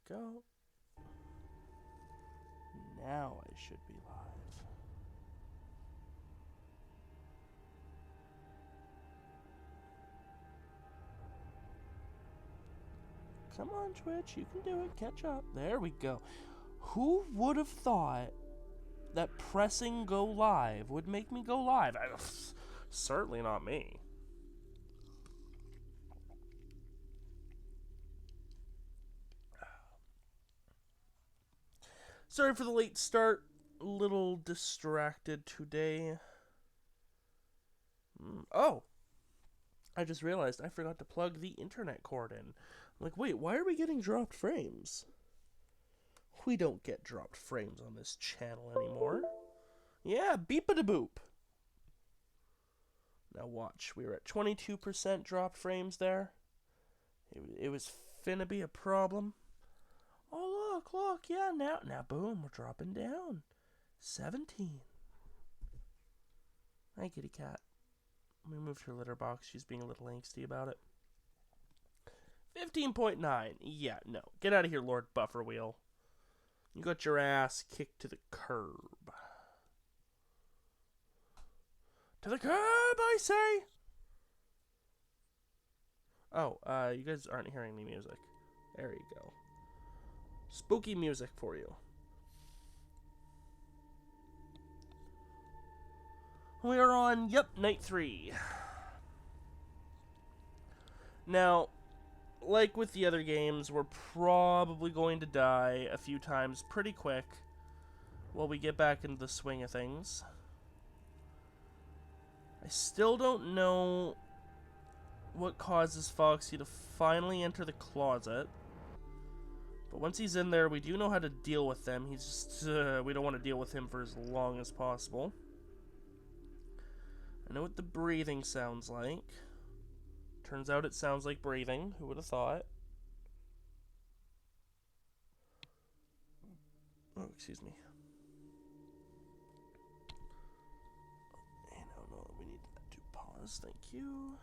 go. Now I should be live. Come on, Twitch, you can do it. Catch up. There we go. Who would have thought that pressing go live would make me go live? Certainly not me. Sorry for the late start. A little distracted today. Oh! I just realized I forgot to plug the internet cord in. I'm like, wait, why are we getting dropped frames? We don't get dropped frames on this channel anymore. Yeah, beep-a-da-boop. Now watch, we were at 22% dropped frames there. It was finna be a problem. Oh, look, yeah, now boom, we're dropping down. 17. Hi, kitty cat. We moved her litter box. She's being a little angsty about it. 15.9. Yeah, no. Get out of here, Lord Buffer Wheel. You got your ass kicked to the curb. To the curb, I say! Oh, you guys aren't hearing any music. There you go. Spooky music for you. We are on, night 3. Now, like with the other games, we're probably going to die a few times pretty quick while we get back into the swing of things. I still don't know what causes Foxy to finally enter the closet. But once he's in there, we do know how to deal with them. He's just, we don't want to deal with him for as long as possible. I know what the breathing sounds like. Turns out it sounds like breathing. Who would have thought? Oh, excuse me. And oh no, we need to pause. Thank you.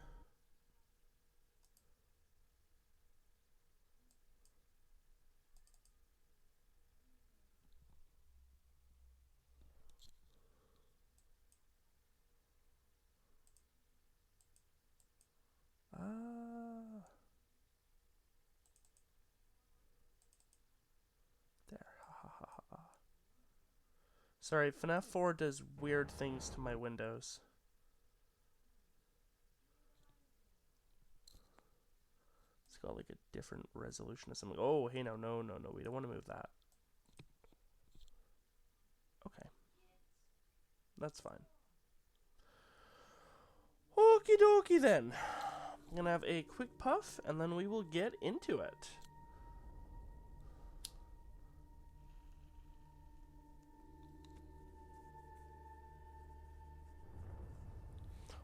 There. Ha ha ha ha. Sorry, FNAF 4 does weird things to my windows. It's got like a different resolution or something. Oh, hey, no, we don't want to move that. Okay. That's fine. Okie dokie then. I'm gonna have a quick puff and then we will get into it.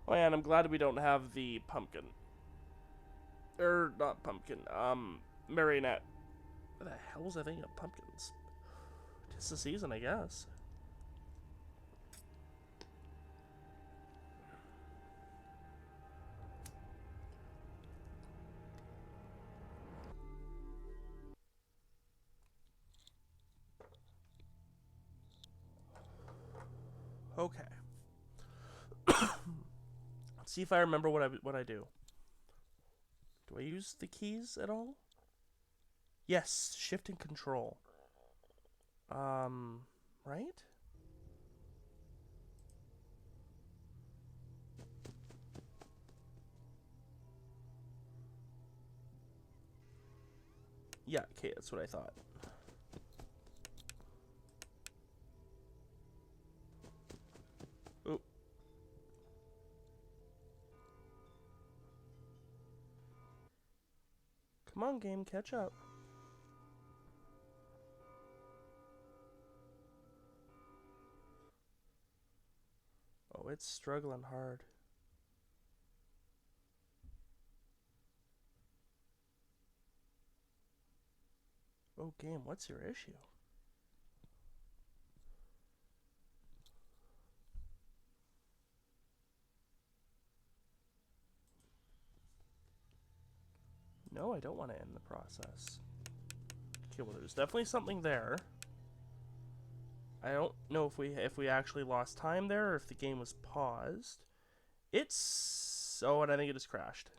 Oh yeah, and I'm glad we don't have the pumpkin. Not pumpkin, marionette. What the hell was I thinking of pumpkins? Tis the season, I guess. Okay. Let's see if I remember what I do. Do I use the keys at all? Yes, shift and control. Right? Yeah, okay, that's what I thought. Ooh. Come on, game, catch up. Oh, it's struggling hard. Oh, game, what's your issue? No, I don't want to end the process. Okay, well, there's definitely something there. I don't know if we actually lost time there or if the game was paused. It's... Oh, and I think it just crashed.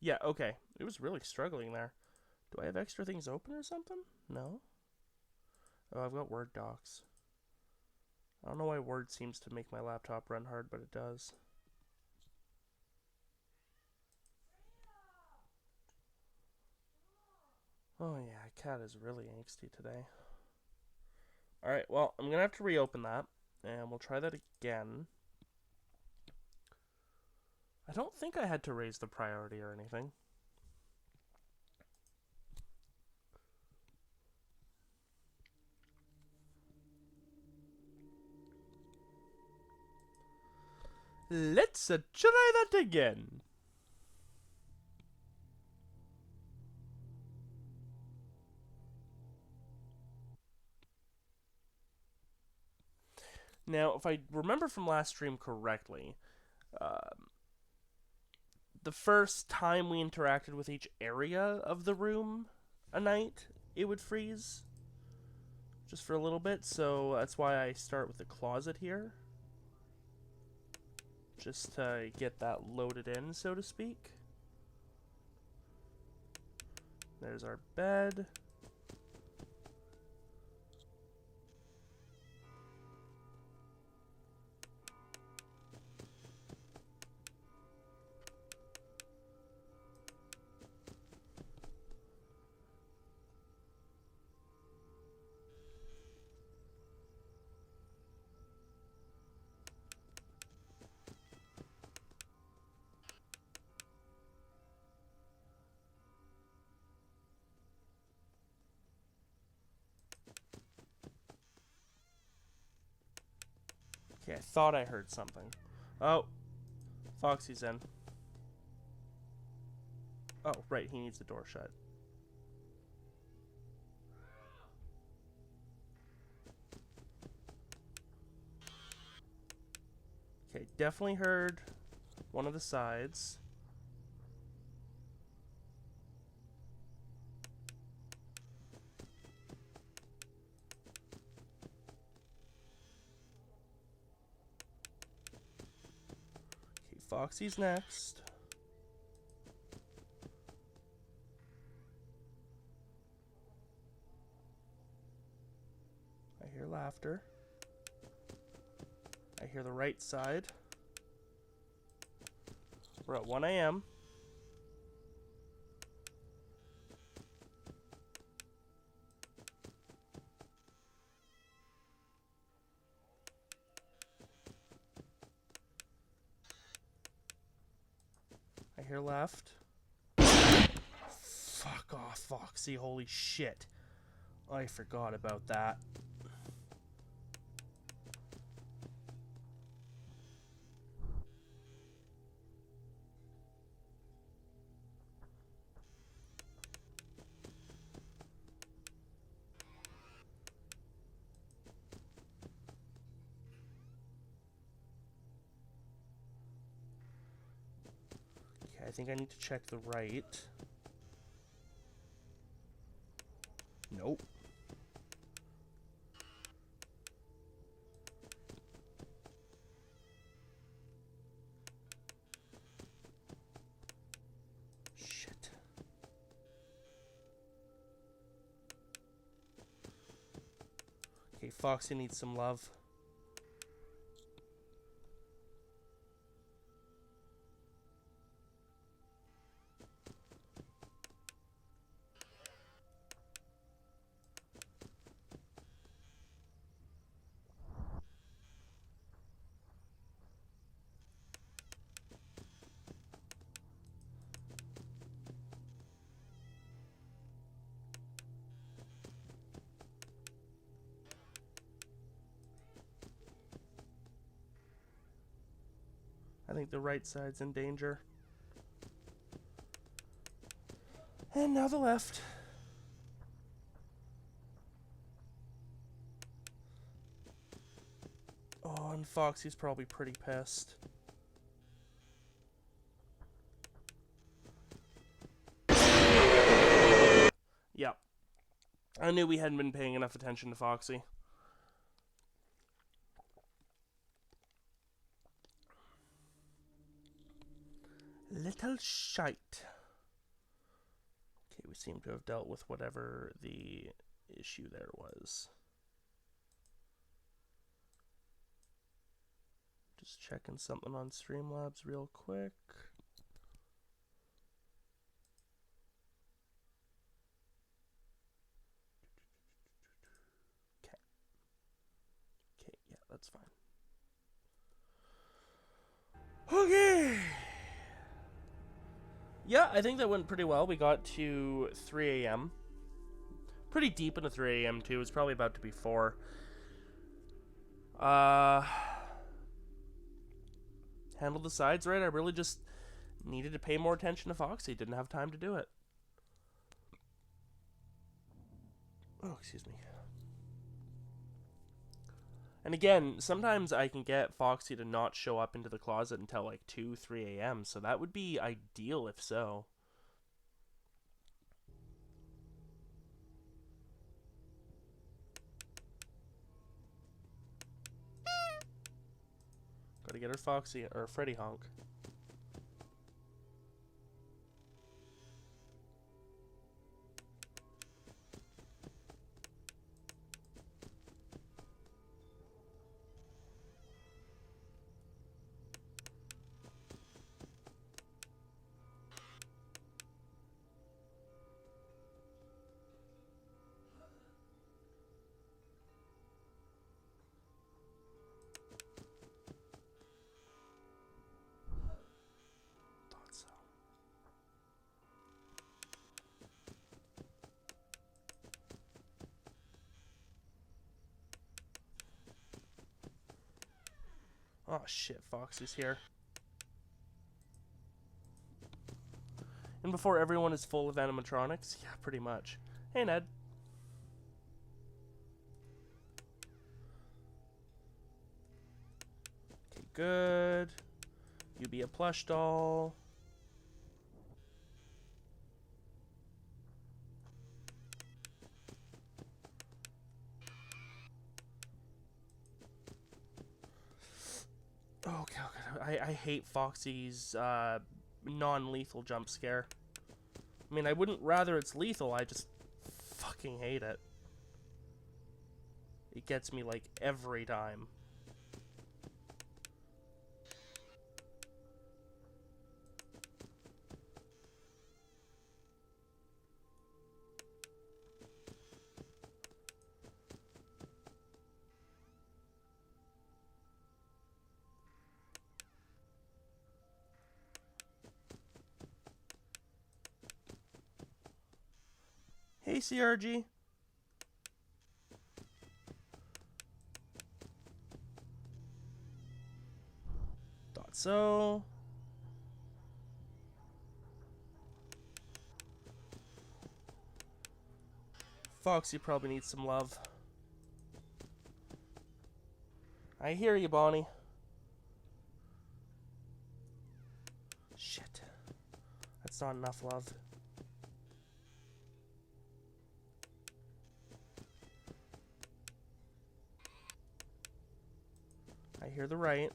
Yeah, okay. It was really struggling there. Do I have extra things open or something? No. Oh, I've got Word docs. I don't know why Word seems to make my laptop run hard, but it does. Oh yeah, cat is really angsty today. Alright, well, I'm going to have to reopen that, and we'll try that again. I don't think I had to raise the priority or anything. Let's try that again. Now, if I remember from last stream correctly, the first time we interacted with each area of the room a night, it would freeze. Just for a little bit, so that's why I start with the closet here. Just to get that loaded in, so to speak. There's our bed. Okay, I thought I heard something. Oh, Foxy's in. Oh, right, he needs the door shut. Okay, definitely heard one of the sides. Okay, Foxy's next. I hear laughter. I hear the right side. We're at 1 a.m. I hear left. Fuck off, Foxy. Holy shit. I forgot about that. Okay, I think I need to check the right. Nope. Shit. Okay, Foxy needs some love. I think the right side's in danger. And now the left. Oh, and Foxy's probably pretty pissed. Yep. I knew we hadn't been paying enough attention to Foxy. Little shite. Okay, we seem to have dealt with whatever the issue there was. Just checking something on Streamlabs real quick. Okay. Okay, yeah, that's fine. Okay. Yeah, I think that went pretty well. We got to 3 a.m. Pretty deep into 3 a.m. too. It's probably about to be 4. Handled the sides right. I really just needed to pay more attention to Foxy. Didn't have time to do it. Oh, excuse me. And again, sometimes I can get Foxy to not show up into the closet until like 2, 3 a.m. So that would be ideal if so. Gotta get her Foxy or Freddy honk. Thought so. Oh shit, Foxy's here. And before everyone is full of animatronics? Yeah, pretty much. Hey, Ned. Okay, good. You be a plush doll. Okay, okay. I hate Foxy's non-lethal jump scare. I mean, I wouldn't rather it's lethal, I just fucking hate it. It gets me, like, every time. Hey, CRG. Thought so. Foxy probably needs some love. I hear you, Bonnie. Shit. That's not enough love. I hear the right.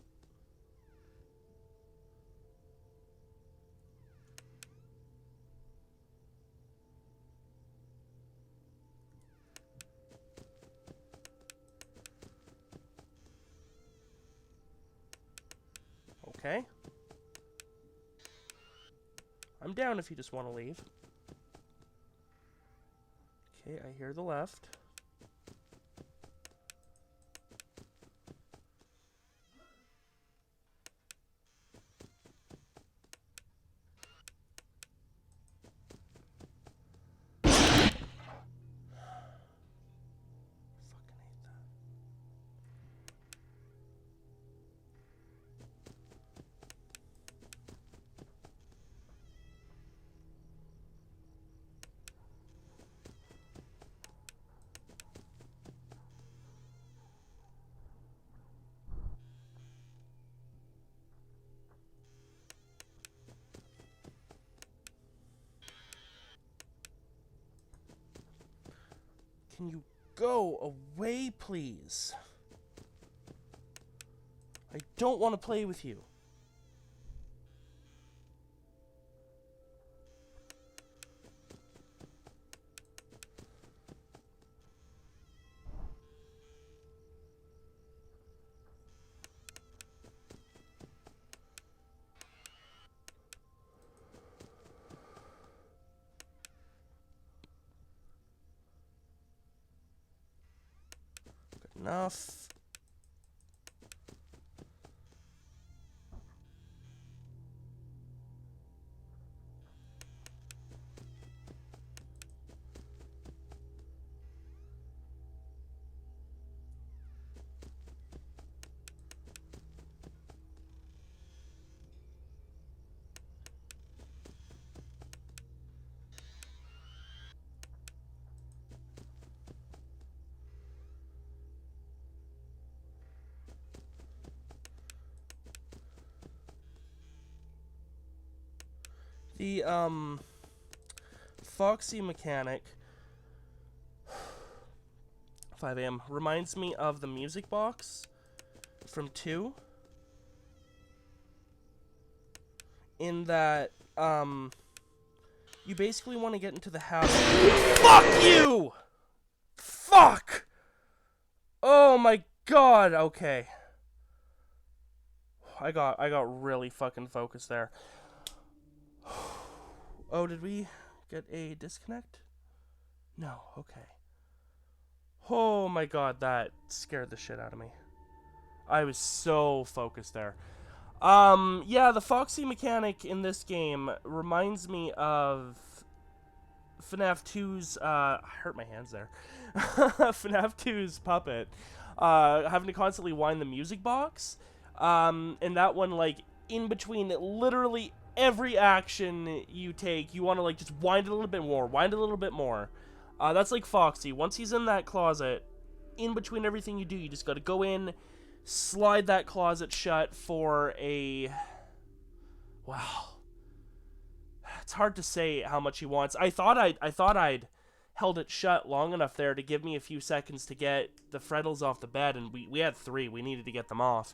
Okay. I'm down if you just want to leave. Okay, I hear the left. Can you go away, please? I don't want to play with you. Good enough. The, Foxy mechanic, 5 a.m., reminds me of the music box from 2. In that, you basically want to get into the house. Fuck you! Fuck! Oh my god, okay. I got really fucking focused there. Oh, did we get a disconnect? No, okay. Oh my god, that scared the shit out of me. I was so focused there. Yeah, the Foxy mechanic in this game reminds me of FNAF 2's, I hurt my hands there. FNAF 2's puppet, having to constantly wind the music box. And that one, like, in between literally every action you take, you want to, like, just wind it a little bit more, wind it a little bit more. That's like Foxy. Once he's in that closet, in between everything you do, you just gotta go in, slide that closet shut for a... Wow. It's hard to say how much he wants. I thought I'd held it shut long enough there to give me a few seconds to get the Freddles off the bed, and we had 3. We needed to get them off.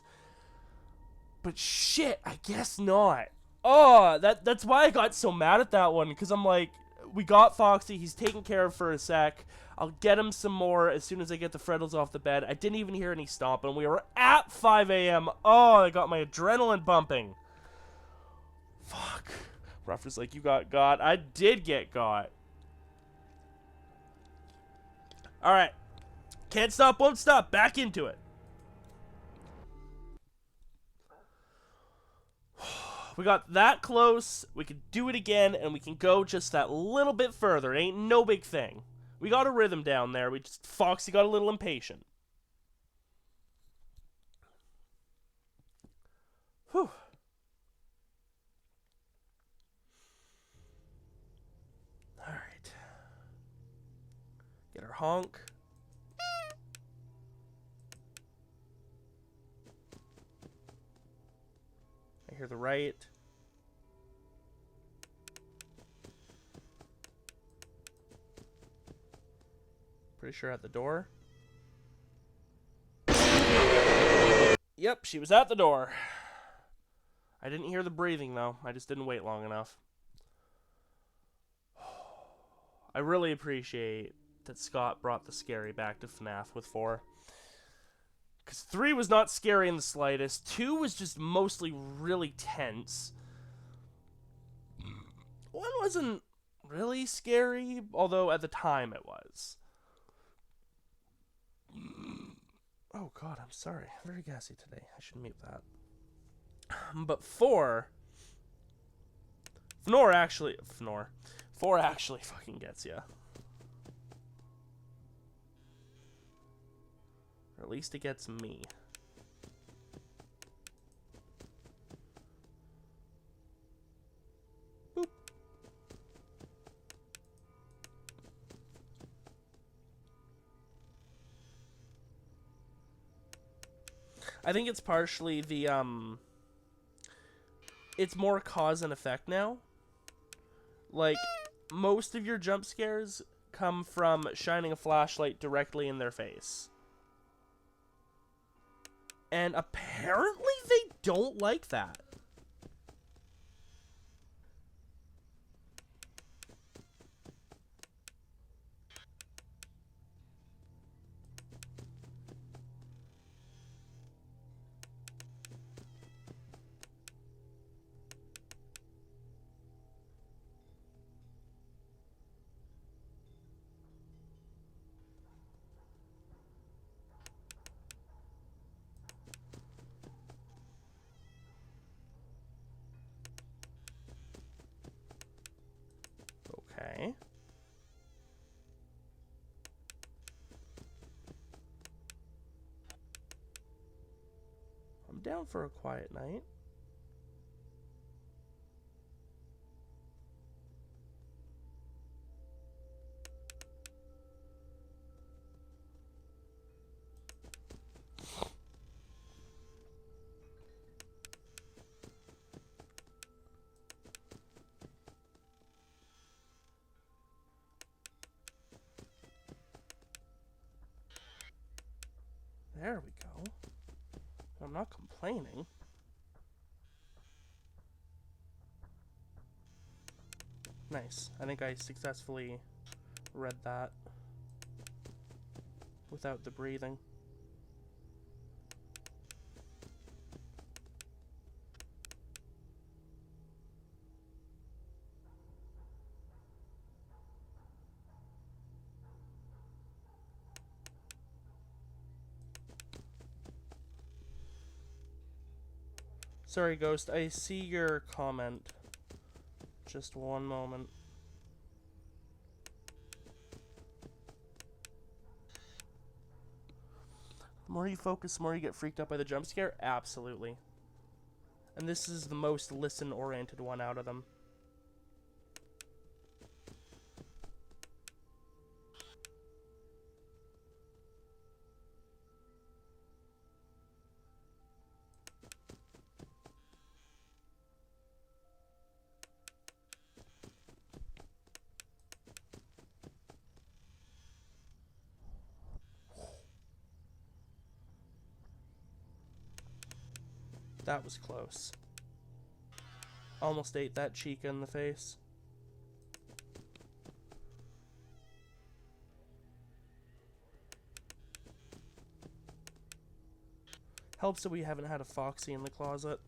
But shit, I guess not. Oh, that's why I got so mad at that one, because I'm like, we got Foxy, he's taken care of for a sec. I'll get him some more as soon as I get the Freddles off the bed. I didn't even hear any stomping. We were at 5 a.m. Oh, I got my adrenaline bumping. Fuck. Ruff is like, you got. I did get got. Alright. Can't stop, won't stop. Back into it. We got that close. We can do it again, and we can go just that little bit further. It ain't no big thing. We got a rhythm down there. Foxy got a little impatient. Whew. Alright. Get our honk. I hear the right. Pretty sure at the door. Yep, she was at the door. I didn't hear the breathing, though. I just didn't wait long enough. I really appreciate that Scott brought the scary back to FNAF with 4. Because 3 was not scary in the slightest. 2 was just mostly really tense. 1 wasn't really scary, although at the time it was. Oh god, I'm sorry. I'm very gassy today. I should mute that. But 4 actually fucking gets ya. Or at least it gets me. Boop. I think it's partially the, it's more cause and effect now. Like, most of your jump scares come from shining a flashlight directly in their face. And apparently they don't like that. Okay. I'm down for a quiet night. There we go. I'm not complaining. Nice. I think I successfully read that without the breathing. Sorry, Ghost. I see your comment. Just one moment. The more you focus, the more you get freaked out by the jump scare? Absolutely. And this is the most listen-oriented one out of them. That was close. Almost ate that Chica in the face. Helps that we haven't had a Foxy in the closet.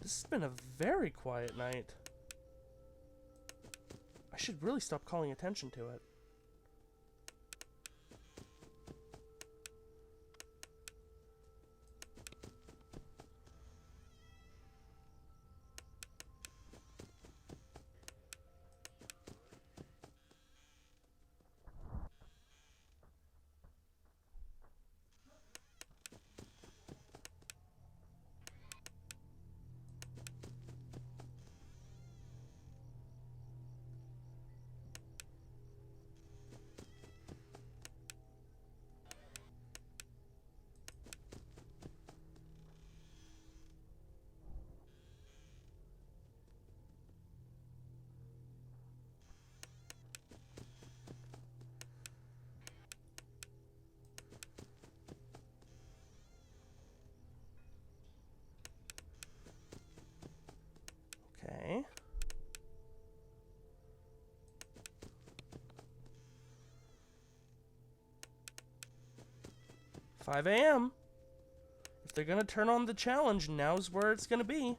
This has been a very quiet night. I should really stop calling attention to it. Okay. 5 a.m. If they're gonna turn on the challenge, now's where it's gonna be.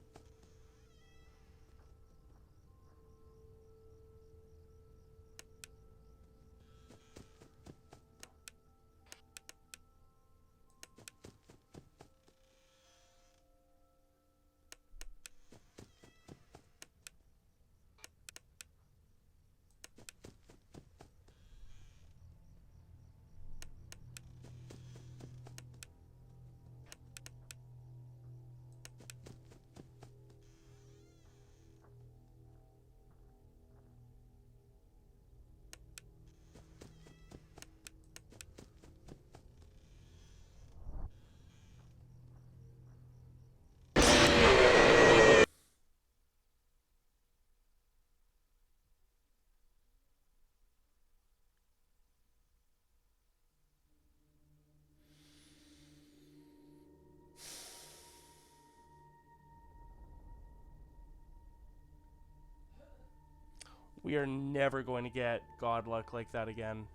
We are never going to get god luck like that again.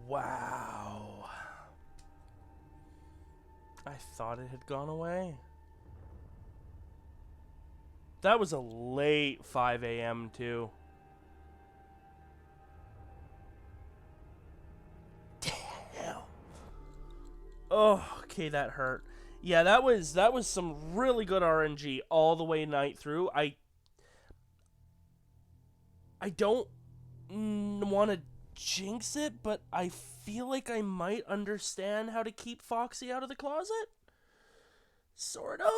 Wow. I thought it had gone away. That was a late 5 a.m. too. Damn. Oh, okay, that hurt. Yeah, that was some really good RNG all the way night through. I don't want to jinx it, but I feel like I might understand how to keep Foxy out of the closet. Sort of.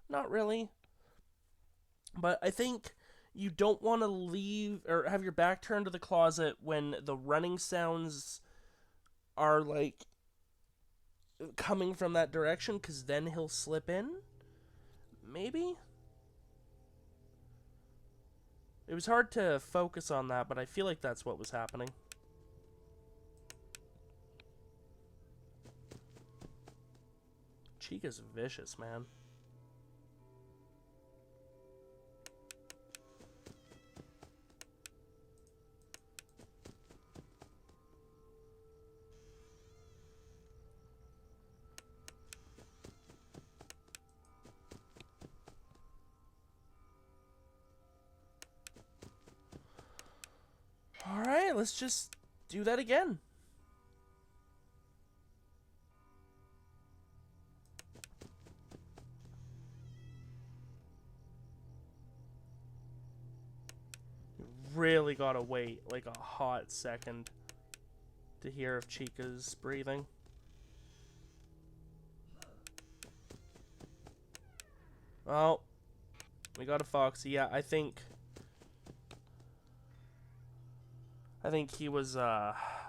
Not really. But I think you don't want to leave or have your back turned to the closet when the running sounds are like coming from that direction, because then he'll slip in. Maybe? It was hard to focus on that, but I feel like that's what was happening. Chica's vicious, man. Alright, let's just do that again. You really gotta wait like a hot second to hear if Chica's breathing. Oh, we got a Foxy. Yeah, I think he was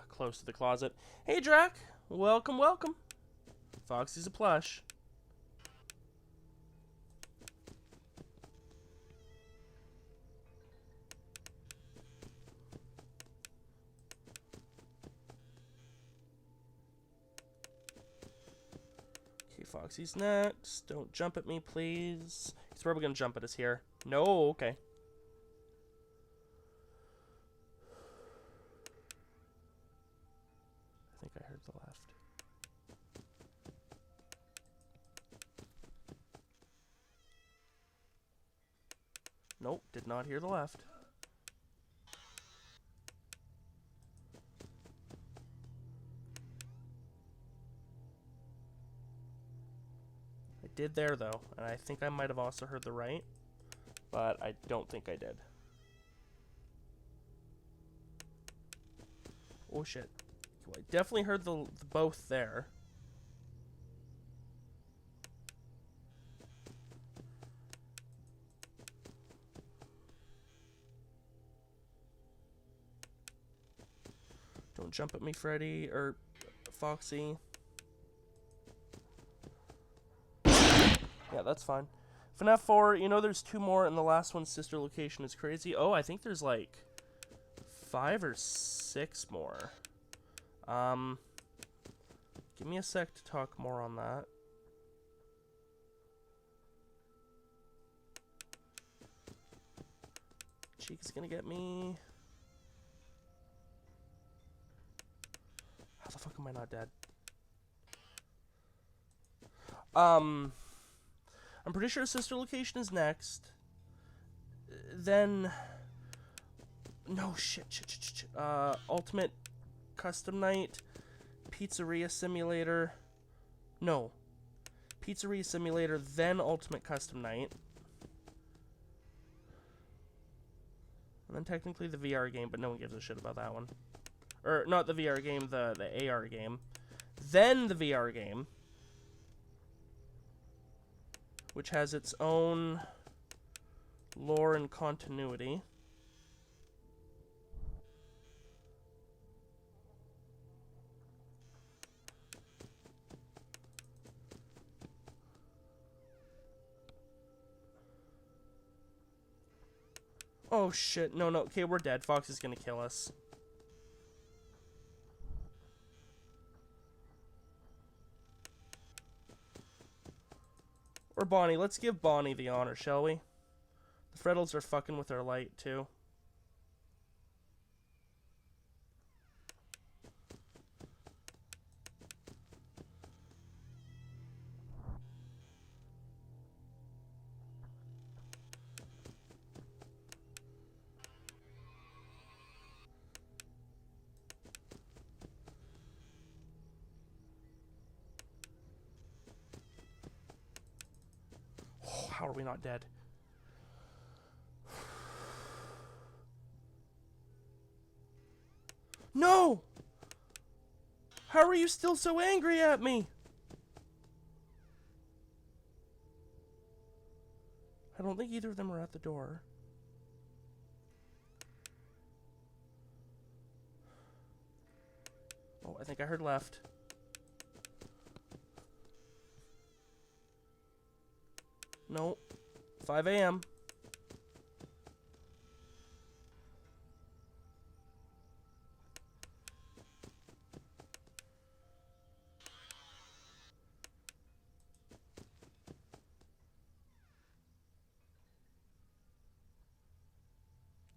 close to the closet. Hey, Drac. Welcome, welcome. Foxy's a plush. Okay, Foxy's next. Don't jump at me, please. He's probably gonna jump at us here. No, okay. I think I heard the left. Nope, did not hear the left. I did there, though, and I think I might have also heard the right, but I don't think I did. Oh, shit. Well, I definitely heard the both there. Don't jump at me, Freddy, or Foxy. Yeah, that's fine. FNAF 4, you know there's 2 more, and the last one's sister location is crazy. Oh, I think there's like 5 or 6 more. Give me a sec to talk more on that. Chica's gonna get me. How the fuck am I not dead? I'm pretty sure sister location is next. Then, no, shit. Ultimate custom night, pizzeria simulator. No, pizzeria simulator, then ultimate custom night. And then technically the VR game, but no one gives a shit about that one. Or, not the VR game, the AR game. Then the VR game, which has its own lore and continuity. Oh shit, no, okay, we're dead. Fox is gonna kill us. Or Bonnie. Let's give Bonnie the honor, shall we? The Freddles are fucking with our light, too. Oh, how are we not dead? No! How are you still so angry at me? I don't think either of them are at the door. Oh, I think I heard left. No. 5 a.m.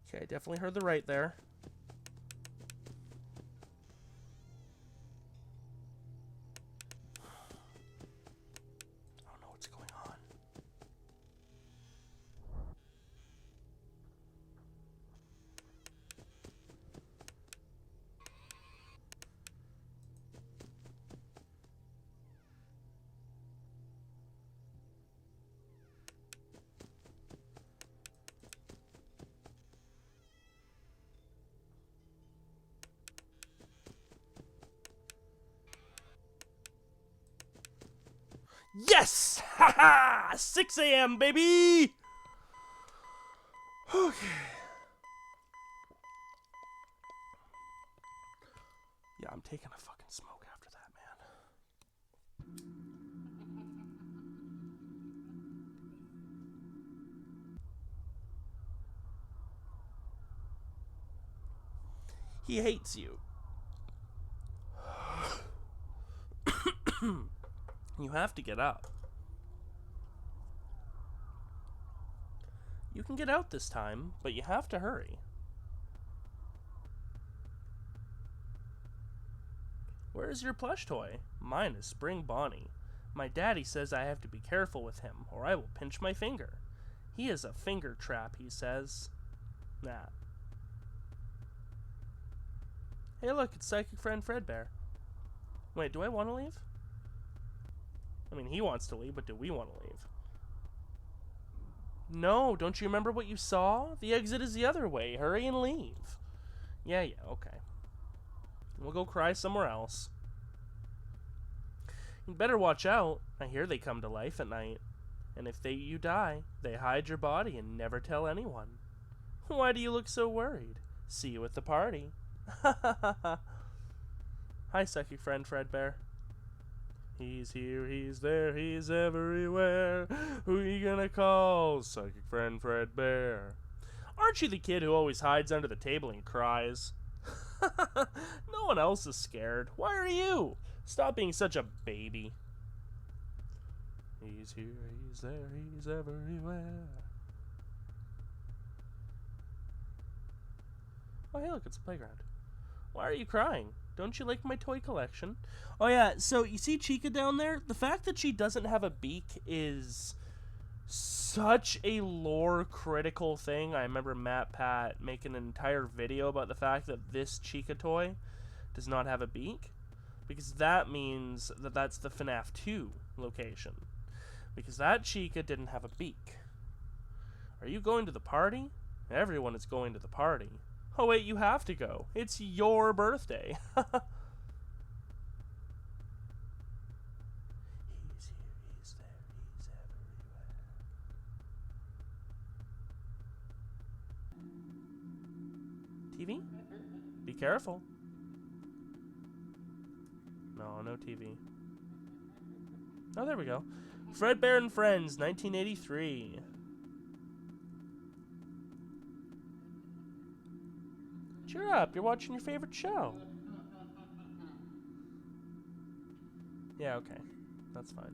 Okay, I definitely heard the right there. I don't know what's going on. Yes! Ha ha! 6 a.m., baby! Okay. Yeah, I'm taking a fucking smoke after that, man. He hates you. You have to get up. You can get out this time, but you have to hurry. Where is your plush toy? Mine is Spring Bonnie. My daddy says I have to be careful with him, or I will pinch my finger. He is a finger trap, he says. Nah. Hey look, it's Psychic Friend Fredbear. Wait, do I want to leave? I mean, he wants to leave, but do we want to leave? No, don't you remember what you saw? The exit is the other way. Hurry and leave. Yeah, okay. We'll go cry somewhere else. You better watch out. I hear they come to life at night. And if you die, they hide your body and never tell anyone. Why do you look so worried? See you at the party. Hi, Psychic Friend Fredbear. He's here, he's there, he's everywhere. Who you gonna call? Psychic Friend Fredbear. Aren't you the kid who always hides under the table and cries? No one else is scared. Why are you? Stop being such a baby. He's here, he's there, he's everywhere. Oh, hey, look, it's a playground. Why are you crying? Don't you like my toy collection? Oh, yeah, so you see Chica down there? The fact that she doesn't have a beak is such a lore-critical thing. I remember Matt Pat making an entire video about the fact that this Chica toy does not have a beak. Because that means that that's the FNAF 2 location. Because that Chica didn't have a beak. Are you going to the party? Everyone is going to the party. Oh wait, you have to go. It's your birthday. He's here, he's there, he's everywhere. TV? Be careful. No TV. Oh, there we go. Fredbear and Friends, 1983. Cheer up, you're watching your favorite show. Yeah, okay. That's fine.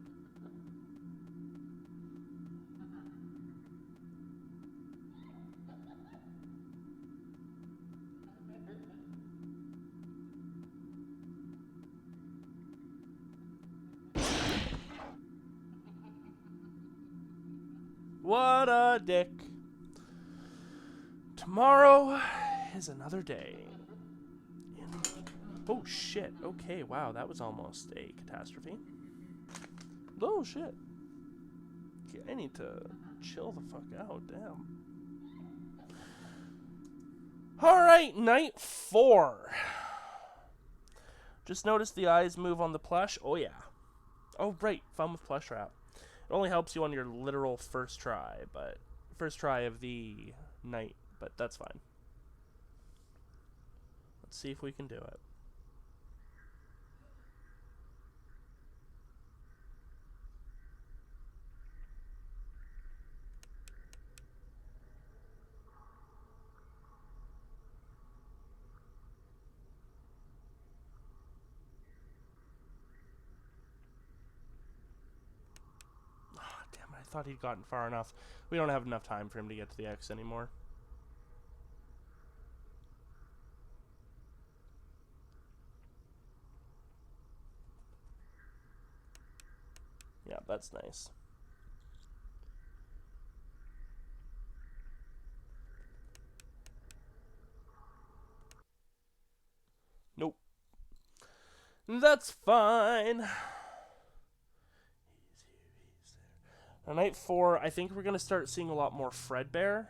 What a dick. Tomorrow is another day. Oh shit. Okay, wow, that was almost a catastrophe. Oh shit. Okay, I need to chill the fuck out, damn. Alright, night 4. Just notice the eyes move on the plush. Oh yeah. Oh right, fun with plush wrap. It only helps you on your literal first try of the night, but that's fine. Let's see if we can do it. Damn it, I thought he'd gotten far enough. We don't have enough time for him to get to the X anymore. Yeah, that's nice. Nope. That's fine. On night 4, I think we're going to start seeing a lot more Fredbear.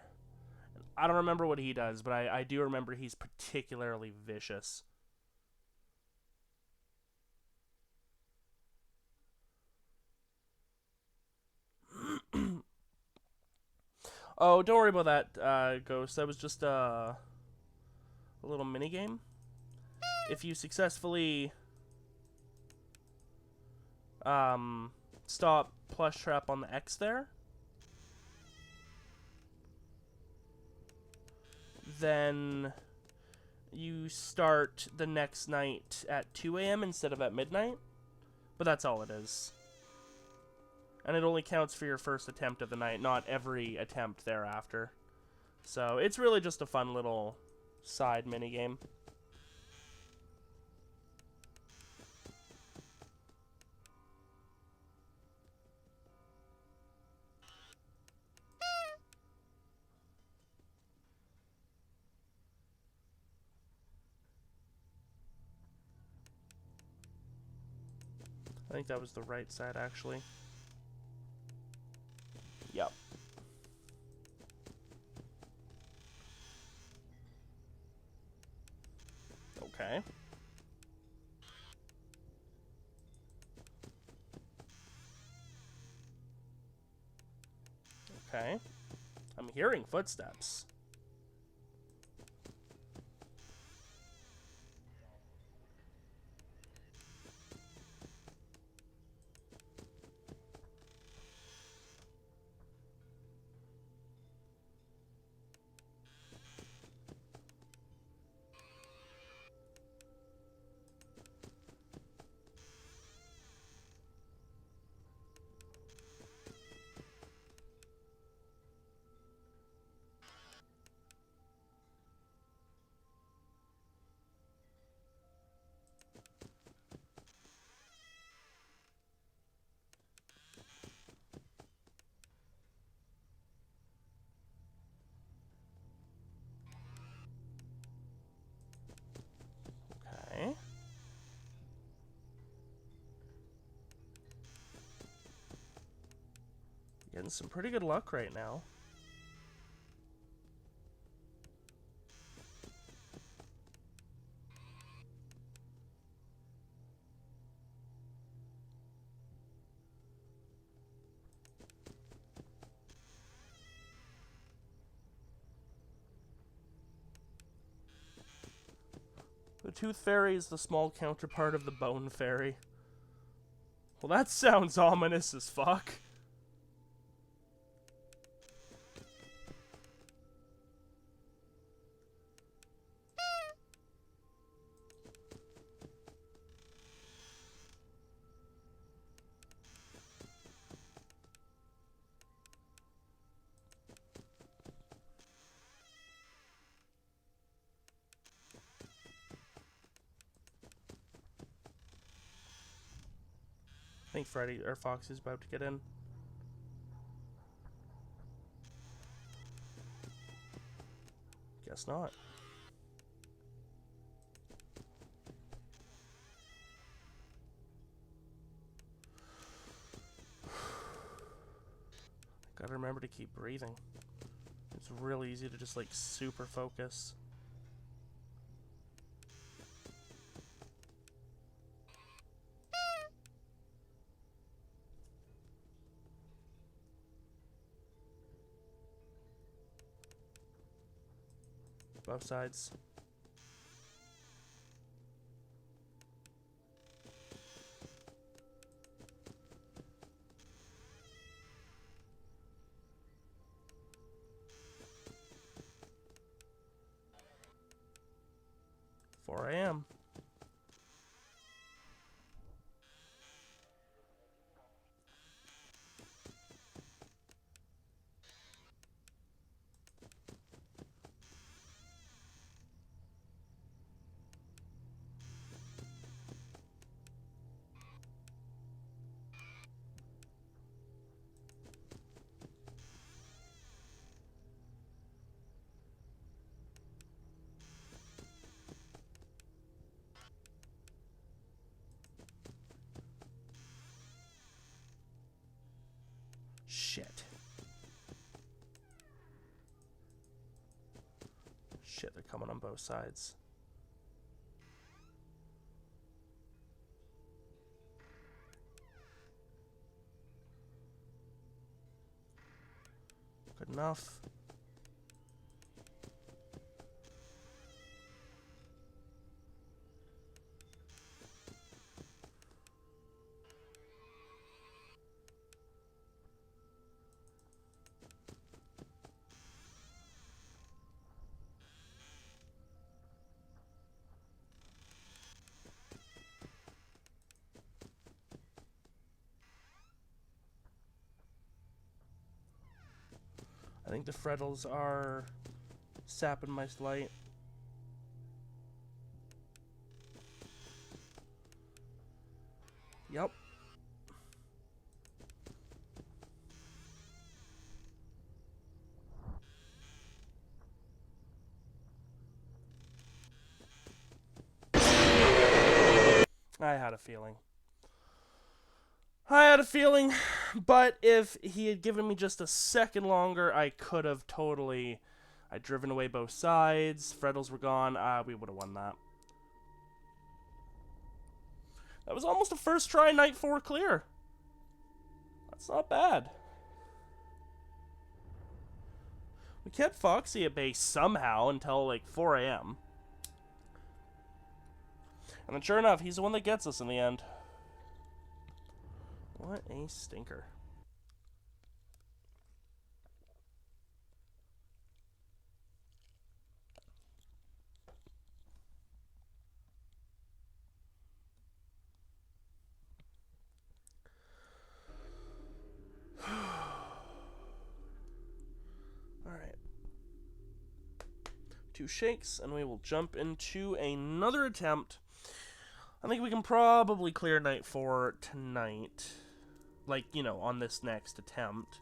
I don't remember what he does, but I do remember he's particularly vicious. Oh, don't worry about that, Ghost. That was just a little mini game. If you successfully stop plush trap on the X there, then you start the next night at 2 a.m. instead of at midnight. But that's all it is. And it only counts for your first attempt of the night, not every attempt thereafter. So it's really just a fun little side minigame. I think that was the right side, actually. Yep. Okay. Okay. I'm hearing footsteps. Okay. Getting some pretty good luck right now. The Tooth Fairy is the small counterpart of the Bone Fairy. Well, that sounds ominous as fuck. I think Freddy or Foxy's about to get in. Guess not. Gotta remember to keep breathing. It's real easy to just like super focus. Both sides. I am. Shit. Shit, they're coming on both sides. Good enough. I think the Freddles are sapping my light. Yep. I had a feeling. I had a feeling, but if he had given me just a second longer, I could have totally... I'd driven away both sides, Freddles were gone, we would have won that. That was almost a first try Night 4 clear. That's not bad. We kept Foxy at bay somehow until like 4 a.m. And then sure enough, he's the one that gets us in the end. What a stinker. Alright. 2 shakes, and we will jump into another attempt. I think we can probably clear Night 4 tonight. Like, you know, on this next attempt.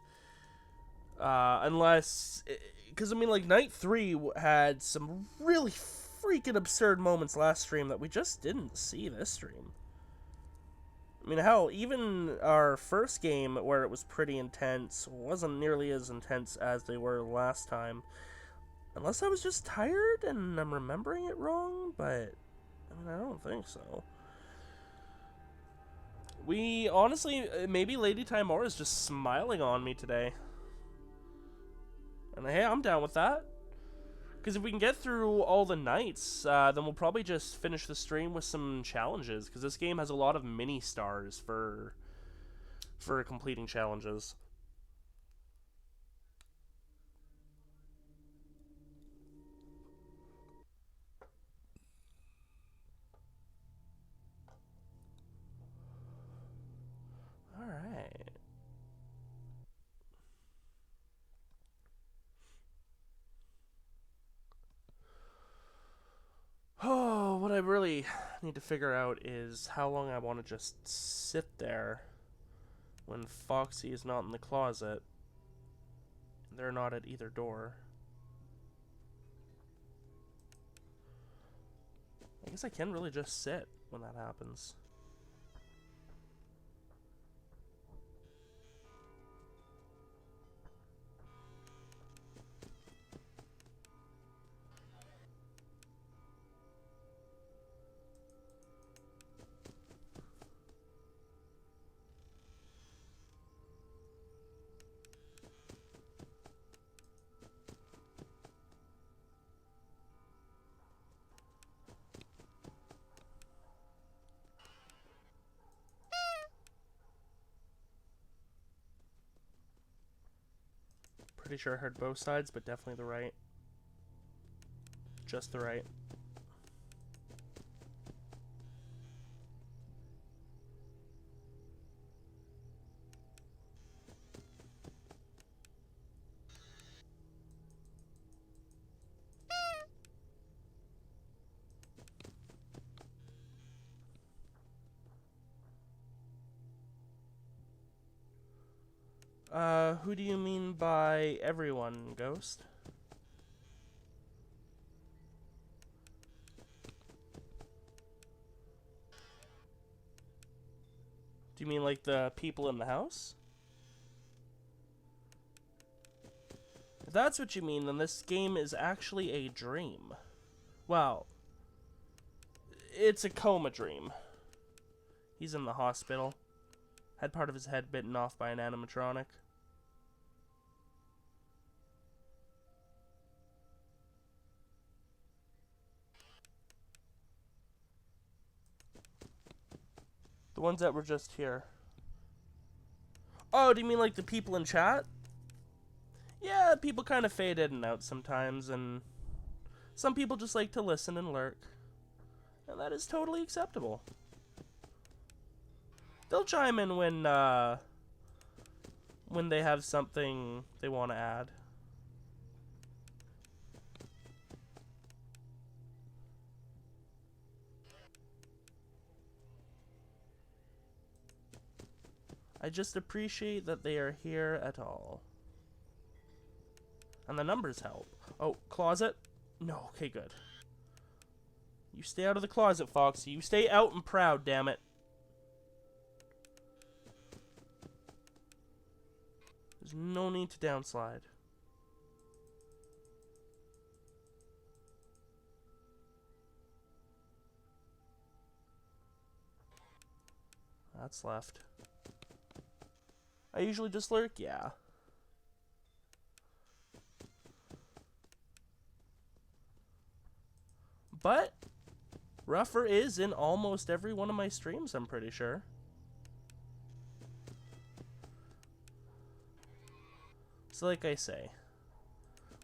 Unless... Because, I mean, like, Night 3 had some really freaking absurd moments last stream that we just didn't see this stream. I mean, hell, even our first game, where it was pretty intense, wasn't nearly as intense as they were last time. Unless I was just tired and I'm remembering it wrong, but... I mean, I don't think so. We, honestly, maybe Lady Timora is just smiling on me today. And hey, I'm down with that. Because if we can get through all the nights, then we'll probably just finish the stream with some challenges. Because this game has a lot of mini stars for completing challenges. Alright. Oh, what I really need to figure out is how long I want to just sit there when Foxy is not in the closet. They're not at either door. I guess I can really just sit when that happens. Pretty sure I heard both sides, but definitely the right. Just the right. Who do you mean by everyone, Ghost? Do you mean like the people in the house? If that's what you mean, then this game is actually a dream. Well, it's a coma dream. He's in the hospital. Had part of his head bitten off by an animatronic. The ones that were just here. Oh, do you mean like the people in chat? Yeah, people kind of fade in and out sometimes, and some people just like to listen and lurk. And that is totally acceptable. They'll chime in when they have something they want to add. I just appreciate that they are here at all. And the numbers help. Oh, closet? No, okay, good. You stay out of the closet, Foxy. You stay out and proud, damn it. There's no need to downslide. That's left. I usually just lurk, yeah. But Ruffer is in almost every one of my streams, I'm pretty sure. So like I say,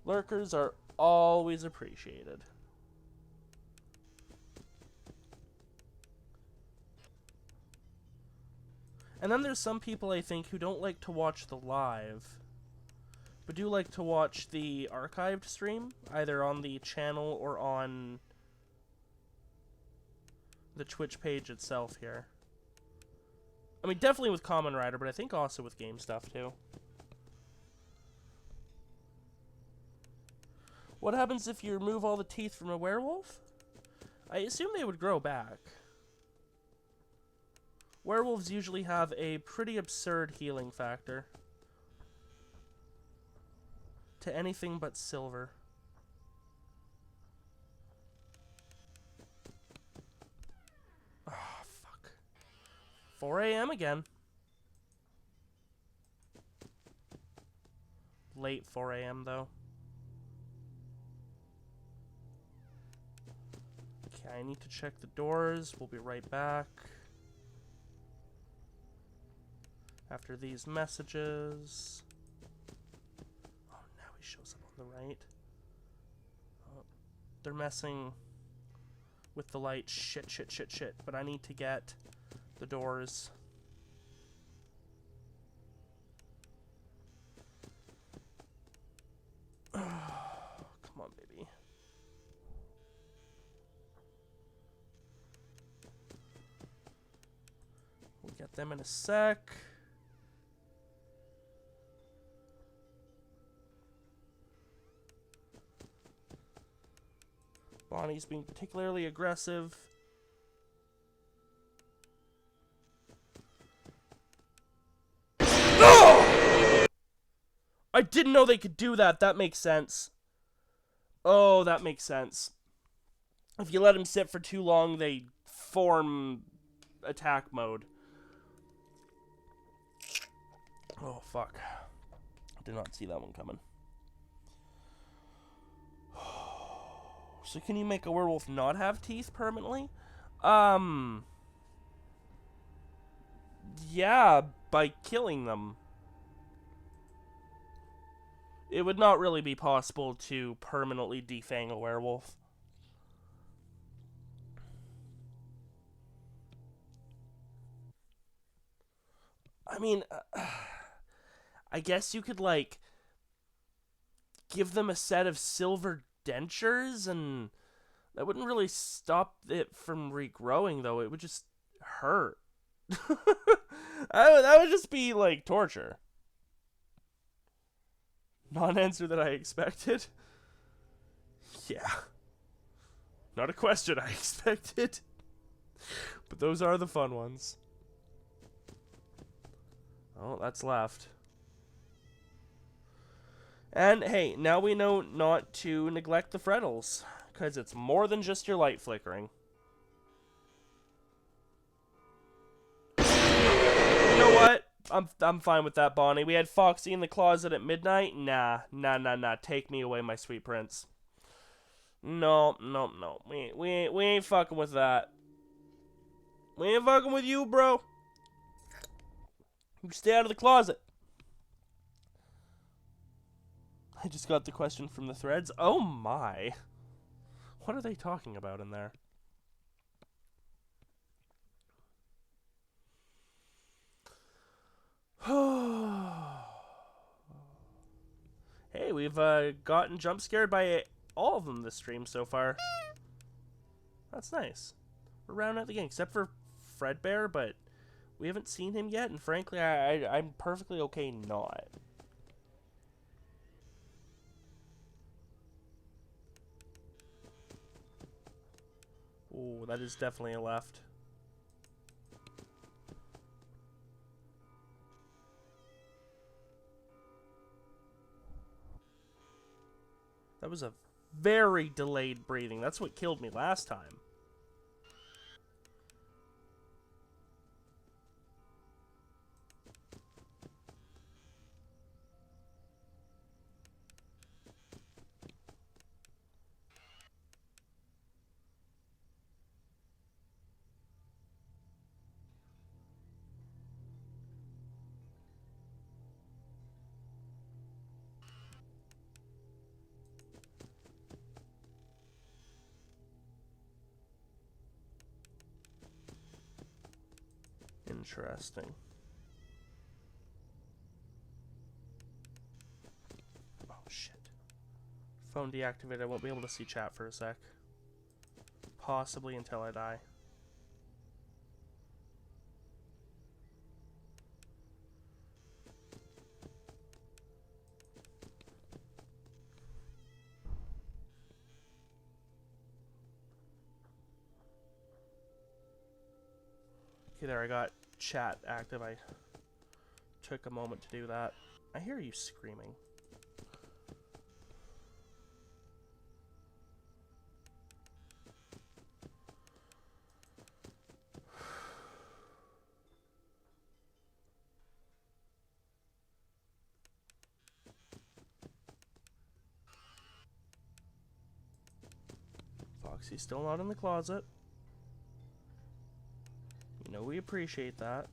lurkers are always appreciated. And then there's some people, I think, who don't like to watch the live, but do like to watch the archived stream, either on the channel or on the Twitch page itself here. I mean, definitely with Kamen Rider, but I think also with game stuff, too. What happens if you remove all the teeth from a werewolf? I assume they would grow back. Werewolves usually have a pretty absurd healing factor to anything but silver. Oh, fuck. 4 a.m. again. Late 4 a.m. though. Okay, I need to check the doors. We'll be right back. After these messages. Oh, now he shows up on the right. Oh, they're messing with the light. Shit, shit, shit, shit. But I need to get the doors. Oh, come on, baby. We'll get them in a sec. Bonnie's being particularly aggressive. Oh! I didn't know they could do that. That makes sense. Oh, that makes sense. If you let them sit for too long, they form attack mode. Oh, fuck. Did not see that one coming. So can you make a werewolf not have teeth permanently? Yeah, by killing them. It would not really be possible to permanently defang a werewolf. I mean, I guess you could, like, give them a set of silver dentures, and that wouldn't really stop it from regrowing, though. It would just hurt. That would just be, like, torture. Not an answer that I expected. Yeah. Not a question I expected. But those are the fun ones. Oh, that's left. And hey, now we know not to neglect the frettles, because it's more than just your light flickering. You know what? I'm fine with that, Bonnie. We had Foxy in the closet at midnight. Nah. Take me away, my sweet prince. No. We ain't fucking with that. We ain't fucking with you, bro. You stay out of the closet. I just got the question from the threads. Oh my. What are they talking about in there? Hey, we've gotten jump scared by all of them this stream so far. That's nice. We're rounding out the game, except for Fredbear, but we haven't seen him yet, and frankly, I'm perfectly okay not. Ooh, that is definitely a left. That was a very delayed breathing. That's what killed me last time. Interesting. Oh, shit. Phone deactivated. I won't be able to see chat for a sec. Possibly until I die. Okay, there, I got chat active. I took a moment to do that. I hear you screaming. Foxy's still not in the closet. You know we appreciate that.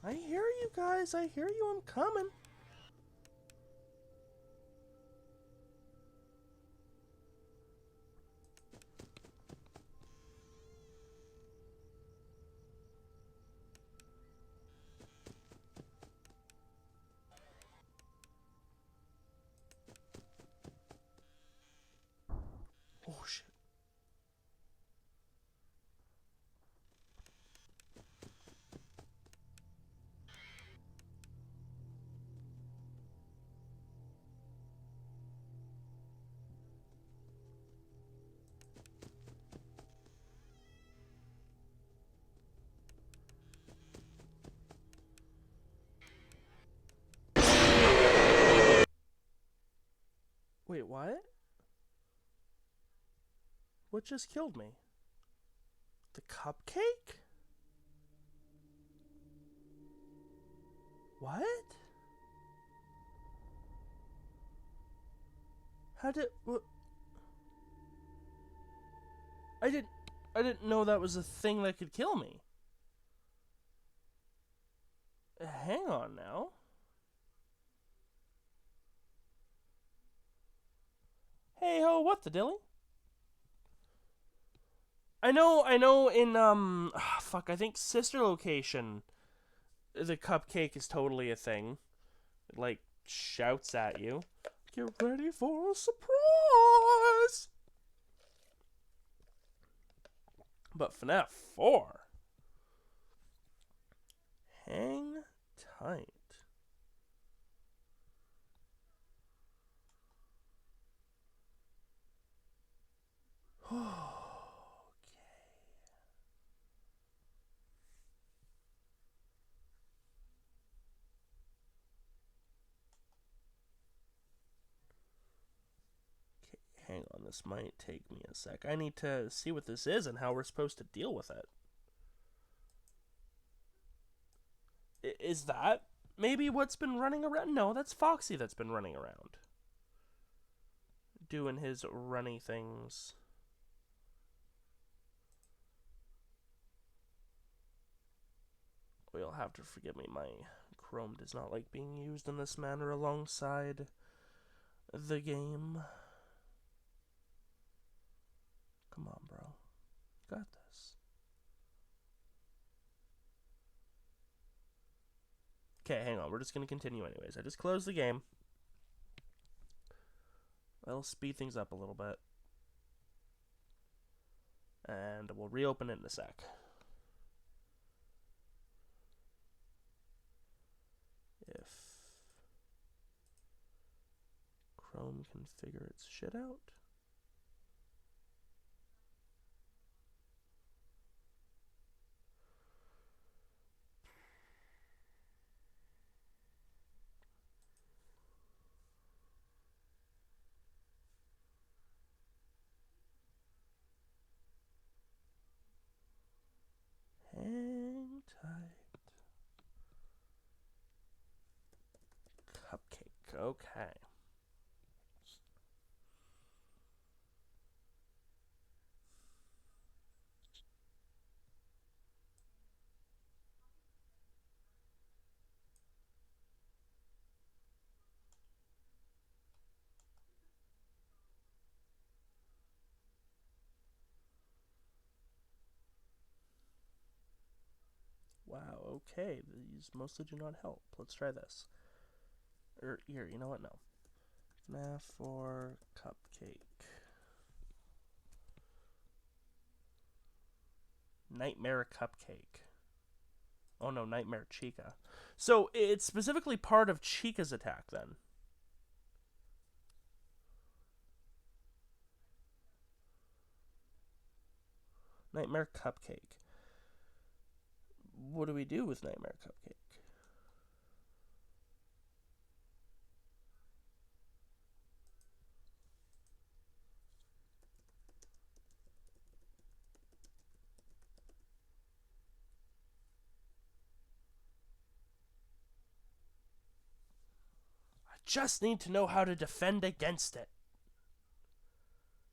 I hear you guys. I hear you. I'm coming. What just killed me? The cupcake? What? How did... What? I didn't know that was a thing that could kill me. Hang on now. Hey ho, what the dilly? I know in fuck, I think Sister Location the cupcake is totally a thing. It like shouts at you. Get ready for a surprise. But FNAF 4. Hang tight. Hang on, this might take me a sec. I need to see what this is and how we're supposed to deal with it. Is that maybe what's been running around? No, that's Foxy that's been running around. Doing his runny things. You'll have to forgive me, my Chrome does not like being used in this manner alongside the game. Come on, bro. You got this. Okay, hang on. We're just going to continue anyways. I just closed the game. That'll speed things up a little bit. And we'll reopen it in a sec. If Chrome can figure its shit out. Hang tight. Cupcake, okay. Wow, okay, these mostly do not help. Let's try this. Here, you know what? No. FNAF 4 cupcake. Nightmare cupcake. Oh no, Nightmare Chica. So it's specifically part of Chica's attack then. Nightmare cupcake. What do we do with Nightmare cupcake? Just need to know how to defend against it.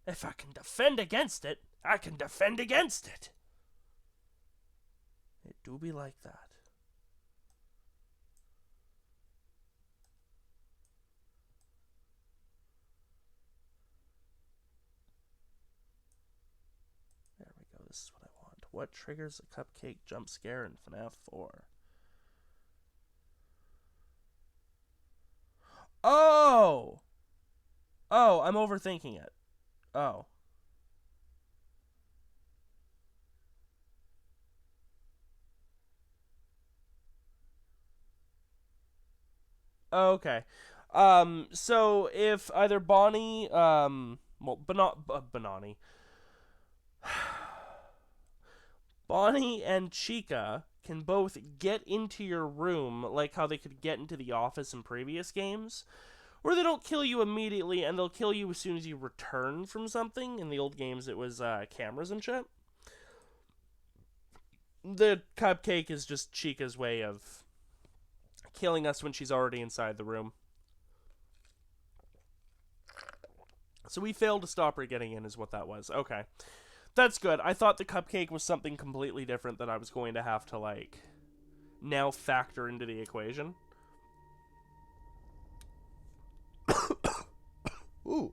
If I can defend against it, I can defend against it. It do be like that. There we go. This is what I want. What triggers a cupcake jump scare in FNAF 4? Oh! Oh, I'm overthinking it. Oh. Okay. So if either Bonnie, well, Bonani. Bonnie and Chica can both get into your room like how they could get into the office in previous games, Or they don't kill you immediately, and they'll kill you as soon as you return from something. In the old games, it was cameras and shit. The cupcake is just Chica's way of killing us when she's already inside the room. So we failed to stop her getting in, is what that was. Okay. That's good. I thought the cupcake was something completely different that I was going to have to, like, now factor into the equation. Ooh.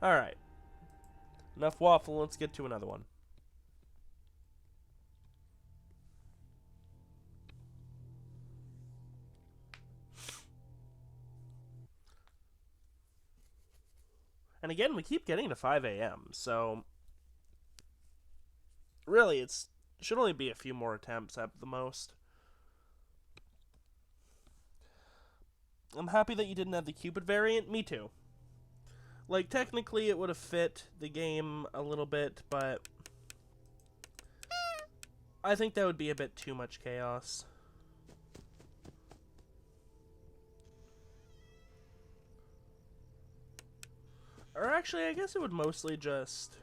Alright. Enough waffle, let's get to another one. And again, we keep getting to 5 a.m., so really, it should only be a few more attempts at the most. I'm happy that you didn't have the Cupid variant. Me too. Like, technically, it would have fit the game a little bit, but I think that would be a bit too much chaos. Or actually, I guess it would mostly just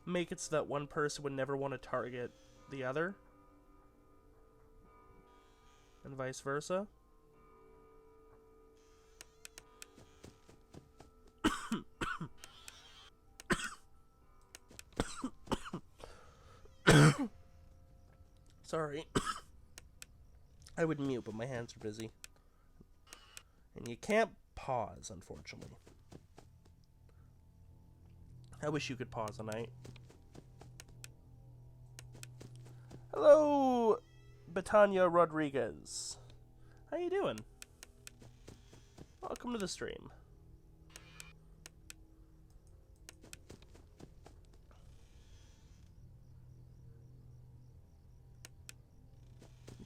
make it so that one person would never want to target the other. And vice versa. Sorry. I would mute, but my hands are busy. And you can't pause, unfortunately. I wish you could pause a night. Hello, Betania Rodriguez. How you doing? Welcome to the stream.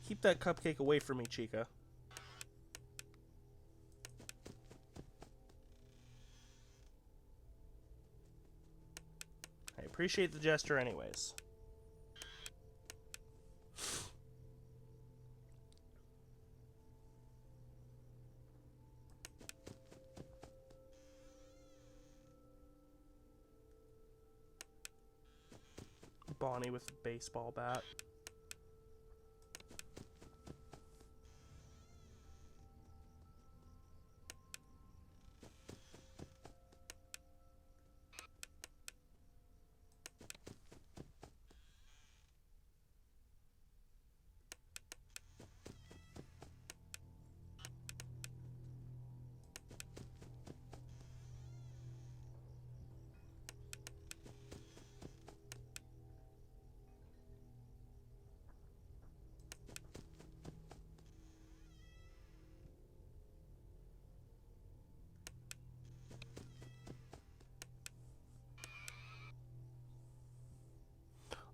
Keep that cupcake away from me, Chica. I appreciate the gesture anyways. Bonnie with a baseball bat.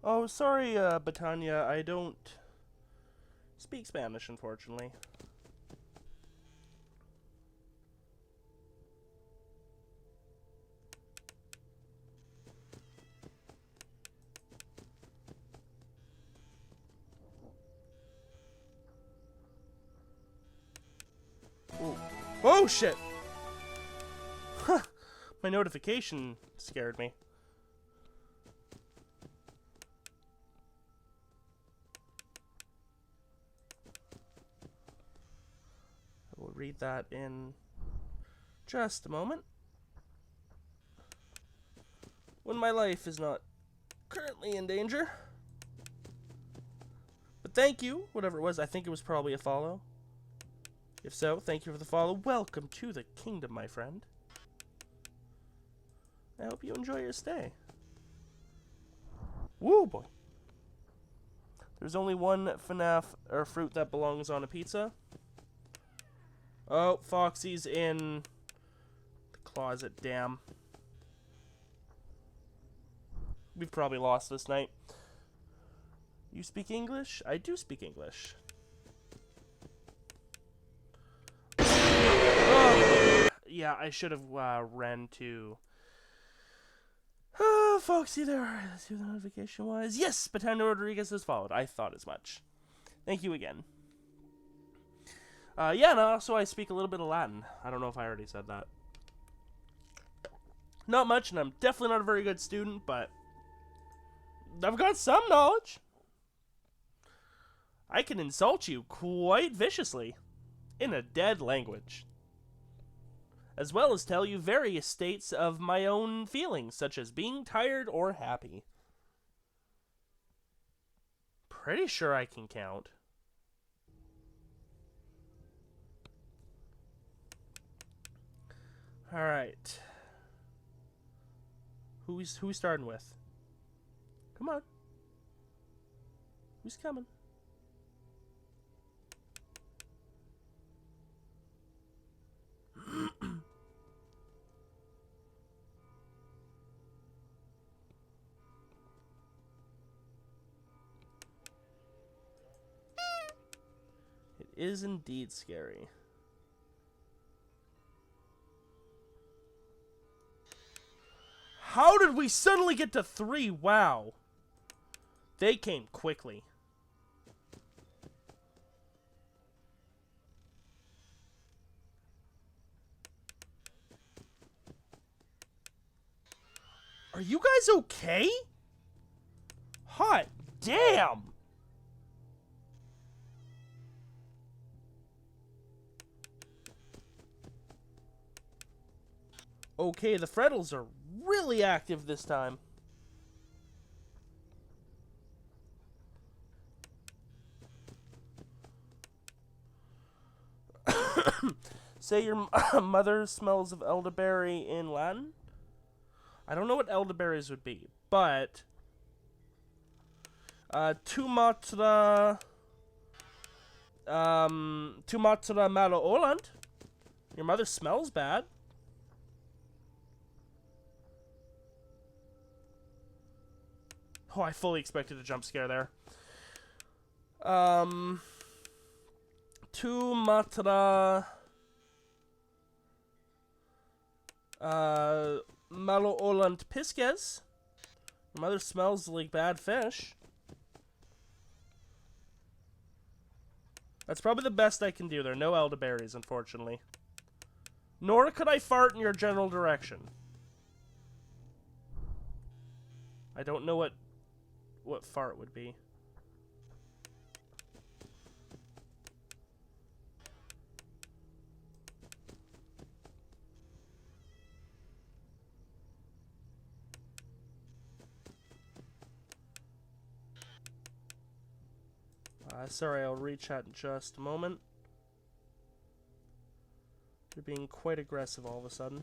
Oh, sorry, Betania, I don't speak Spanish, unfortunately. Ooh. Oh, shit! My notification scared me. We'll read that in just a moment. When my life is not currently in danger. But thank you, whatever it was. I think it was probably a follow. If so, thank you for the follow. Welcome to the kingdom, my friend. I hope you enjoy your stay. Woo, boy. There's only one FNAF or fruit that belongs on a pizza. Oh, Foxy's in the closet, damn. We've probably lost this night. You speak English? I do speak English. Oh, yeah, I should have ran to Foxy there. Let's see what the notification was. Yes, Patano Rodriguez has followed. I thought as much. Thank you again. Yeah, and also I speak a little bit of Latin. I don't know if I already said that. Not much, and I'm definitely not a very good student, but I've got some knowledge. I can insult you quite viciously in a dead language, as well as tell you various states of my own feelings, such as being tired or happy. Pretty sure I can count. Alright. Who's starting with? Come on. Who's coming? It is indeed scary. How did we suddenly get to 3? Wow. They came quickly. Are you guys okay? Hot damn. Okay, the Freddles are really active this time. Say your mother smells of elderberry in Latin? I don't know what elderberries would be, but Tumatra malo Oland. Your mother smells bad. Oh, I fully expected a jump scare there. Tumatra malo Oland Pisces. Your mother smells like bad fish. That's probably the best I can do. There are no elderberries, unfortunately. Nor could I fart in your general direction. I don't know what fart would be. Sorry, I'll rechat in just a moment. You're being quite aggressive all of a sudden.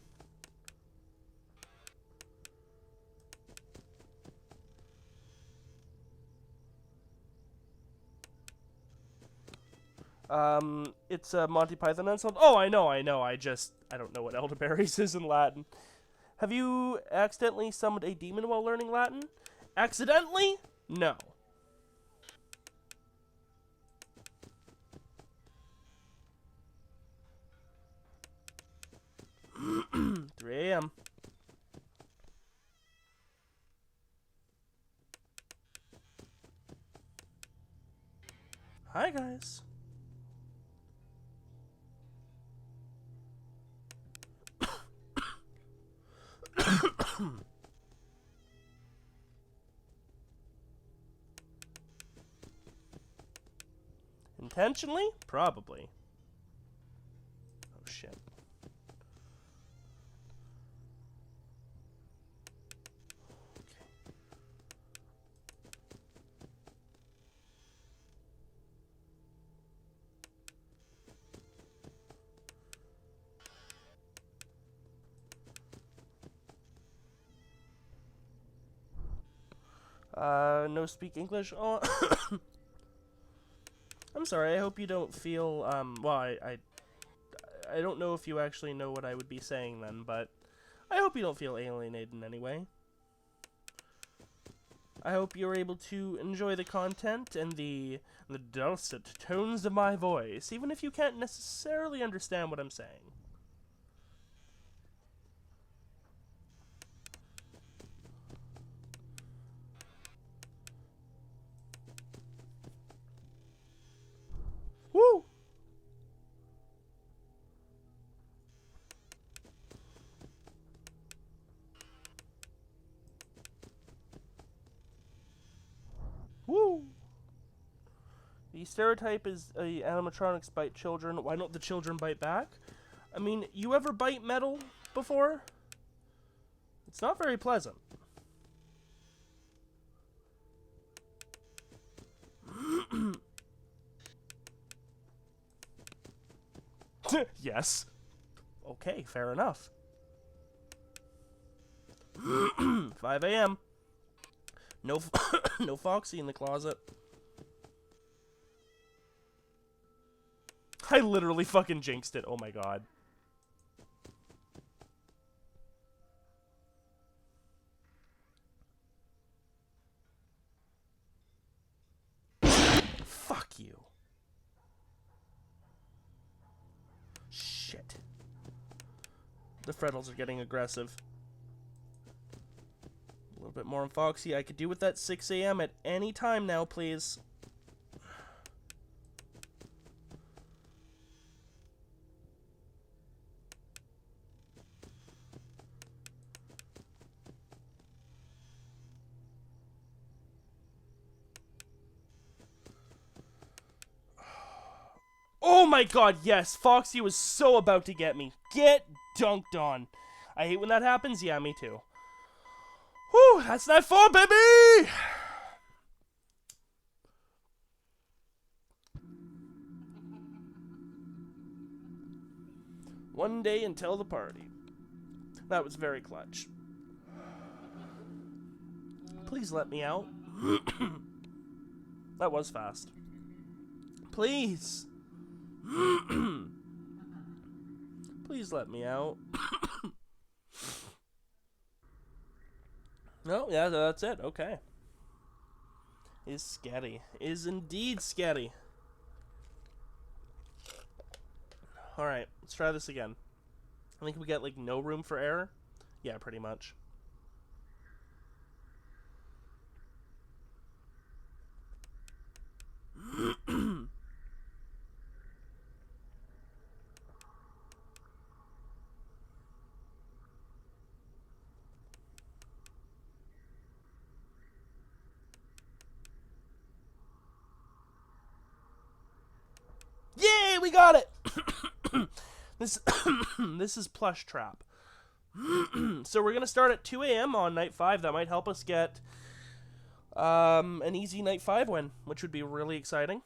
It's Monty Python insult. Oh, I know. I don't know what elderberries is in Latin. Have you accidentally summoned a demon while learning Latin? Accidentally? No. Three AM. Hi, guys. Intentionally? Probably. Oh, shit. No speak English? Oh, I'm sorry, I hope you don't feel, well, I don't know if you actually know what I would be saying then, but I hope you don't feel alienated in any way. I hope you're able to enjoy the content and the dulcet tones of my voice, even if you can't necessarily understand what I'm saying. The stereotype is animatronics bite children. Why don't the children bite back? I mean, you ever bite metal before? It's not very pleasant. Yes. Okay, fair enough. 5 a.m. No, no Foxy in the closet. I literally fucking jinxed it. Oh my god. Fuck you. Shit. The Freddles are getting aggressive. A little bit more on Foxy. I could do with that 6 a.m. at any time now, please. Oh my god, yes! Foxy was so about to get me. Get dunked on. I hate when that happens. Yeah, me too. Whew, that's night 4, baby! One day until the party. That was very clutch. Please let me out. That was fast. Please. Please let me out. No, yeah, that's it. Okay. Is scary. Is indeed scary. Alright, let's try this again. I think we get, like, no room for error. Yeah, pretty much. Yay, we got it! This is Plush Trap. So we're going to start at 2 a.m. on night 5. That might help us get an easy night 5 win, which would be really exciting.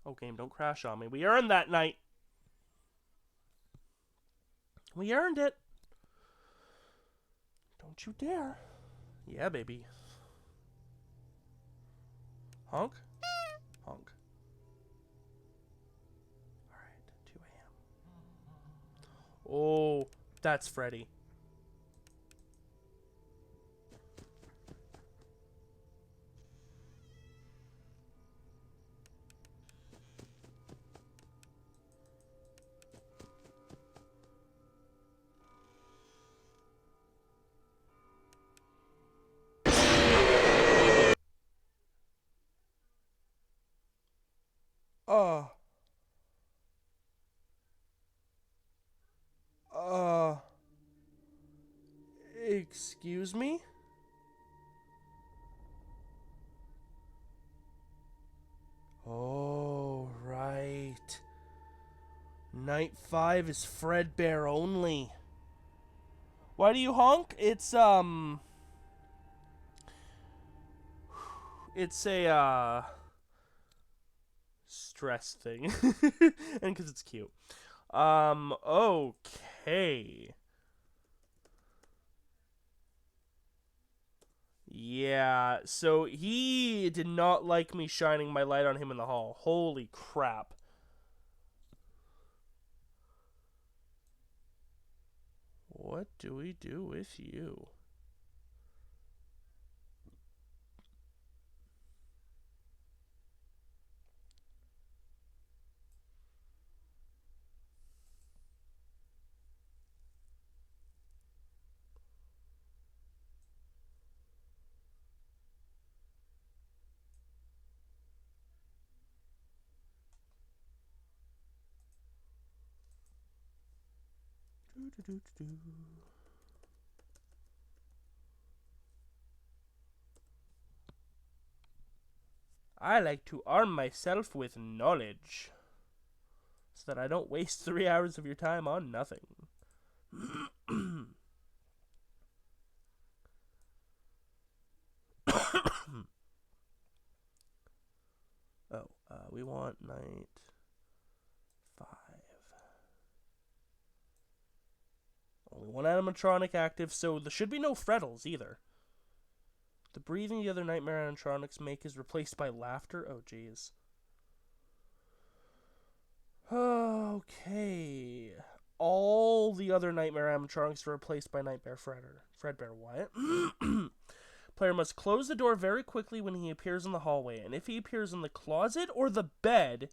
Oh, game, don't crash on me. We earned that night. We earned it. Don't you dare. Yeah, baby. Honk? Honk. Alright, 2 a.m. Oh, that's Freddy. Uh. Excuse me? Oh, right. Night 5 is Fredbear only. Why do you honk? It's a, stress thing. And because it's cute. Okay. Yeah, so he did not like me shining my light on him in the hall. Holy crap. What do we do with you? I like to arm myself with knowledge, so that I don't waste 3 hours of your time on nothing. Oh, we want night 5. Only one animatronic active, so there should be no frettles either. The breathing the other nightmare animatronics make is replaced by laughter. Oh, jeez. Okay. All the other nightmare animatronics are replaced by Nightmare Fredbear. What? Player must close the door very quickly when he appears in the hallway, and if he appears in the closet or the bed,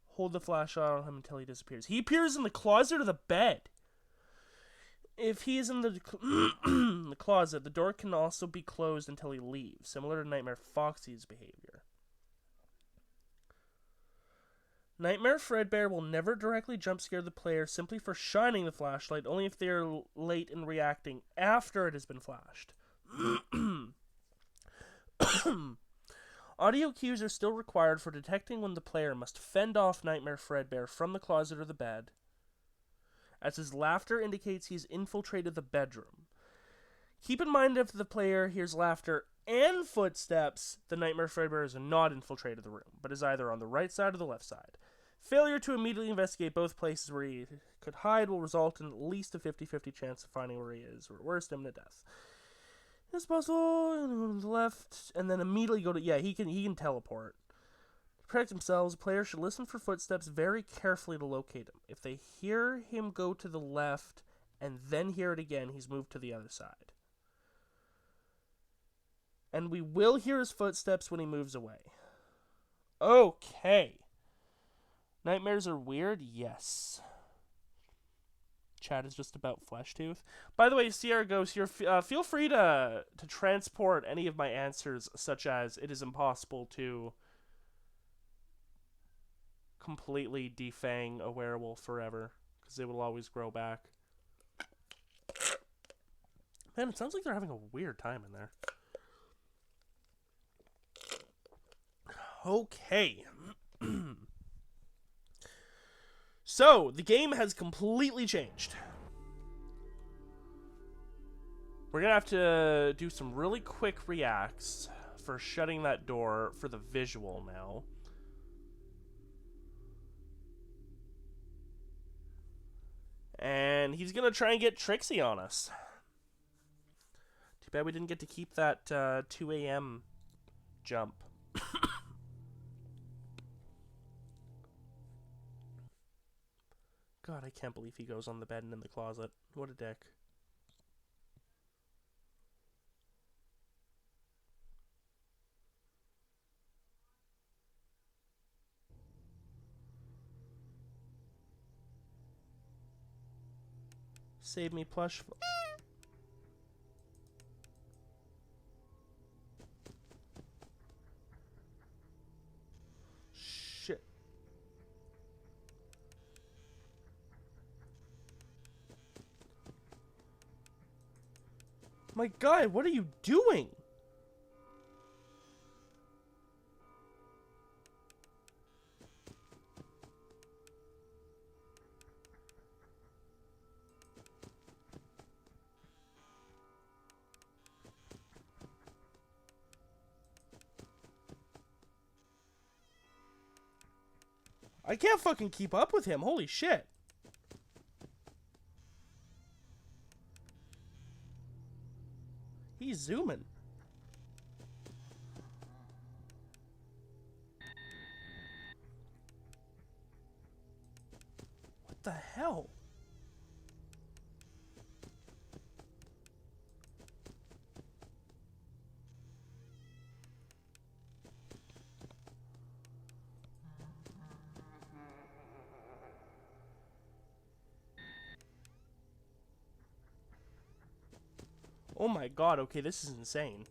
hold the flashlight on him until he disappears. He appears in the closet or the bed. If he is in the the closet, the door can also be closed until he leaves, similar to Nightmare Foxy's behavior. Nightmare Fredbear will never directly jump scare the player simply for shining the flashlight, only if they are late in reacting after it has been flashed. Audio cues are still required for detecting when the player must fend off Nightmare Fredbear from the closet or the bed, as his laughter indicates he's infiltrated the bedroom. Keep in mind if the player hears laughter and footsteps, the Nightmare Fredbear has not infiltrated the room, but is either on the right side or the left side. Failure to immediately investigate both places where he could hide will result in at least a 50-50 chance of finding where he is, or at worst, imminent death. It's possible, to the left, and then immediately go to, yeah, he can teleport. To protect themselves, players should listen for footsteps very carefully to locate him. If they hear him go to the left, and then hear it again, he's moved to the other side. And we will hear his footsteps when he moves away. Okay. Nightmares are weird? Yes. Chat is just about Fleshtooth. By the way, Sierra Ghost, feel free to transport any of my answers, such as it is impossible to completely defang a werewolf forever, because it will always grow back. Man, it sounds like they're having a weird time in there. Okay. So, the game has completely changed. We're going to have to do some really quick reacts for shutting that door for the visual now. And he's going to try and get Trixie on us. Too bad we didn't get to keep that 2 a.m. jump. God, I can't believe he goes on the bed and in the closet. What a dick. Save me, plush. Shit. My God, what are you doing? I can't fucking keep up with him. Holy shit. He's zooming. What the hell? Oh my God, okay, this is insane.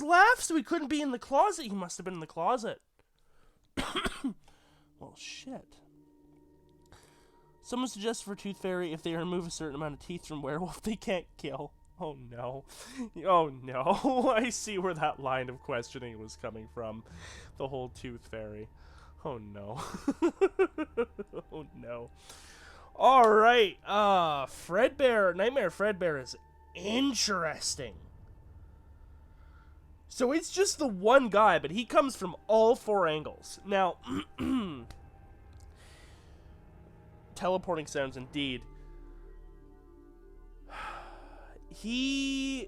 he's left, so he couldn't be in the closet. He must have been in the closet. Well, shit. Someone suggests for Tooth Fairy if they remove a certain amount of teeth from werewolf, they can't kill. Oh no. Oh no. I see where that line of questioning was coming from. The whole Tooth Fairy. Oh no. Oh no. Alright. Fredbear. Nightmare Fredbear is interesting. So it's just the one guy, but he comes from all four angles. Now, teleporting sounds indeed. He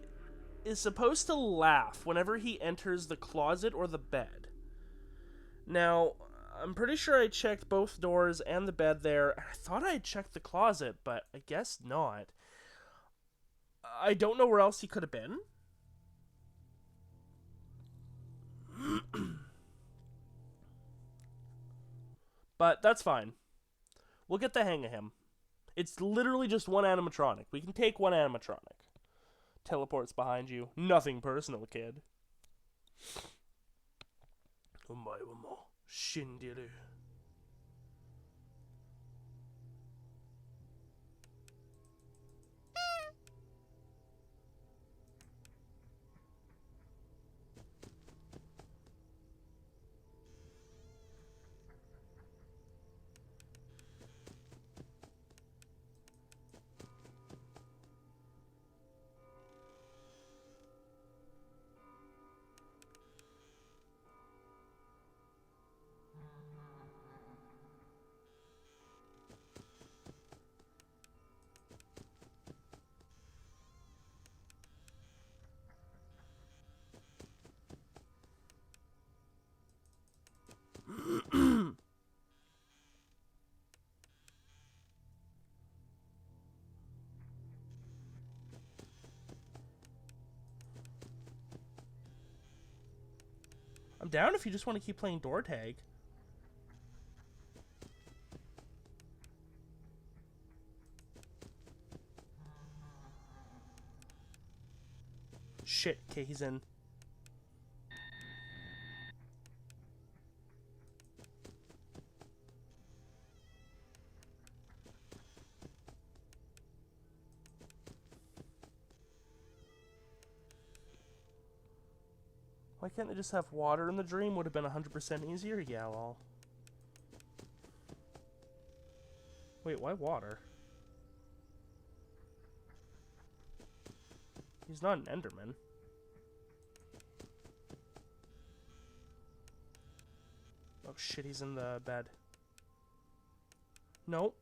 is supposed to laugh whenever he enters the closet or the bed. Now, I'm pretty sure I checked both doors and the bed there. I thought I had checked the closet, but I guess not. I don't know where else he could have been. But that's fine. We'll get the hang of him. It's literally just one animatronic. We can take one animatronic. Teleports behind you. Nothing personal, kid. Omae wa mo shindiru. I'm down if you just want to keep playing door tag. Shit, okay, he's in. Why can't they just have water in the dream? Would have been 100% easier? Yeah, well. Wait, why water? He's not an Enderman. Oh shit, he's in the bed. Nope.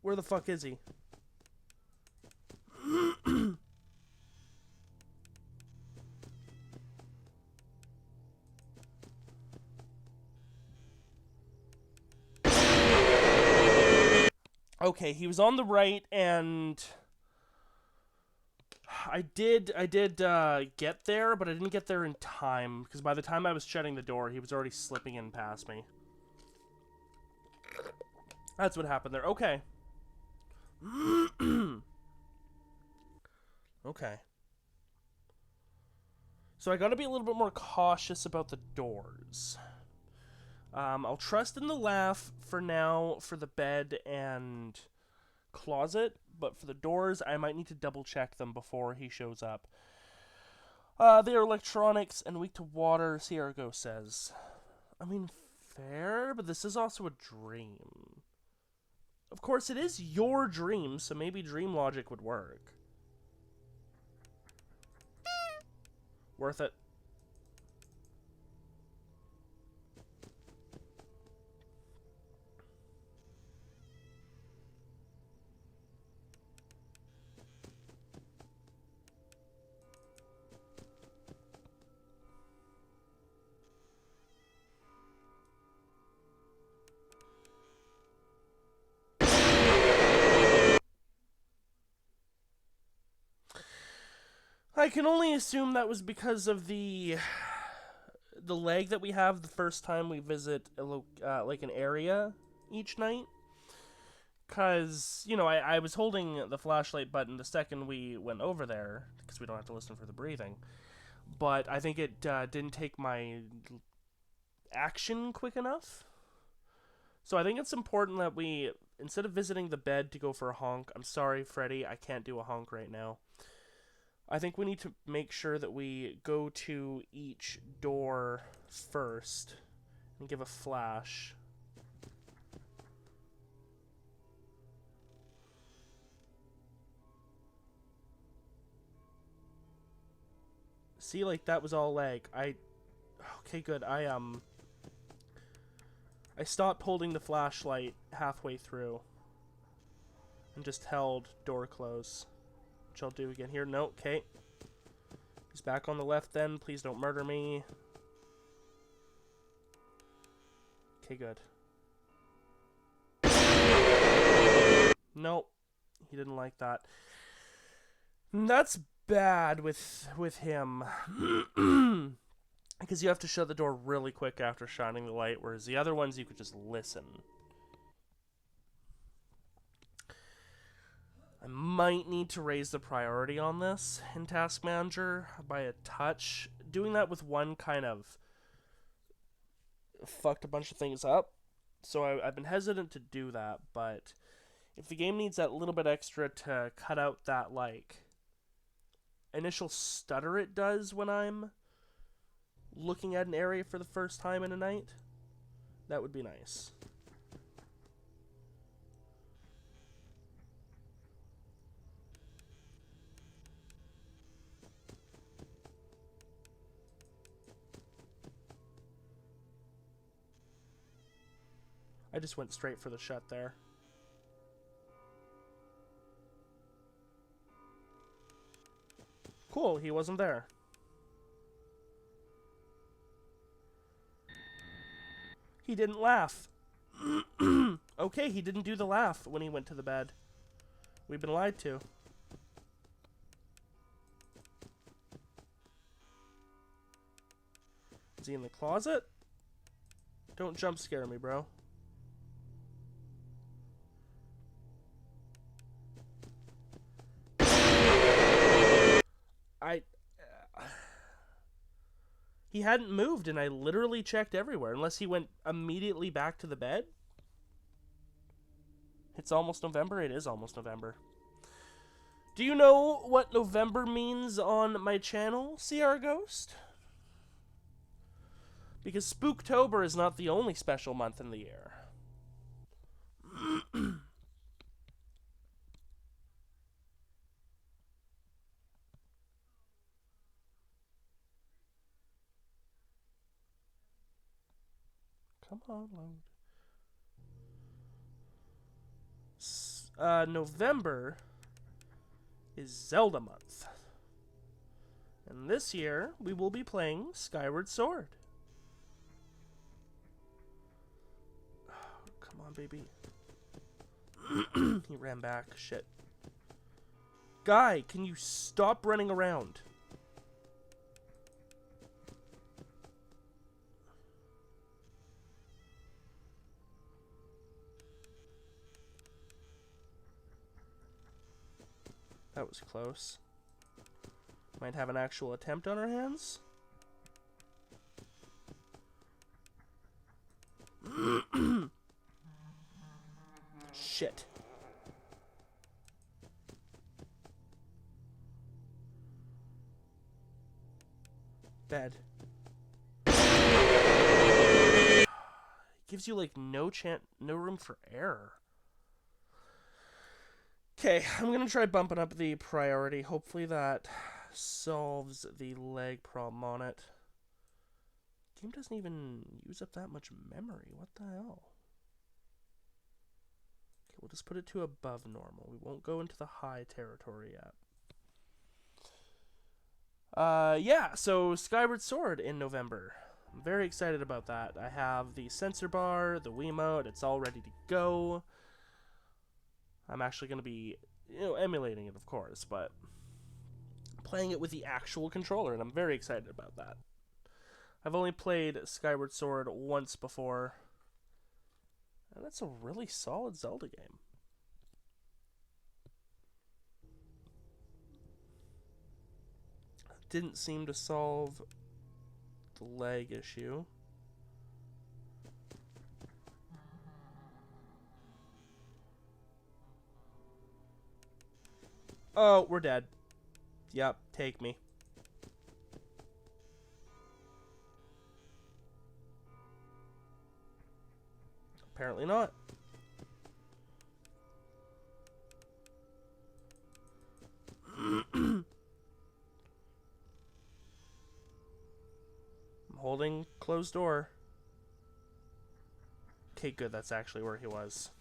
Where the fuck is he? Okay, he was on the right, and I did get there, but I didn't get there in time, because by the time I was shutting the door, he was already slipping in past me. That's what happened there. Okay. Okay. So I gotta be a little bit more cautious about the doors. I'll trust in the laugh for now for the bed and closet, but for the doors, I might need to double check them before he shows up. They are electronics and weak to water, Siergo says. I mean, fair, but this is also a dream. Of course, it is your dream, so maybe dream logic would work. Worth it. I can only assume that was because of the lag that we have the first time we visit a like an area each night. Because, you know, I was holding the flashlight button the second we went over there, because we don't have to listen for the breathing. But I think it didn't take my action quick enough. So I think it's important that we, instead of visiting the bed to go for a honk, I'm sorry, Freddy, I can't do a honk right now. I think we need to make sure that we go to each door first and give a flash. See, like, that was all lag. Okay, good. I stopped holding the flashlight halfway through and just held door close, which I'll do again here. No, okay. He's back on the left then. Please don't murder me. Okay, good. Nope. He didn't like that. That's bad with him. Because you have to shut the door really quick after shining the light, whereas the other ones you could just listen. I might need to raise the priority on this in Task Manager by a touch. Doing that with one kind of fucked a bunch of things up. So I've been hesitant to do that, but if the game needs that little bit extra to cut out that, like, initial stutter it does when I'm looking at an area for the first time in a night, that would be nice. I just went straight for the shut there. Cool, he wasn't there. He didn't laugh. Okay, he didn't do the laugh when he went to the bed. We've been lied to. Is he in the closet? Don't jump scare me, bro. He hadn't moved, and I literally checked everywhere, unless he went immediately back to the bed. It's almost November. It is almost November. Do you know what November means on my channel, CR Ghost? Because Spooktober is not the only special month in the year. Come on, load. November is Zelda month. And this year, we will be playing Skyward Sword. Oh, come on, baby. He ran back. Shit. Guy, can you stop running around? That was close. Might have an actual attempt on our hands. Shit. Bed. Gives you like no room for error. Okay, I'm gonna try bumping up the priority. Hopefully that solves the lag problem on it. Game doesn't even use up that much memory. What the hell? Okay, we'll just put it to above normal. We won't go into the high territory yet. Yeah, so Skyward Sword in November. I'm very excited about that. I have the sensor bar, the Wiimote, it's all ready to go. I'm actually going to be, emulating it, of course, but playing it with the actual controller, and I'm very excited about that. I've only played Skyward Sword once before, and that's a really solid Zelda game. didn't seem to solve the lag issue. Oh, we're dead. Yep, take me. Apparently not. I'm holding closed door. Okay, good. That's actually where he was.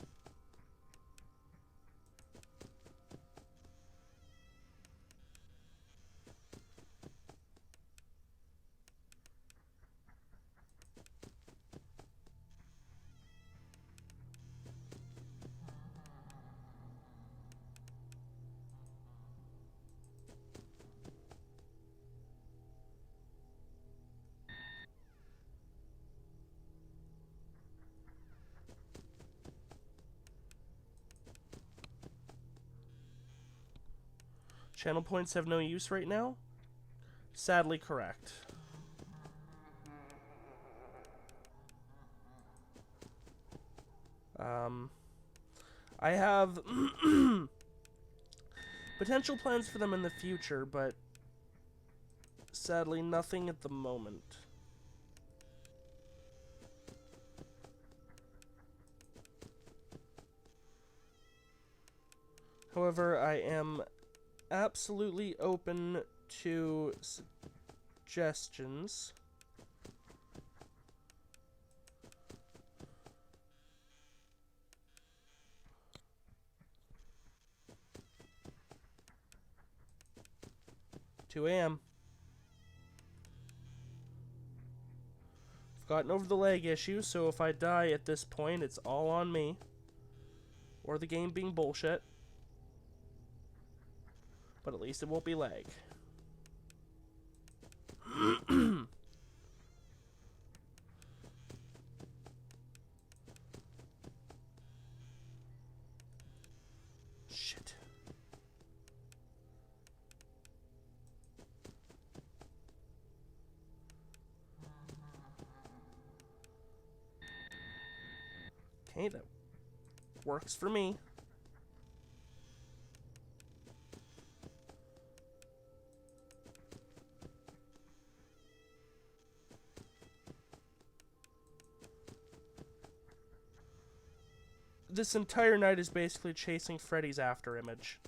Channel points have no use right now? Sadly correct. I have potential plans for them in the future, but sadly nothing at the moment. However, I am absolutely open to suggestions. Two AM. I've gotten over the lag issue, so if I die at this point, it's all on me. Or the game being bullshit. But at least it won't be lag. Shit. Okay, that works for me. This entire night is basically chasing Freddy's after image.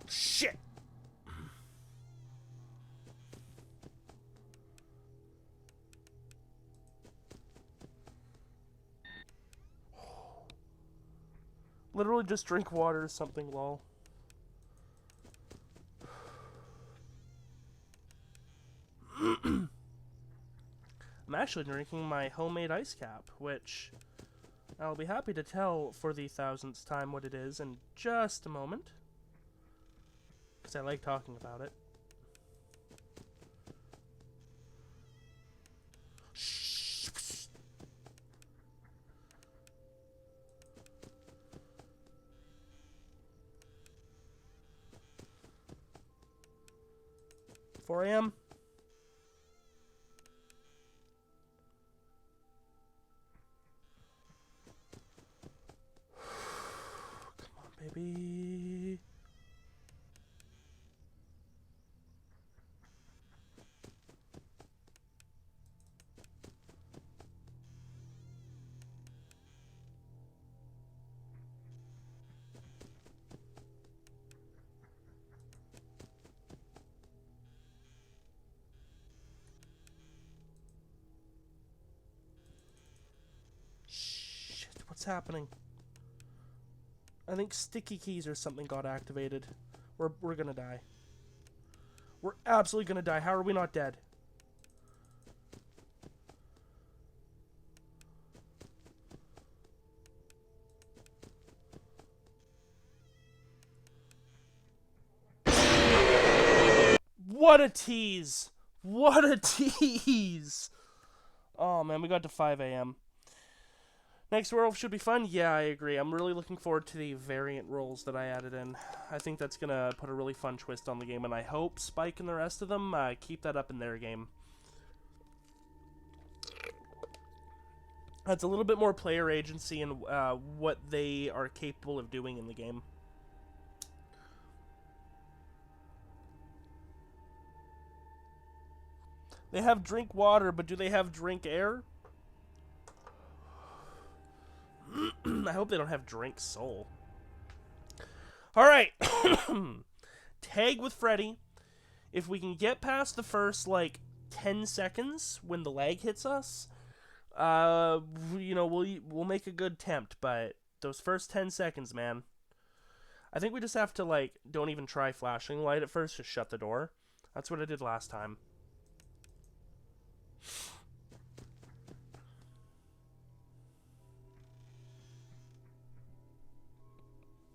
Shit! Literally just drink water or something, lol. I'm actually drinking my homemade ice cap, which I'll be happy to tell for the 1000th time what it is in just a moment. Because I like talking about it. 4 AM. Come on, baby. What's happening? I think sticky keys or something got activated. We're gonna die. We're absolutely gonna die. How are we not dead? What? What a tease! What a tease! Oh man, we got to 5 a.m. Next world should be fun. Yeah, I agree. I'm really looking forward to the variant roles that I added in. I think that's gonna put a really fun twist on the game, and I hope Spike and the rest of them keep that up in their game. That's a little bit more player agency and what they are capable of doing in the game. They have drink water, but do they have drink air? I hope they don't have drink soul. Alright. Tag with Freddy. If we can get past the first, like, 10 seconds when the lag hits us, you know, we'll make a good attempt, but those first 10 seconds, man. I think we just have to, like, don't even try flashing the light at first, just shut the door. That's what I did last time.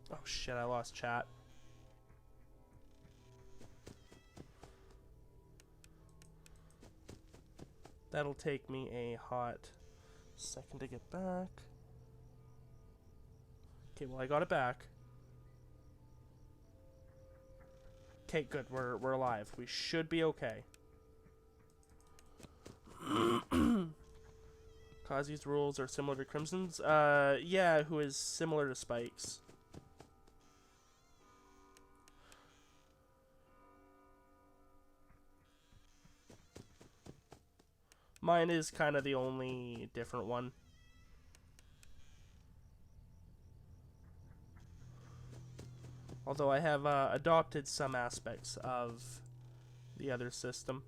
Oh shit, I lost chat. That'll take me a hot second to get back. Okay, well I got it back. Okay, good. We're alive. We should be okay. Kazi's rules are similar to Crimson's. Yeah, who is similar to Spike's. Mine is kind of the only different one. Although I have adopted some aspects of the other system.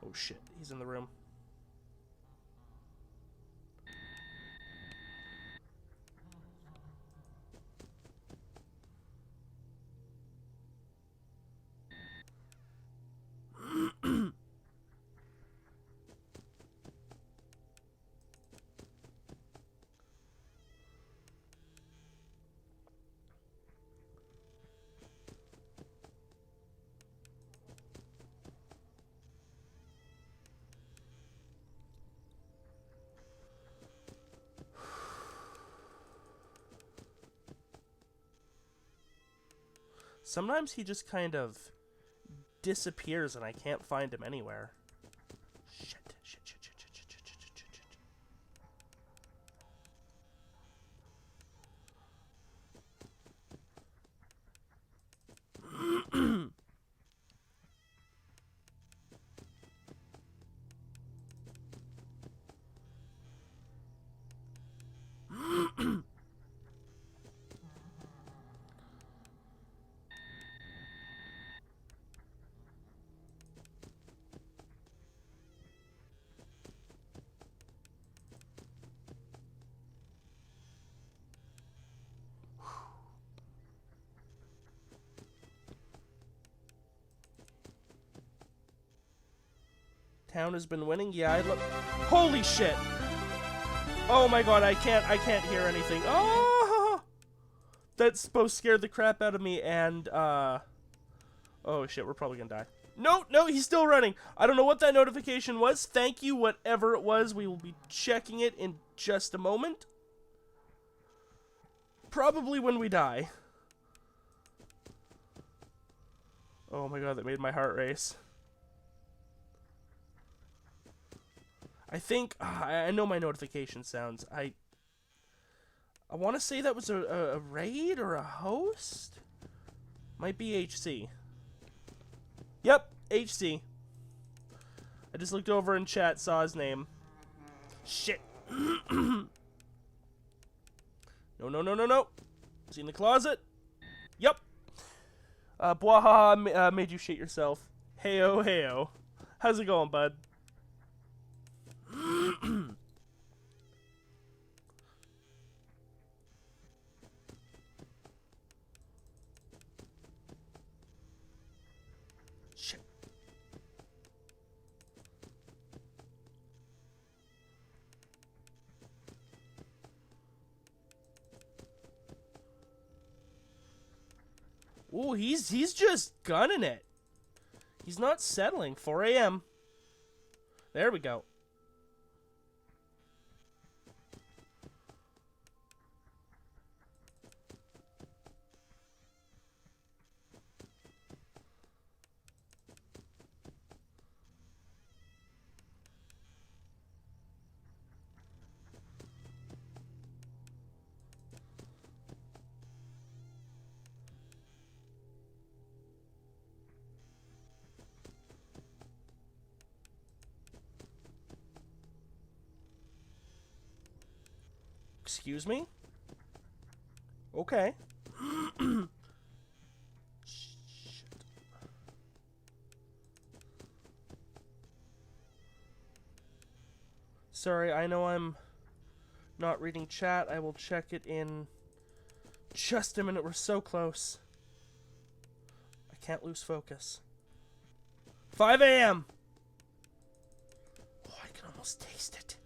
Oh shit, he's in the room. Sometimes he just kind of disappears and I can't find him anywhere. Shit, shit, shit, shit, shit, shit, shit, shit, shit, shit. Town has been winning. Yeah, I love. Holy shit! Oh my god, I can't hear anything. Oh, that both scared the crap out of me and oh shit, we're probably gonna die. No, no, he's still running. I don't know what that notification was. Thank you, whatever it was. We will be checking it in just a moment. Probably when we die. Oh my god, that made my heart race. I think I know my notification sounds. I want to say that was a raid or a host. Might be HC. Yep, HC. I just looked over in chat, saw his name. Shit. No, no, no, no, no. Is he in the closet? Yep. Bwaha made you shit yourself. Heyo, heyo. How's it going, bud? Shit. Ooh, he's just gunning it. He's not settling. 4 a.m. There we go. Excuse me? Okay. Shit. Sorry, I know I'm not reading chat. I will check it in just a minute. We're so close. I can't lose focus. 5 a.m. Oh, I can almost taste it.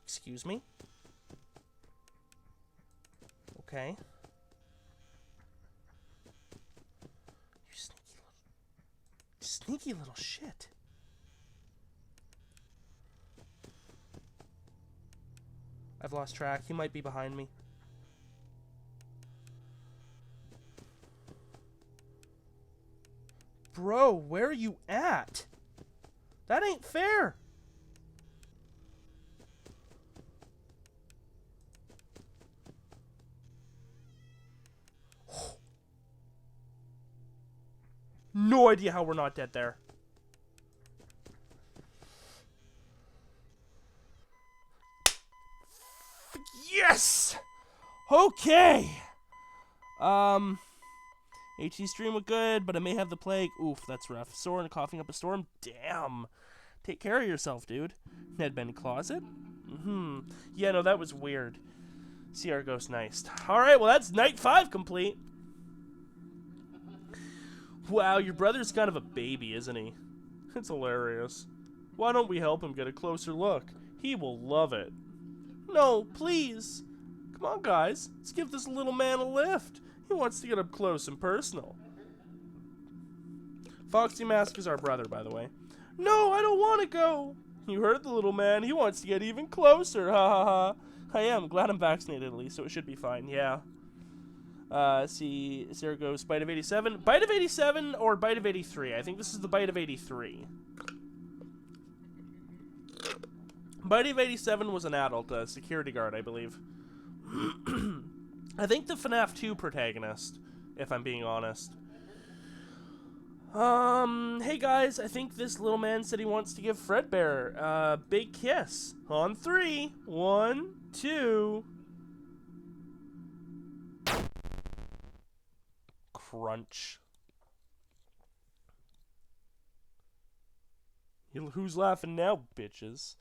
Excuse me? Okay. You sneaky little shit. I've lost track. He might be behind me. Bro, where are you at? That ain't fair. No idea how we're not dead there. Yes! Okay! HT stream was good, but I may have the plague. Oof, that's rough. Sore and coughing up a storm? Damn. Take care of yourself, dude. Ned Benny closet? Yeah, no, that was weird. See our ghost nice. Alright, well that's night 5 complete. Wow, your brother's kind of a baby, isn't he? It's hilarious. Why don't we help him get a closer look? He will love it. No, please. Come on, guys. Let's give this little man a lift. He wants to get up close and personal. Foxy Mask is our brother, by the way. No, I don't want to go. You heard the little man. He wants to get even closer. Ha ha ha. I am. Glad I'm vaccinated at least, so it should be fine. Yeah. See, there goes Bite of 87. Bite of 87 or Bite of 83? I think this is the Bite of 83. Bite of 87 was an adult security guard, I believe. I think the FNAF 2 protagonist, if I'm being honest. Hey guys, I think this little man said he wants to give Fredbear a big kiss. On 3. 1, 2... Crunch. Who's laughing now, bitches?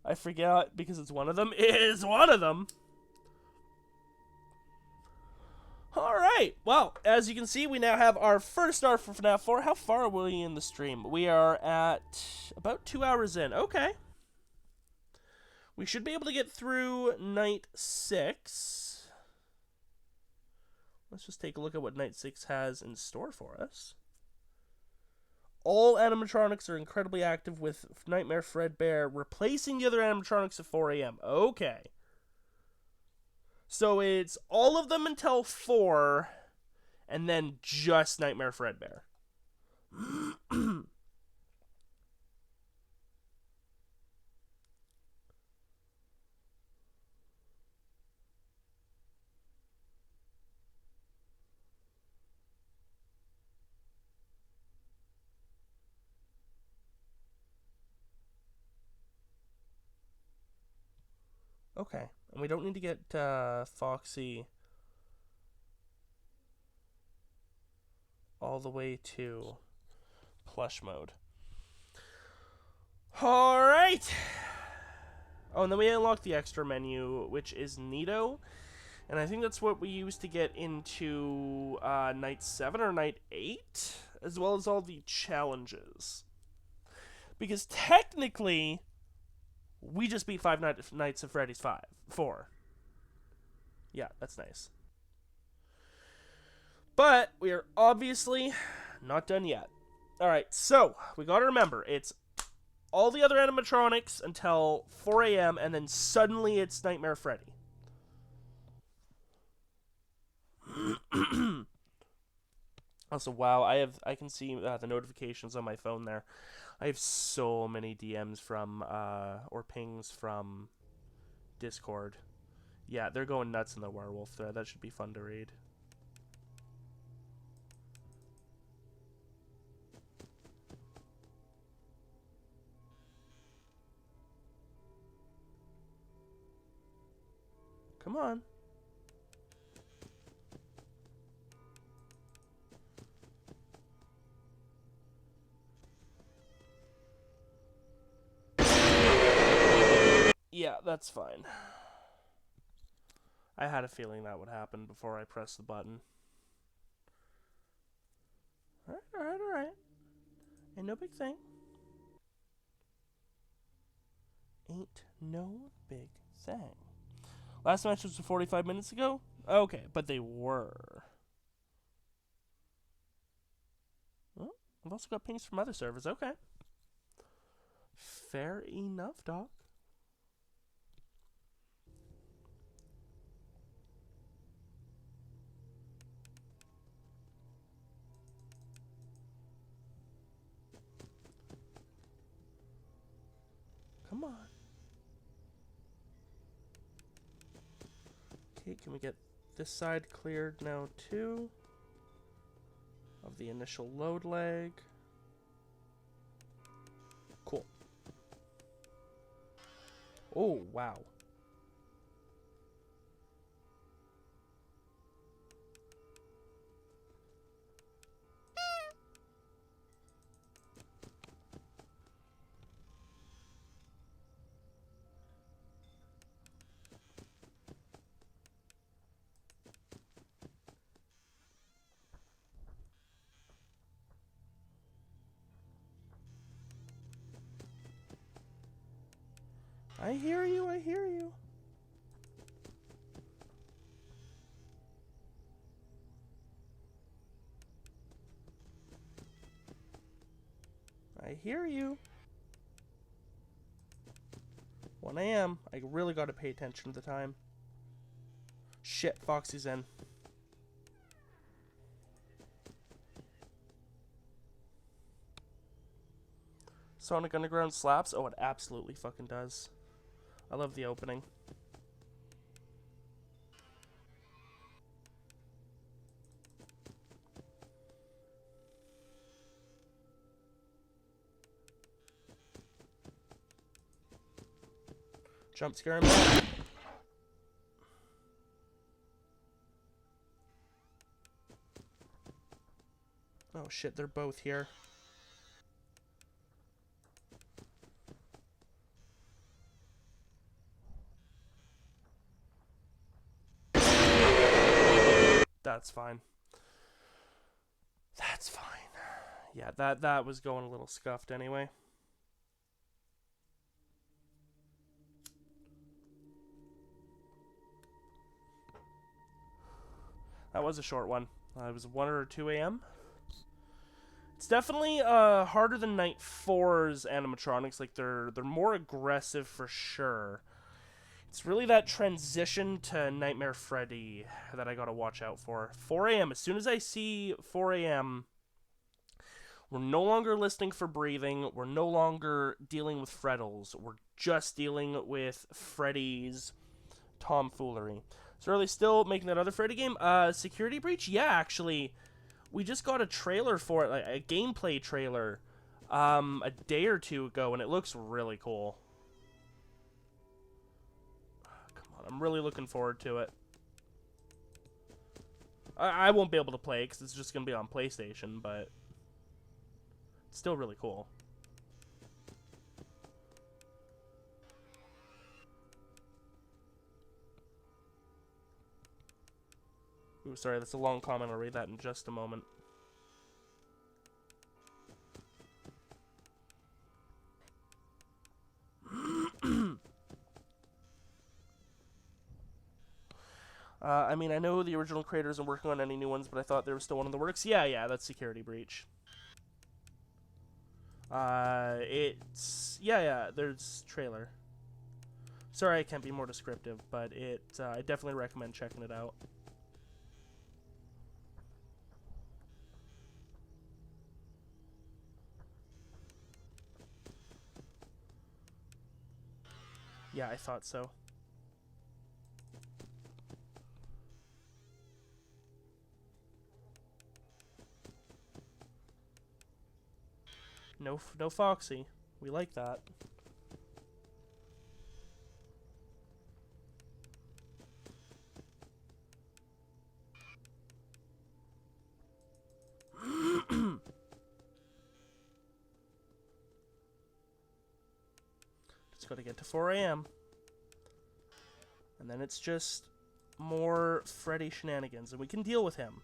I forgot because it's one of them. It is one of them! Alright, well, as you can see, we now have our first star for FNAF 4. How far are we in the stream? We are at about 2 hours in. Okay. We should be able to get through night 6. Let's just take a look at what night 6 has in store for us. All animatronics are incredibly active with Nightmare Fredbear replacing the other animatronics at 4 a.m. Okay. So it's all of them until 4, and then just Nightmare Fredbear. Okay, and we don't need to get Foxy all the way to plush mode. Alright! Oh, and then we unlock the extra menu, which is Neato. And I think that's what we use to get into night 7 or night 8, as well as all the challenges. Because technically, we just beat Five Nights at Freddy's 4. Yeah, that's nice. But we are obviously not done yet. Alright, so we gotta remember, it's all the other animatronics until 4 a.m. and then suddenly it's Nightmare Freddy. Also, wow, I can see the notifications on my phone there. I have so many DMs from or pings from Discord. Yeah, they're going nuts in the werewolf thread. That should be fun to read. Come on. Yeah, that's fine. I had a feeling that would happen before I pressed the button. Alright. Ain't no big thing. Ain't no big thing. Last match was 45 minutes ago? Okay, but they were. Well, I've also got pings from other servers. Okay. Fair enough, Doc. Come on. Okay, can we get this side cleared now too? Of the initial load lag. Cool. Oh, wow. I hear you, I hear you. I hear you. 1 a.m. I really gotta pay attention to the time. Shit, Foxy's in. Sonic Underground slaps? Oh, it absolutely fucking does. I love the opening. Jump scare him. Oh shit, they're both here. That's fine. That's fine. Yeah, that was going a little scuffed anyway. That was a short one. It was 1 or 2 a.m. It's definitely harder than Night 4's animatronics. Like they're more aggressive for sure. It's really that transition to Nightmare Freddy that I gotta watch out for. 4 a.m. As soon as I see 4 a.m., we're no longer listening for breathing. We're no longer dealing with Freddles. We're just dealing with Freddy's tomfoolery. So are they still making that other Freddy game? Security Breach? Yeah, actually. We just got a trailer for it, like a gameplay trailer, a day or two ago, and it looks really cool. Come on, I'm really looking forward to it. I won't be able to play it because it's just going to be on PlayStation, but it's still really cool. Ooh, sorry, that's a long comment. I'll read that in just a moment. I mean, I know the original creator isn't working on any new ones, but I thought there was still one in the works. Yeah, that's Security Breach. There's trailer. Sorry I can't be more descriptive, but I definitely recommend checking it out. Yeah, I thought so. No Foxy. We like that. Just gotta get to 4 a.m. And then it's just more Freddy shenanigans, and we can deal with him.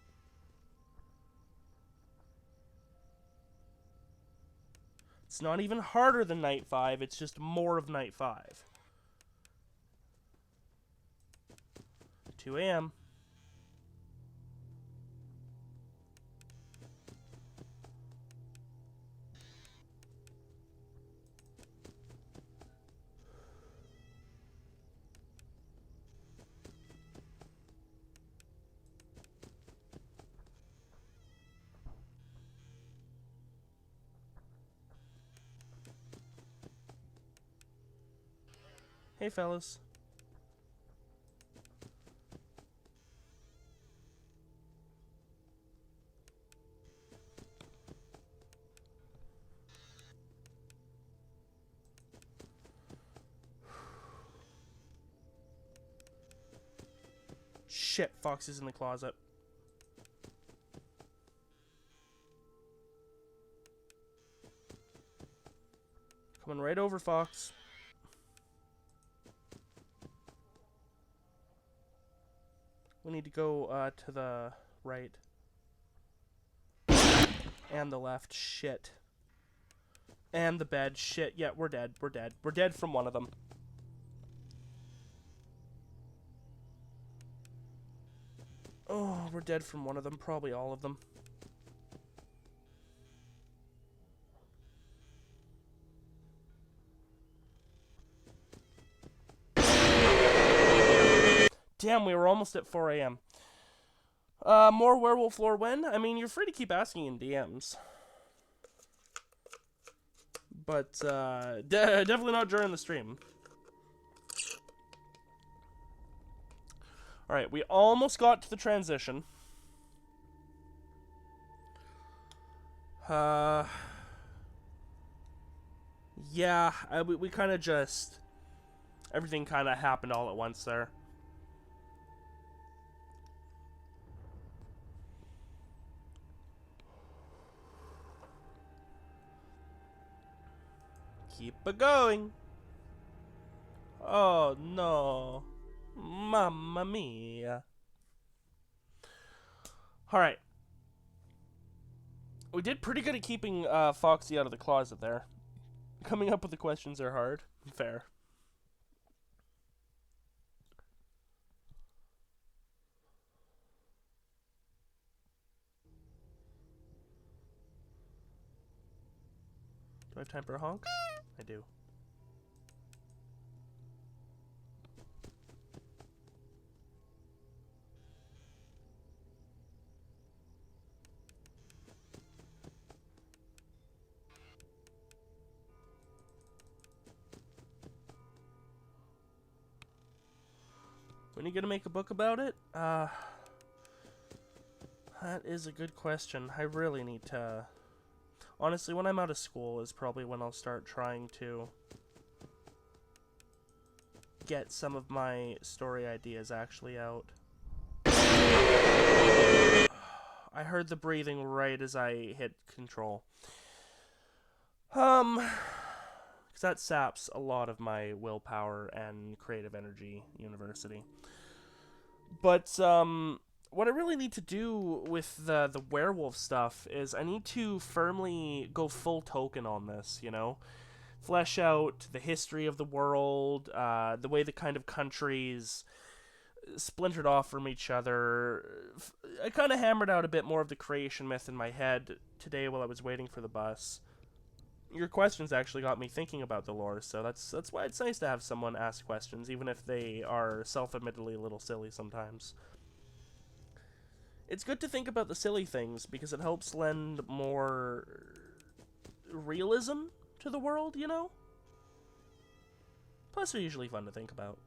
It's not even harder than Night 5, it's just more of Night 5. 2 a.m. Hey, fellas. Shit, Fox is in the closet. Coming right over, Fox. We need to go to the right. And the left. Shit. And the bed. Shit. Yeah, we're dead. We're dead. We're dead from one of them. Oh, we're dead from one of them. Probably all of them. Damn, we were almost at 4 a.m. More werewolf lore when? I mean, you're free to keep asking in DMs. But, definitely not during the stream. Alright, we almost got to the transition. Yeah, we kind of just... Everything kind of happened all at once there. Keep it going. Oh, no. Mamma mia. Alright. We did pretty good at keeping Foxy out of the closet there. Coming up with the questions are hard. Fair. Do I have time for a honk? I do. When are you gonna make a book about it? That is a good question. I really need to... Honestly, when I'm out of school is probably when I'll start trying to get some of my story ideas actually out. I heard the breathing right as I hit control. Because that saps a lot of my willpower and creative energy university. But, what I really need to do with the werewolf stuff is I need to firmly go full token on this, you know? Flesh out the history of the world, the way the kind of countries splintered off from each other. I kind of hammered out a bit more of the creation myth in my head today while I was waiting for the bus. Your questions actually got me thinking about the lore, so that's why it's nice to have someone ask questions, even if they are self-admittedly a little silly sometimes. It's good to think about the silly things, because it helps lend more realism to the world, you know? Plus, they're usually fun to think about.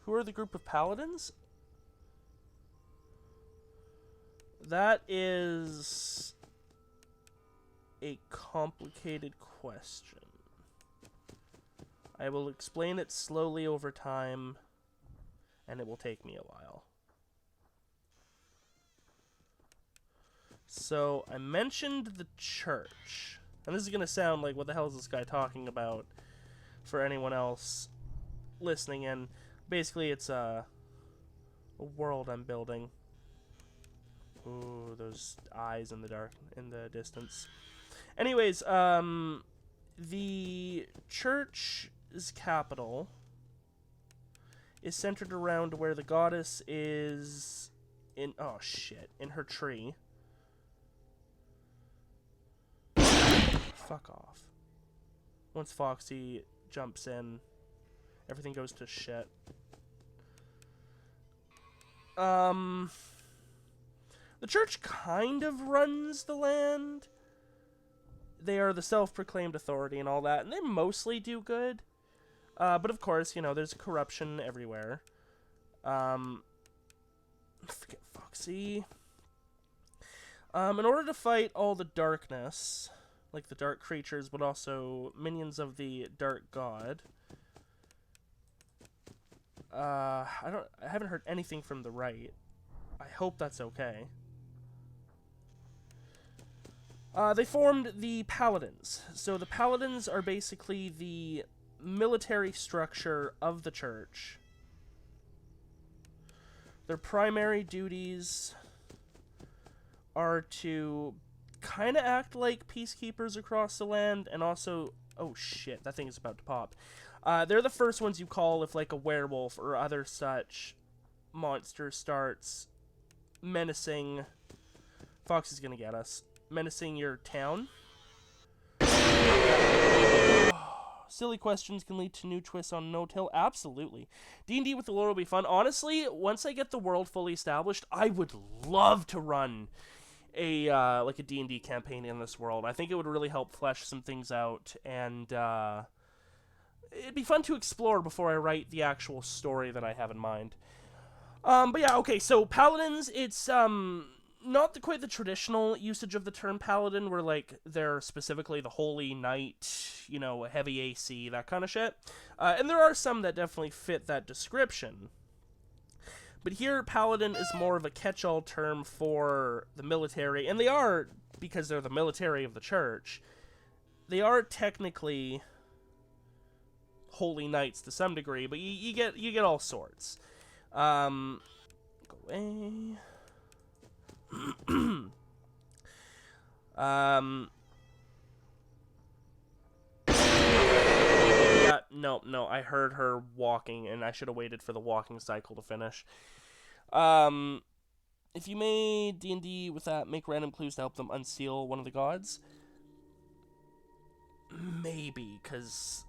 Who are the group of paladins? That is a complicated question. I will explain it slowly over time, and it will take me a while. So, I mentioned the church. And this is going to sound like, what the hell is this guy talking about for anyone else listening in. Basically, it's a world I'm building. Ooh, those eyes in the dark, in the distance. Anyways, the church's capital is centered around where the goddess is in, oh shit, in her tree. Fuck off. Once Foxy jumps in, everything goes to shit. The church kind of runs the land. They are the self-proclaimed authority and all that, and they mostly do good. But of course, you know, there's corruption everywhere. Forget Foxy. In order to fight all the darkness, like the dark creatures, but also minions of the dark god. I haven't heard anything from the right. I hope that's okay. They formed the Paladins. So the Paladins are basically the military structure of the church. Their primary duties are to kind of act like peacekeepers across the land, and also... Oh shit, that thing is about to pop. They're the first ones you call if, like, a werewolf or other such monster starts menacing... Fox is gonna get us. Menacing your town. Silly questions can lead to new twists on no-till. Absolutely. D&D with the lore will be fun. Honestly, once I get the world fully established, I would love to run a like a D&D campaign in this world. I think it would really help flesh some things out, and it'd be fun to explore before I write the actual story that I have in mind. But yeah, okay, so Paladins, it's not quite the traditional usage of the term paladin, where, like, they're specifically the holy knight, you know, heavy AC, that kind of shit. And there are some that definitely fit that description. But here, paladin is more of a catch-all term for the military, and they are, because they're the military of the church, they are technically holy knights to some degree, but you get all sorts. Go away. Yeah, no, I heard her walking, and I should have waited for the walking cycle to finish. If you made D&D with that, make random clues to help them unseal one of the gods. Maybe, because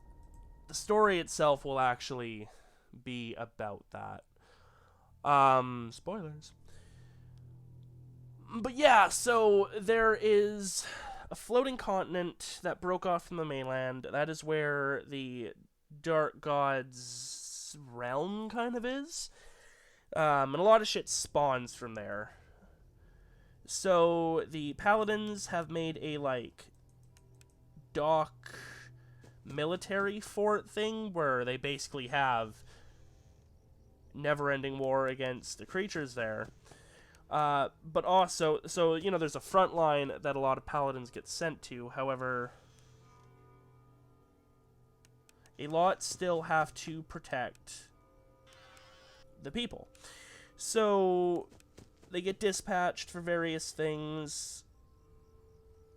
the story itself will actually be about that. Spoilers. But yeah, so there is a floating continent that broke off from the mainland. That is where the Dark God's realm kind of is. And a lot of shit spawns from there. So the Paladins have made a, like, dock military fort thing where they basically have never-ending war against the creatures there. But also, so, you know, there's a front line that a lot of paladins get sent to. However, a lot still have to protect the people. So, they get dispatched for various things.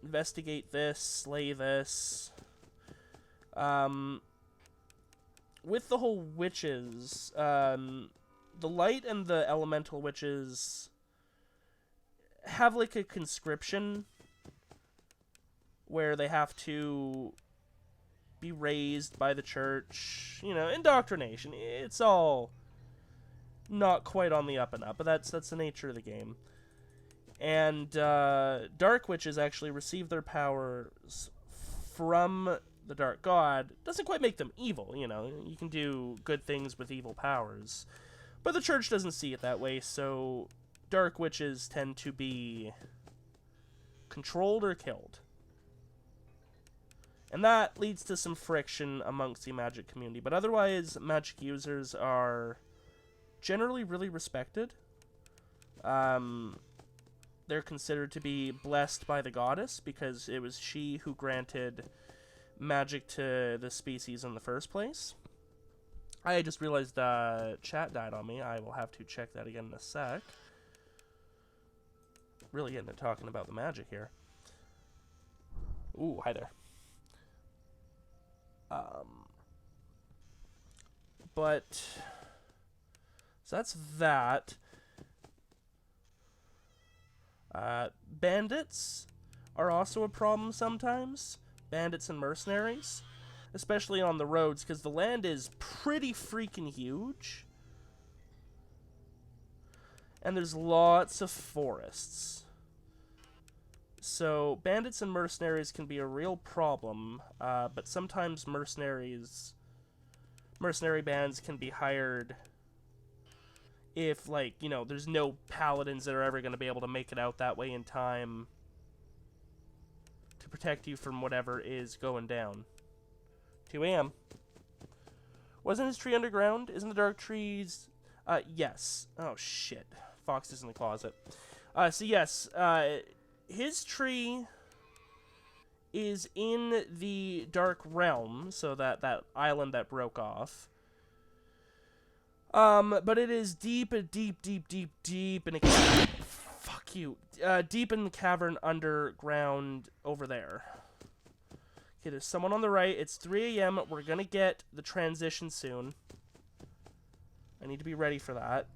investigate this, slay this. With the whole witches, the light and the elemental witches have like a conscription where they have to be raised by the church, you know, indoctrination. It's all not quite on the up and up, but that's the nature of the game. And dark witches actually receive their powers from the dark god. Doesn't quite make them evil, you know. You can do good things with evil powers, but the church doesn't see it that way, so dark witches tend to be controlled or killed. And that leads to some friction amongst the magic community, but otherwise magic users are generally really respected. They're considered to be blessed by the goddess because it was she who granted magic to the species in the first place. I just realized chat died on me. I will have to check that again in a sec. Really getting to talking about the magic here. Ooh, hi there. But so that's that. Bandits are also a problem sometimes. Bandits and mercenaries, especially on the roads, because the land is pretty freaking huge. And there's lots of forests. So bandits and mercenaries can be a real problem, but sometimes mercenary bands can be hired if, like, you know, there's no paladins that are ever going to be able to make it out that way in time to protect you from whatever is going down. 2 a.m. Wasn't his tree underground? Isn't the dark trees... yes. Oh, shit. Fox is in the closet. So yes, his tree is in the Dark Realm, so that island that broke off. But it is deep in a fuck you. Deep in the cavern underground over there. Okay, there's someone on the right. It's 3 a.m. We're gonna get the transition soon. I need to be ready for that.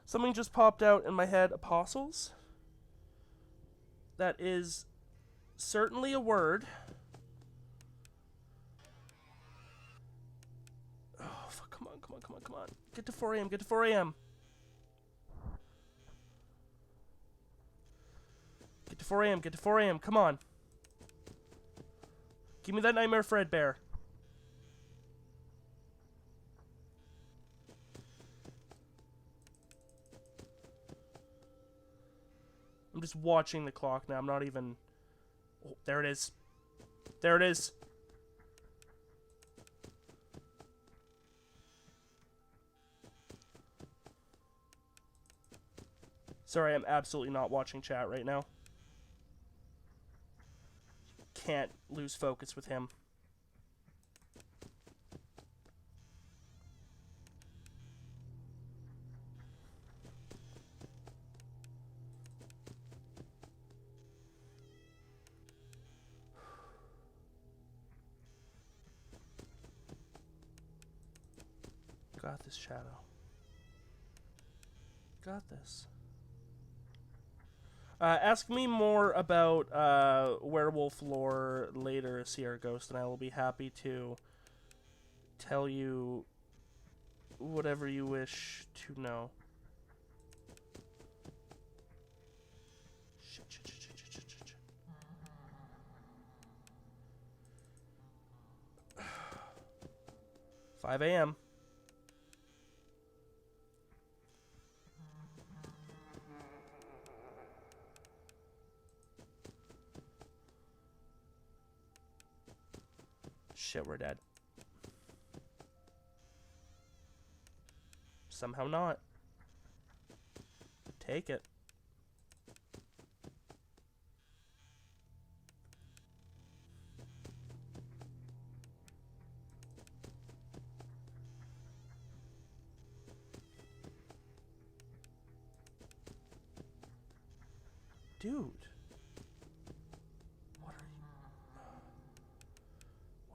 Something just popped out in my head. Apostles? That is certainly a word. Oh, fuck, come on. Get to 4 a.m., get to 4 a.m. Get to 4 a.m., get to 4 a.m., come on. Give me that Nightmare Fredbear. I'm just watching the clock now. I'm not even... Oh, there it is. There it is. Sorry, I'm absolutely not watching chat right now. Can't lose focus with him. Got this, Shadow. Got this. Ask me more about werewolf lore later, Sierra Ghost, and I will be happy to tell you whatever you wish to know. Shit. 5 a.m. Shit, we're dead. Somehow not. Take it. Dude. What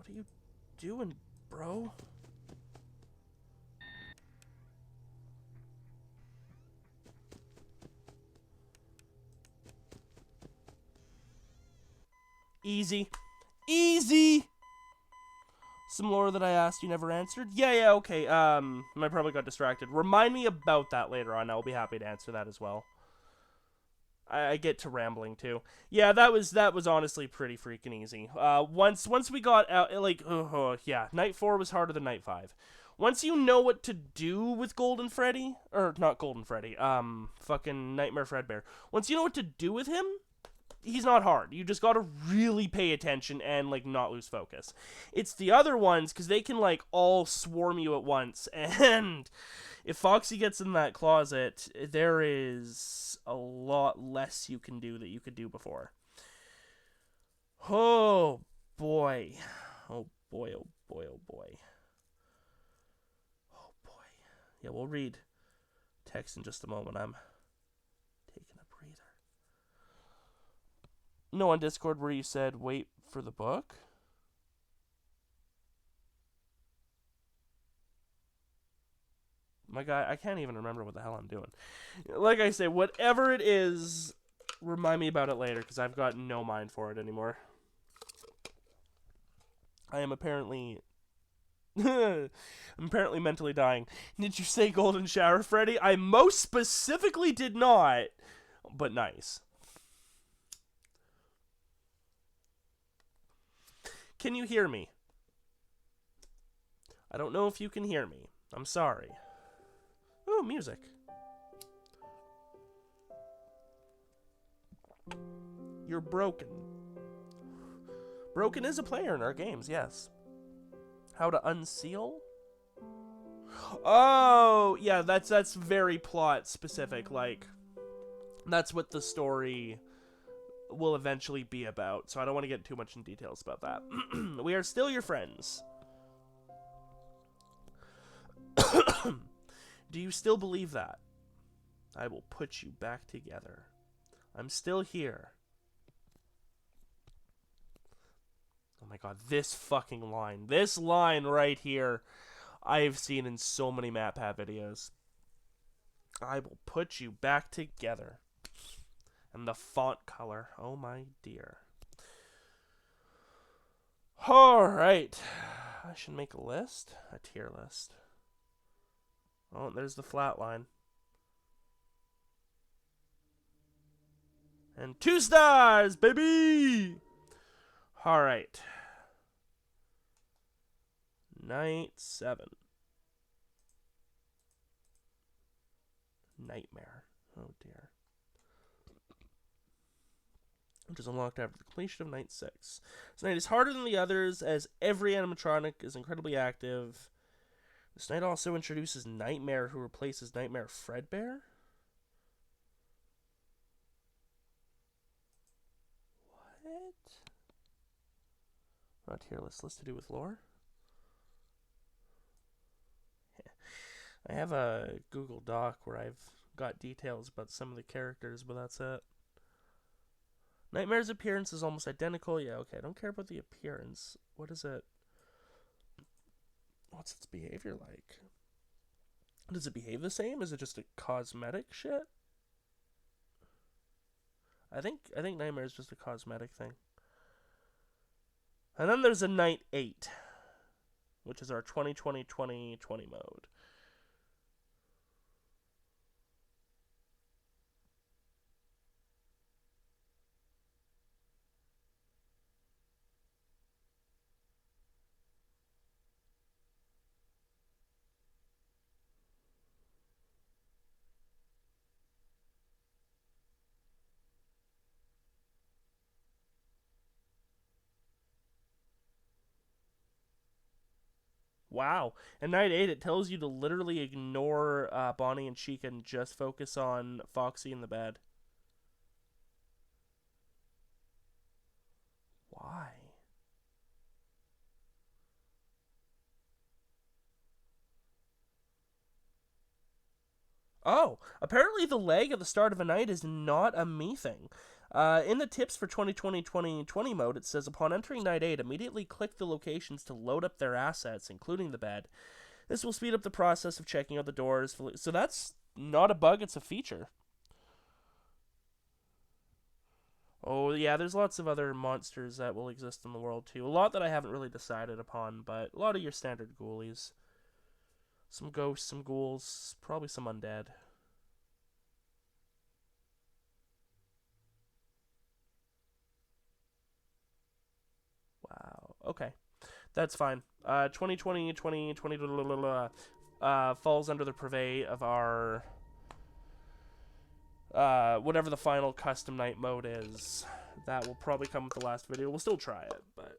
are you doing, bro? Easy. Easy! Some lore that I asked you never answered? Yeah, okay. I probably got distracted. Remind me about that later on. I'll be happy to answer that as well. I get to rambling too. Yeah, that was honestly pretty freaking easy. Once we got out, like, yeah, night 4 was harder than night 5. Once you know what to do with Golden Freddy, or not Golden Freddy, fucking Nightmare Fredbear. Once you know what to do with him, he's not hard. You just gotta really pay attention and, like, not lose focus. It's the other ones, because they can, like, all swarm you at once, and if Foxy gets in that closet, there is a lot less you can do that you could do before. Oh, boy. Oh, boy, oh, boy, oh, boy. Oh, boy. Yeah, we'll read text in just a moment. I'm taking a breather. No, on Discord where you said, wait for the book? My guy, I can't even remember what the hell I'm doing. Like I say, whatever it is, remind me about it later, because I've got no mind for it anymore. I am apparently... I'm apparently mentally dying. Did you say Golden Shower, Freddy? I most specifically did not, but nice. Can you hear me? I don't know if you can hear me. I'm sorry. Oh, music. You're broken. Broken is a player in our games, yes. How to unseal? Oh, yeah, that's very plot specific. Like, that's what the story will eventually be about. So I don't want to get too much in details about that. We are still your friends. Do you still believe that? I will put you back together. I'm still here. Oh my god, this fucking line. This line right here, I've seen in so many MatPat videos. I will put you back together. And the font color. Oh my dear. Alright. I should make a list. A tier list. Oh, there's the flat line. And 2 stars, baby! Alright. Night 7. Nightmare. Oh dear. Which is unlocked after the completion of Night 6. This night is harder than the others, as every animatronic is incredibly active. This night also introduces Nightmare, who replaces Nightmare Fredbear? What? Not tier list. List to do with lore? I have a Google Doc where I've got details about some of the characters, but that's it. Nightmare's appearance is almost identical. Yeah, okay. I don't care about the appearance. What is it? What's its behavior like? Does it behave the same? Is it just a cosmetic shit? I think Nightmare is just a cosmetic thing. And then there's a Night 8, which is our 2020-2020 mode. Wow. In Night 8, it tells you to literally ignore Bonnie and Chica and just focus on Foxy in the bed. Why? Oh, apparently the leg at the start of a night is not a me thing. In the tips for 2020-2020 mode, it says, upon entering Night 8, immediately click the locations to load up their assets, including the bed. This will speed up the process of checking out the doors. So that's not a bug, it's a feature. Oh, yeah, there's lots of other monsters that will exist in the world, too. A lot that I haven't really decided upon, but a lot of your standard ghoulies. Some ghosts, some ghouls, probably some undead. Wow. Okay. That's fine. 2020, 2020, falls under the purvey of our whatever the final custom night mode is. That will probably come with the last video. We'll still try it, but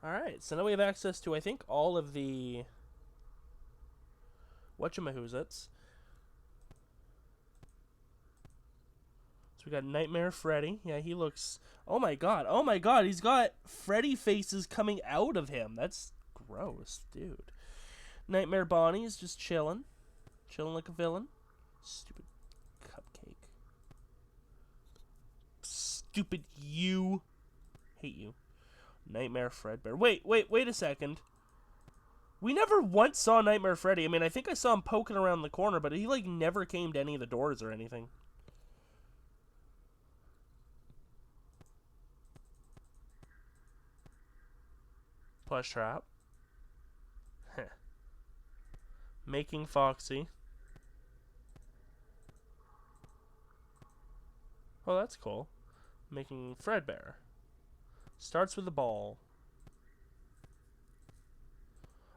alright, so now we have access to, I think, all of the whatchamahoozits. So we got Nightmare Freddy. Yeah, he looks... Oh my god, he's got Freddy faces coming out of him. That's gross, dude. Nightmare Bonnie's just chilling. Chilling like a villain. Stupid cupcake. Stupid you. Hate you. Nightmare Fredbear. Wait a second. We never once saw Nightmare Freddy. I mean, I think I saw him poking around the corner, but he, like, never came to any of the doors or anything. Plush trap. Making Foxy. Oh, that's cool. Making Fredbear. Starts with a ball.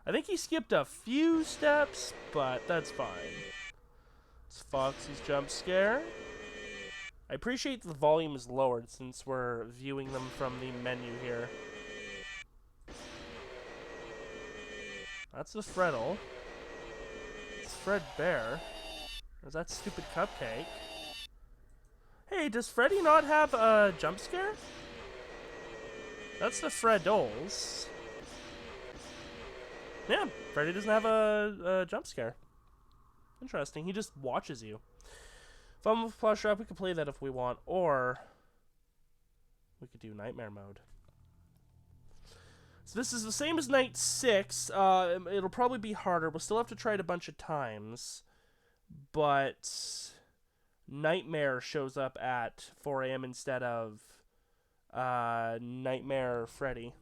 I think he skipped a few steps, but that's fine. It's Foxy's jump scare. I appreciate the volume is lowered since we're viewing them from the menu here. That's the Freddle. It's Fredbear. There's that stupid cupcake. Hey, does Freddy not have a jump scare? That's the Freddles. Yeah, Freddy doesn't have a jump scare. Interesting. He just watches you. Fun with Plush Trap, we could play that if we want, or we could do Nightmare Mode. So this is the same as Night 6. It'll probably be harder. We'll still have to try it a bunch of times. But Nightmare shows up at 4 a.m. instead of Nightmare Freddy.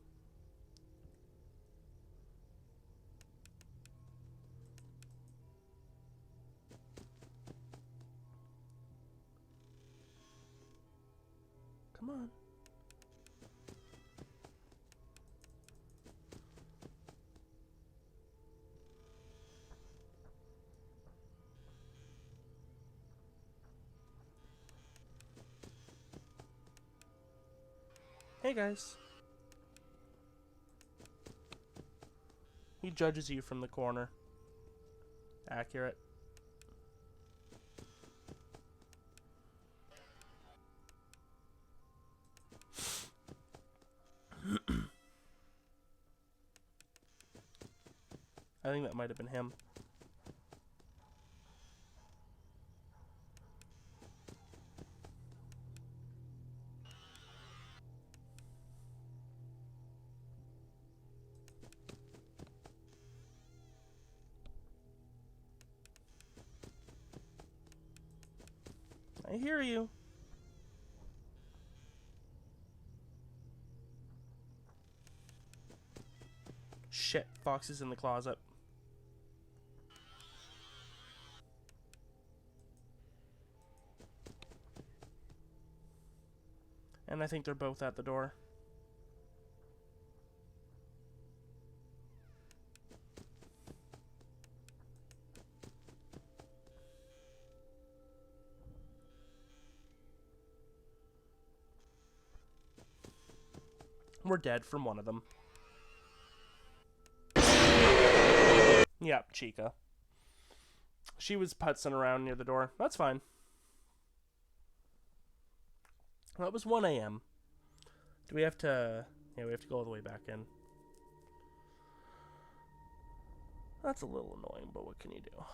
Come on. Hey guys. He judges you from the corner. Accurate. I think that might have been him. I hear you. Shit, Fox is in the closet. And I think they're both at the door. We're dead from one of them. Yep, Chica. She was putzing around near the door. That's fine. Well, it was 1 a.m. Do we have to... Yeah, we have to go all the way back in. That's a little annoying, but what can you do?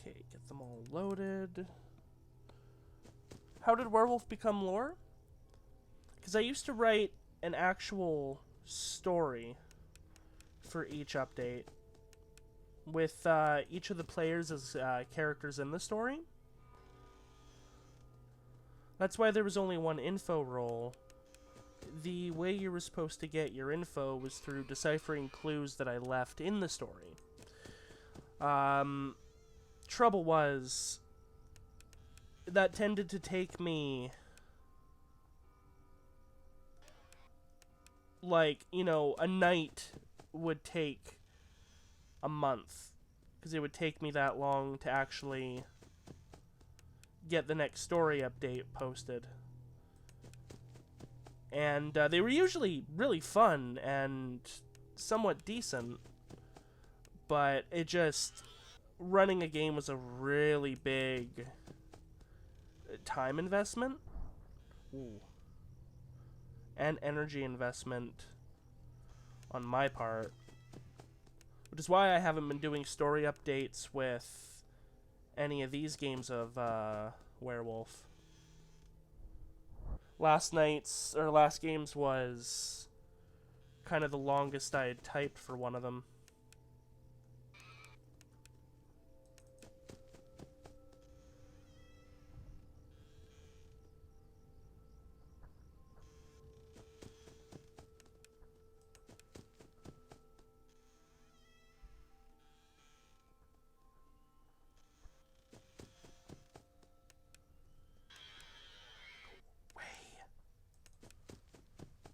Okay, get them all loaded. How did Werewolf become lore? Because I used to write an actual story for each update with each of the players as characters in the story. That's why there was only one info roll. The way you were supposed to get your info was through deciphering clues that I left in the story. Trouble was, that tended to take me, like, you know, a night would take a month. Because it would take me that long to actually get the next story update posted. And they were usually really fun and somewhat decent. But it just... running a game was a really big time investment. Ooh. And energy investment on my part. Which is why I haven't been doing story updates with any of these games of Werewolf. Last game's was kind of the longest I had typed for one of them.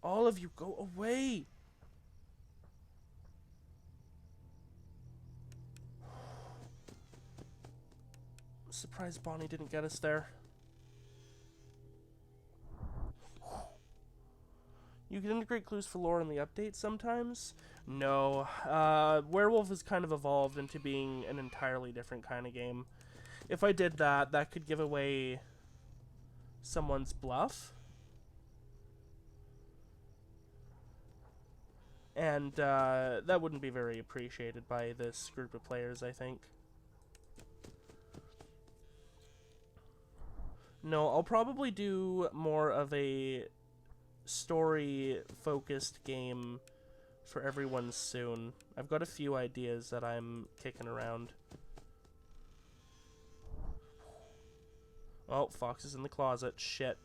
All of you, go away! I'm surprised Bonnie didn't get us there. You can integrate clues for lore in the updates sometimes? No. Werewolf has kind of evolved into being an entirely different kind of game. If I did that, that could give away someone's bluff. And that wouldn't be very appreciated by this group of players, I think. No, I'll probably do more of a story-focused game for everyone soon. I've got a few ideas that I'm kicking around. Oh, Fox is in the closet. Shit.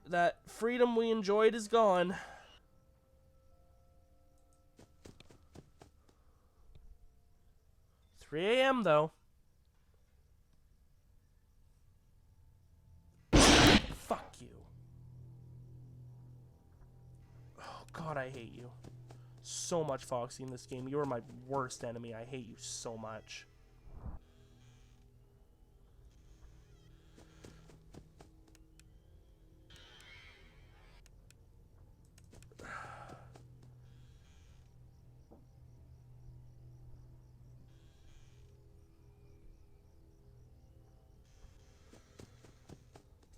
That freedom we enjoyed is gone. $3 a.m. though. Fuck you. Oh god, I hate you. So much, Foxy, in this game. You are my worst enemy. I hate you so much.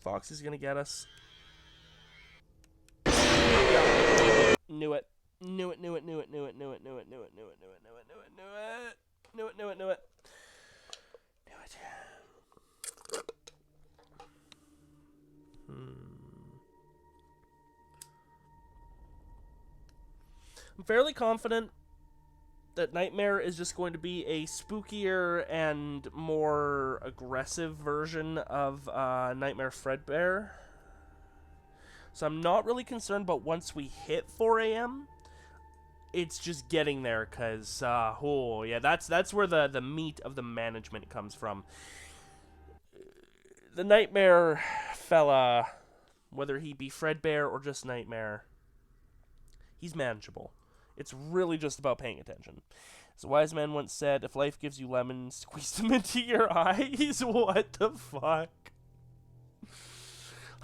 Foxy's gonna get us. Knew it. Knew it, knew it, knew it, knew it, knew it, knew it, knew it, knew it, knew it, knew it, knew it, knew it. Knew it, knew it, knew it. Knew it. I'm fairly confident that Nightmare is just going to be a spookier and more aggressive version of Nightmare Fredbear. So I'm not really concerned about once we hit 4 a.m. It's just getting there, because, oh, yeah, that's where the meat of the management comes from. The Nightmare fella, whether he be Fredbear or just Nightmare, He's manageable. It's really just about paying attention. As a wise man once said, if life gives you lemons, squeeze them into your eyes. What the fuck?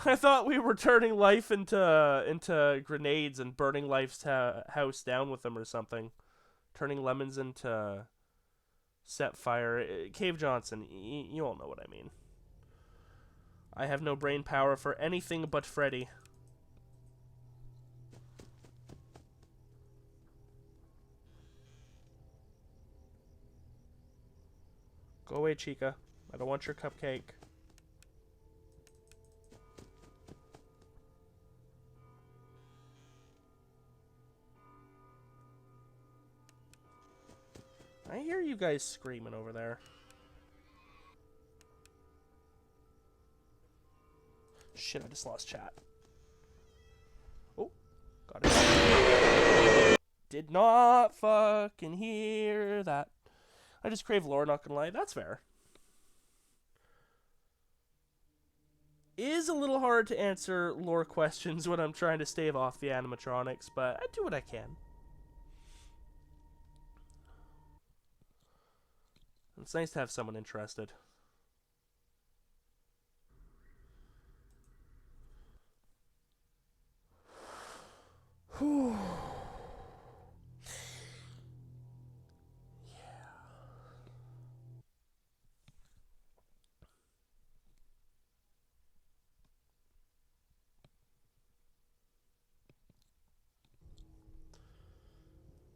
I thought we were turning life into grenades and burning life's house down with them or something. Turning lemons into set fire. Cave Johnson, you all know what I mean. I have no brain power for anything but Freddy. Go away, Chica. I don't want your cupcake. I hear you guys screaming over there. Shit, I just lost chat. Oh, got it. Did not fucking hear that. I just crave lore, not gonna lie. That's fair. Is a little hard to answer lore questions when I'm trying to stave off the animatronics, but I do what I can. It's nice to have someone interested. Whew.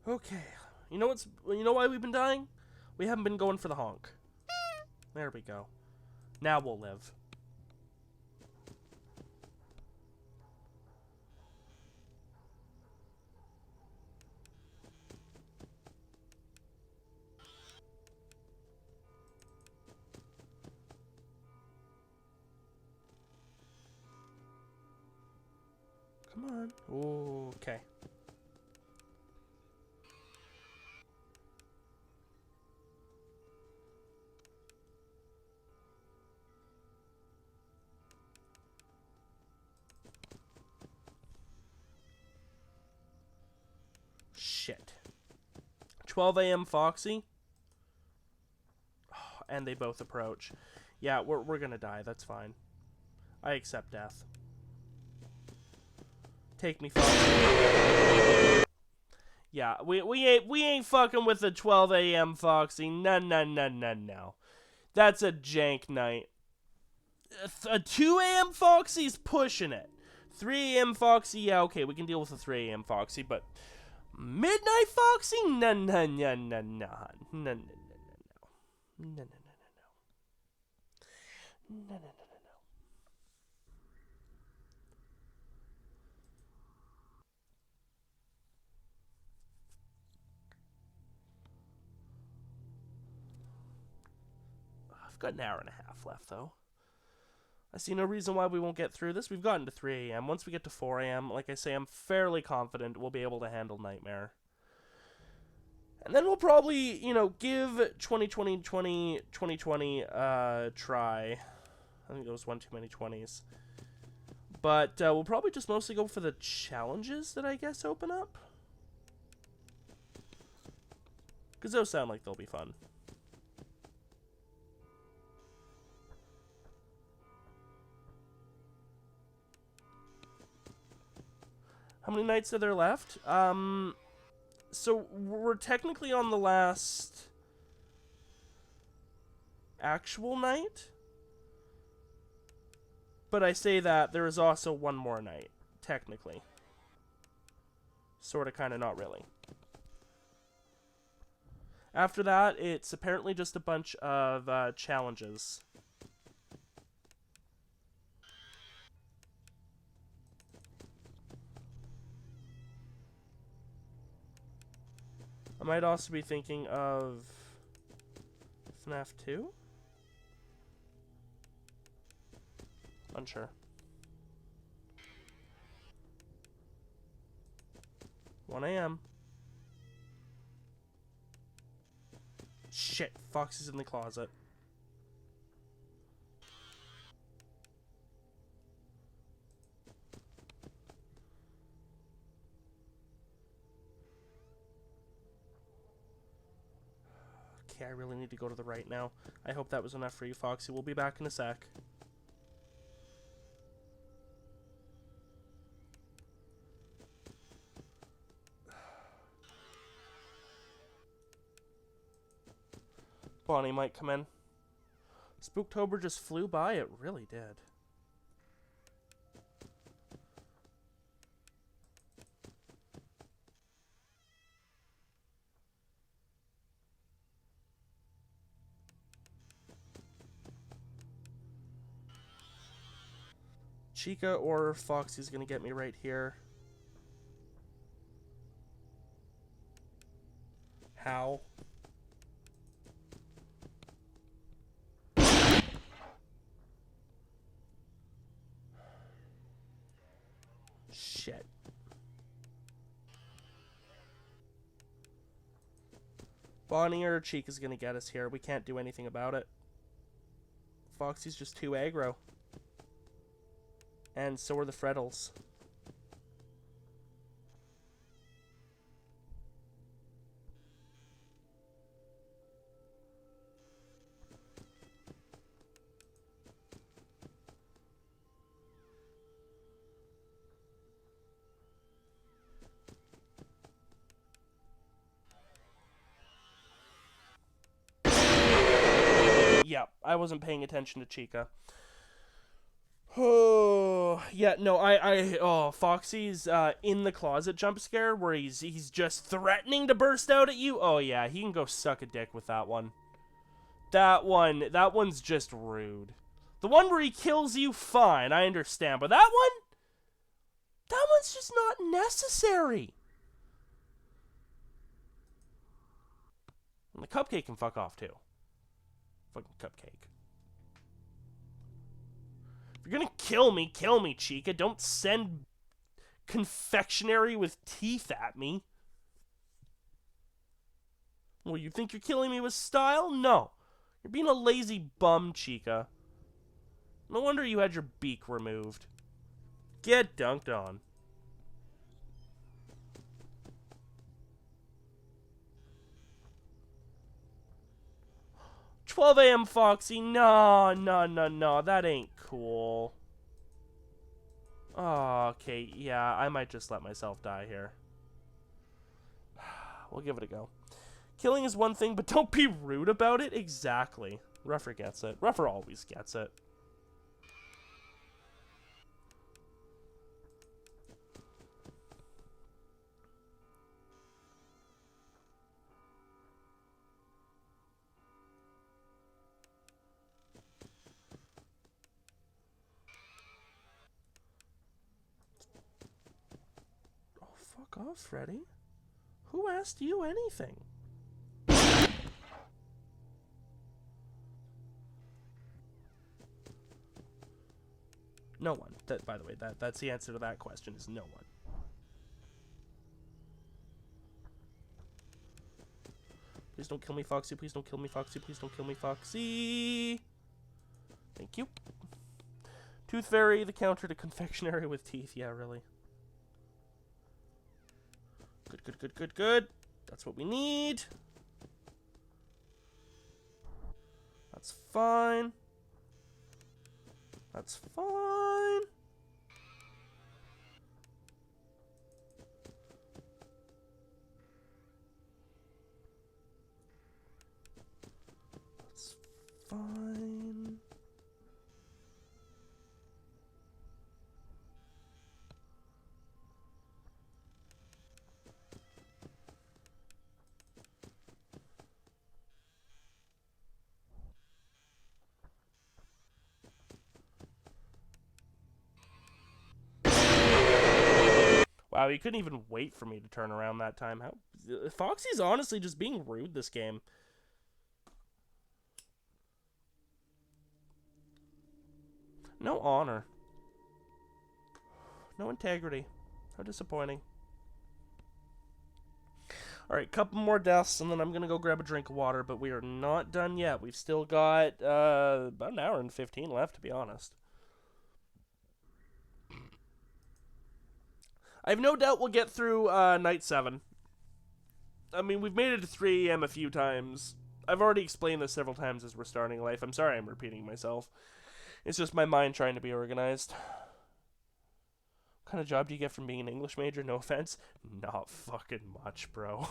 Okay. You know why we've been dying? We haven't been going for the honk. There we go. Now we'll live. Come on. Okay. Shit. 12 a.m. Foxy. Oh, and they both approach. Yeah, we're gonna die. That's fine. I accept death. Take me, Foxy. Yeah, we ain't fucking with the 12 a.m. Foxy. No. That's a jank night. A 2 a.m. Foxy's pushing it. 3 a.m. Foxy, yeah, okay, we can deal with the 3 a.m. Foxy, but Midnight Foxy? No. I've got an hour and a half left, though. I see no reason why we won't get through this. We've gotten to 3 a.m. Once we get to 4 a.m., like I say, I'm fairly confident we'll be able to handle Nightmare. And then we'll probably, give 2020 a try. I think there was one too many 20s. But we'll probably just mostly go for the challenges that I guess open up. Because those sound like they'll be fun. How many nights are there left? So we're technically on the last actual night. But I say that there is also one more night, technically. Sorta, kinda, not really. After that, it's apparently just a bunch of challenges. I might also be thinking of FNAF 2? Unsure. 1 a.m. Shit, Fox is in the closet. Okay, I really need to go to the right now. I hope that was enough for you, Foxy. We'll be back in a sec. Bonnie might come in. Spooktober just flew by. It really did. Chica or Foxy's gonna get me right here. How? Shit. Bonnie or Chica's gonna get us here. We can't do anything about it. Foxy's just too aggro. And so are the Freddles. Yeah, I wasn't paying attention to Chica. Oh, yeah, no, Foxy's in the closet jump scare where he's just threatening to burst out at you. Oh yeah, he can go suck a dick with that one. That one's just rude. The one where he kills you, fine, I understand, but that one's just not necessary. And the cupcake can fuck off too. Fucking cupcake. If you're gonna kill me, Chica. Don't send confectionery with teeth at me. Well, you think you're killing me with style? No. You're being a lazy bum, Chica. No wonder you had your beak removed. Get dunked on. 12 a.m. Foxy. No, that ain't cool. Oh, okay, yeah, I might just let myself die here. We'll give it a go. Killing is one thing, but don't be rude about it. Exactly. Ruffer gets it. Ruffer always gets it. Oh, fuck off, Freddy. Who asked you anything? No one. That, by the way, that's the answer to that question, is no one. Please don't kill me, Foxy. Please don't kill me, Foxy. Please don't kill me, Foxy. Thank you. Tooth Fairy, the counter to confectionery with teeth. Yeah, really. Good. That's what we need. That's fine. That's fine. That's fine. Wow, he couldn't even wait for me to turn around that time. How Foxy's honestly just being rude this game. No honor. No integrity. How disappointing. Alright, couple more deaths, and then I'm gonna go grab a drink of water, but we are not done yet. We've still got about an hour and 15 left, to be honest. I have no doubt we'll get through night 7. I mean, we've made it to 3 a.m. a few times. I've already explained this several times as we're starting life. I'm sorry I'm repeating myself. It's just my mind trying to be organized. What kind of job do you get from being an English major? No offense. Not fucking much, bro.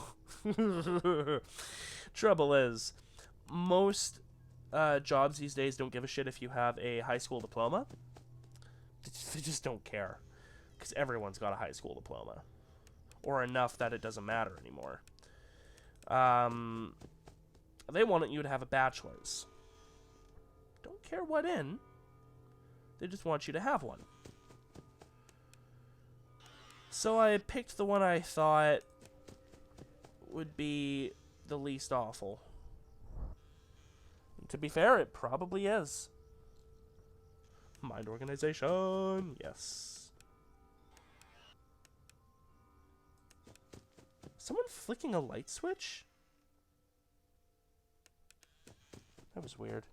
Trouble is, most jobs these days don't give a shit if you have a high school diploma. They just don't care. Because everyone's got a high school diploma. Or enough that it doesn't matter anymore. They want you to have a bachelor's. Don't care what in. They just want you to have one. So I picked the one I thought would be the least awful. And to be fair, it probably is. Mind organization, yes. Someone flicking a light switch? That was weird.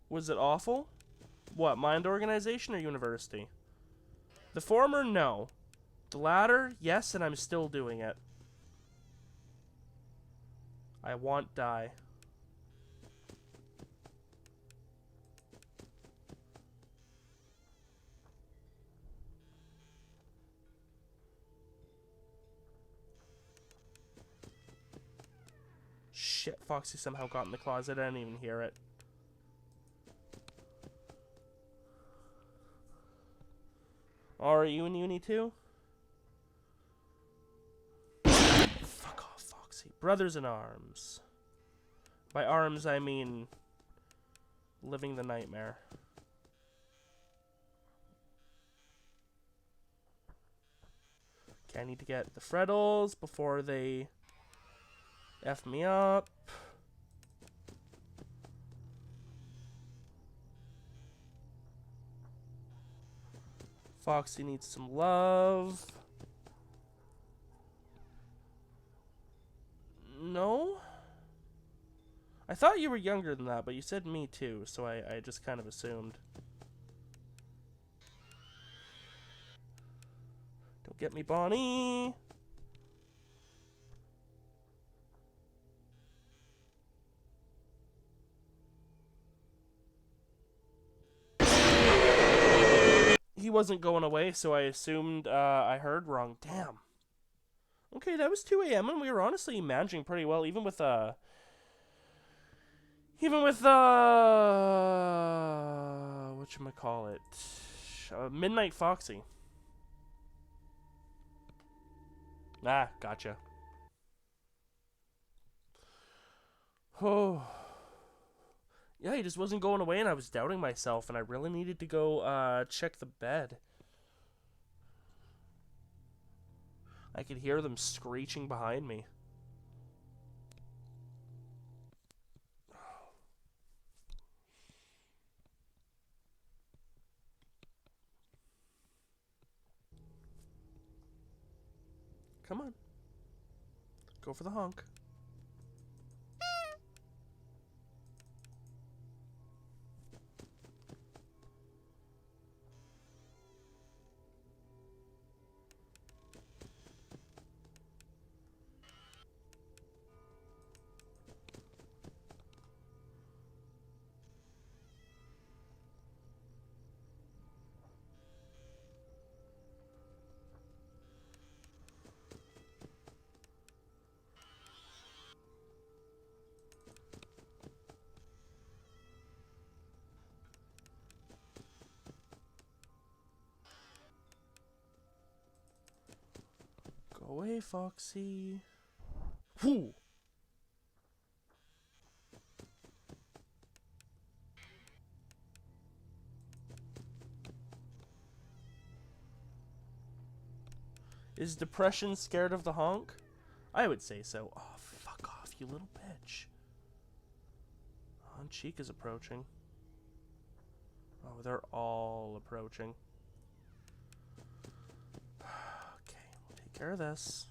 Was it awful? What, mind organization or university? The former, no. The latter, yes, and I'm still doing it. I want die. Shit, Foxy somehow got in the closet. I didn't even hear it. Are you in uni too? Fuck off, Foxy. Brothers in arms. By arms, I mean living the nightmare. Okay, I need to get the Freddles before they F me up. Foxy needs some love. No? I thought you were younger than that, but you said me too, so I just kind of assumed. Don't get me, Bonnie! He wasn't going away, so I assumed I heard wrong. Damn. Okay, that was 2 a.m. and we were honestly managing pretty well, even with whatchamacallit, Midnight Foxy. Ah, gotcha. Oh. Yeah, he just wasn't going away, and I was doubting myself, and I really needed to go check the bed. I could hear them screeching behind me. Come on. Go for the honk. Go away, Foxy. Whew. Is depression scared of the honk? I would say so. Oh, fuck off, you little bitch. Cheek is approaching. Oh, they're all approaching. Okay, we'll take care of this.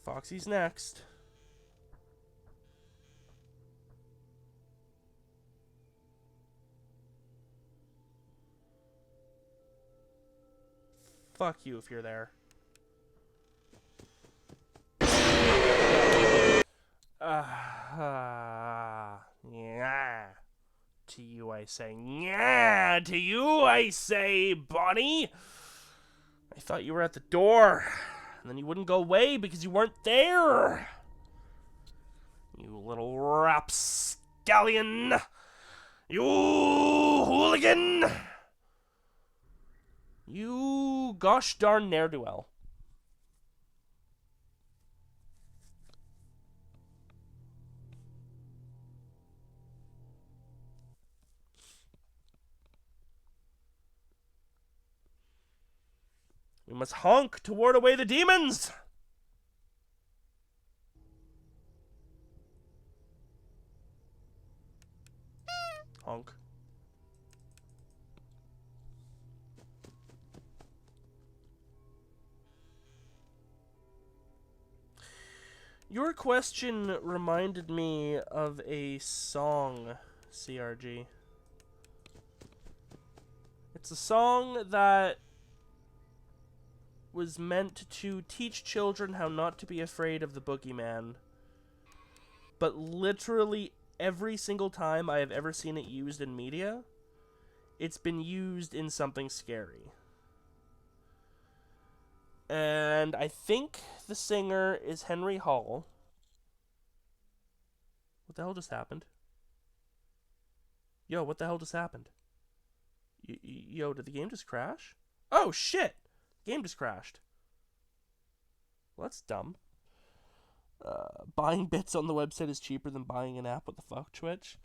Foxy's next. Fuck you if you're there. Yeah. To you I say, yeah. To you I say, Bonnie. I thought you were at the door, and then you wouldn't go away because you weren't there. You little rapscallion. You hooligan. You gosh darn ne'er-do-well. We must honk to ward away the demons. Honk. Your question reminded me of a song, CRG. It's a song that was meant to teach children how not to be afraid of the boogeyman. But literally every single time I have ever seen it used in media, it's been used in something scary. And I think the singer is Henry Hall. What the hell just happened? Yo, what the hell just happened? Yo, did the game just crash? Oh, shit! Game just crashed. Well, that's dumb. Buying bits on the website is cheaper than buying an app. What the fuck, Twitch?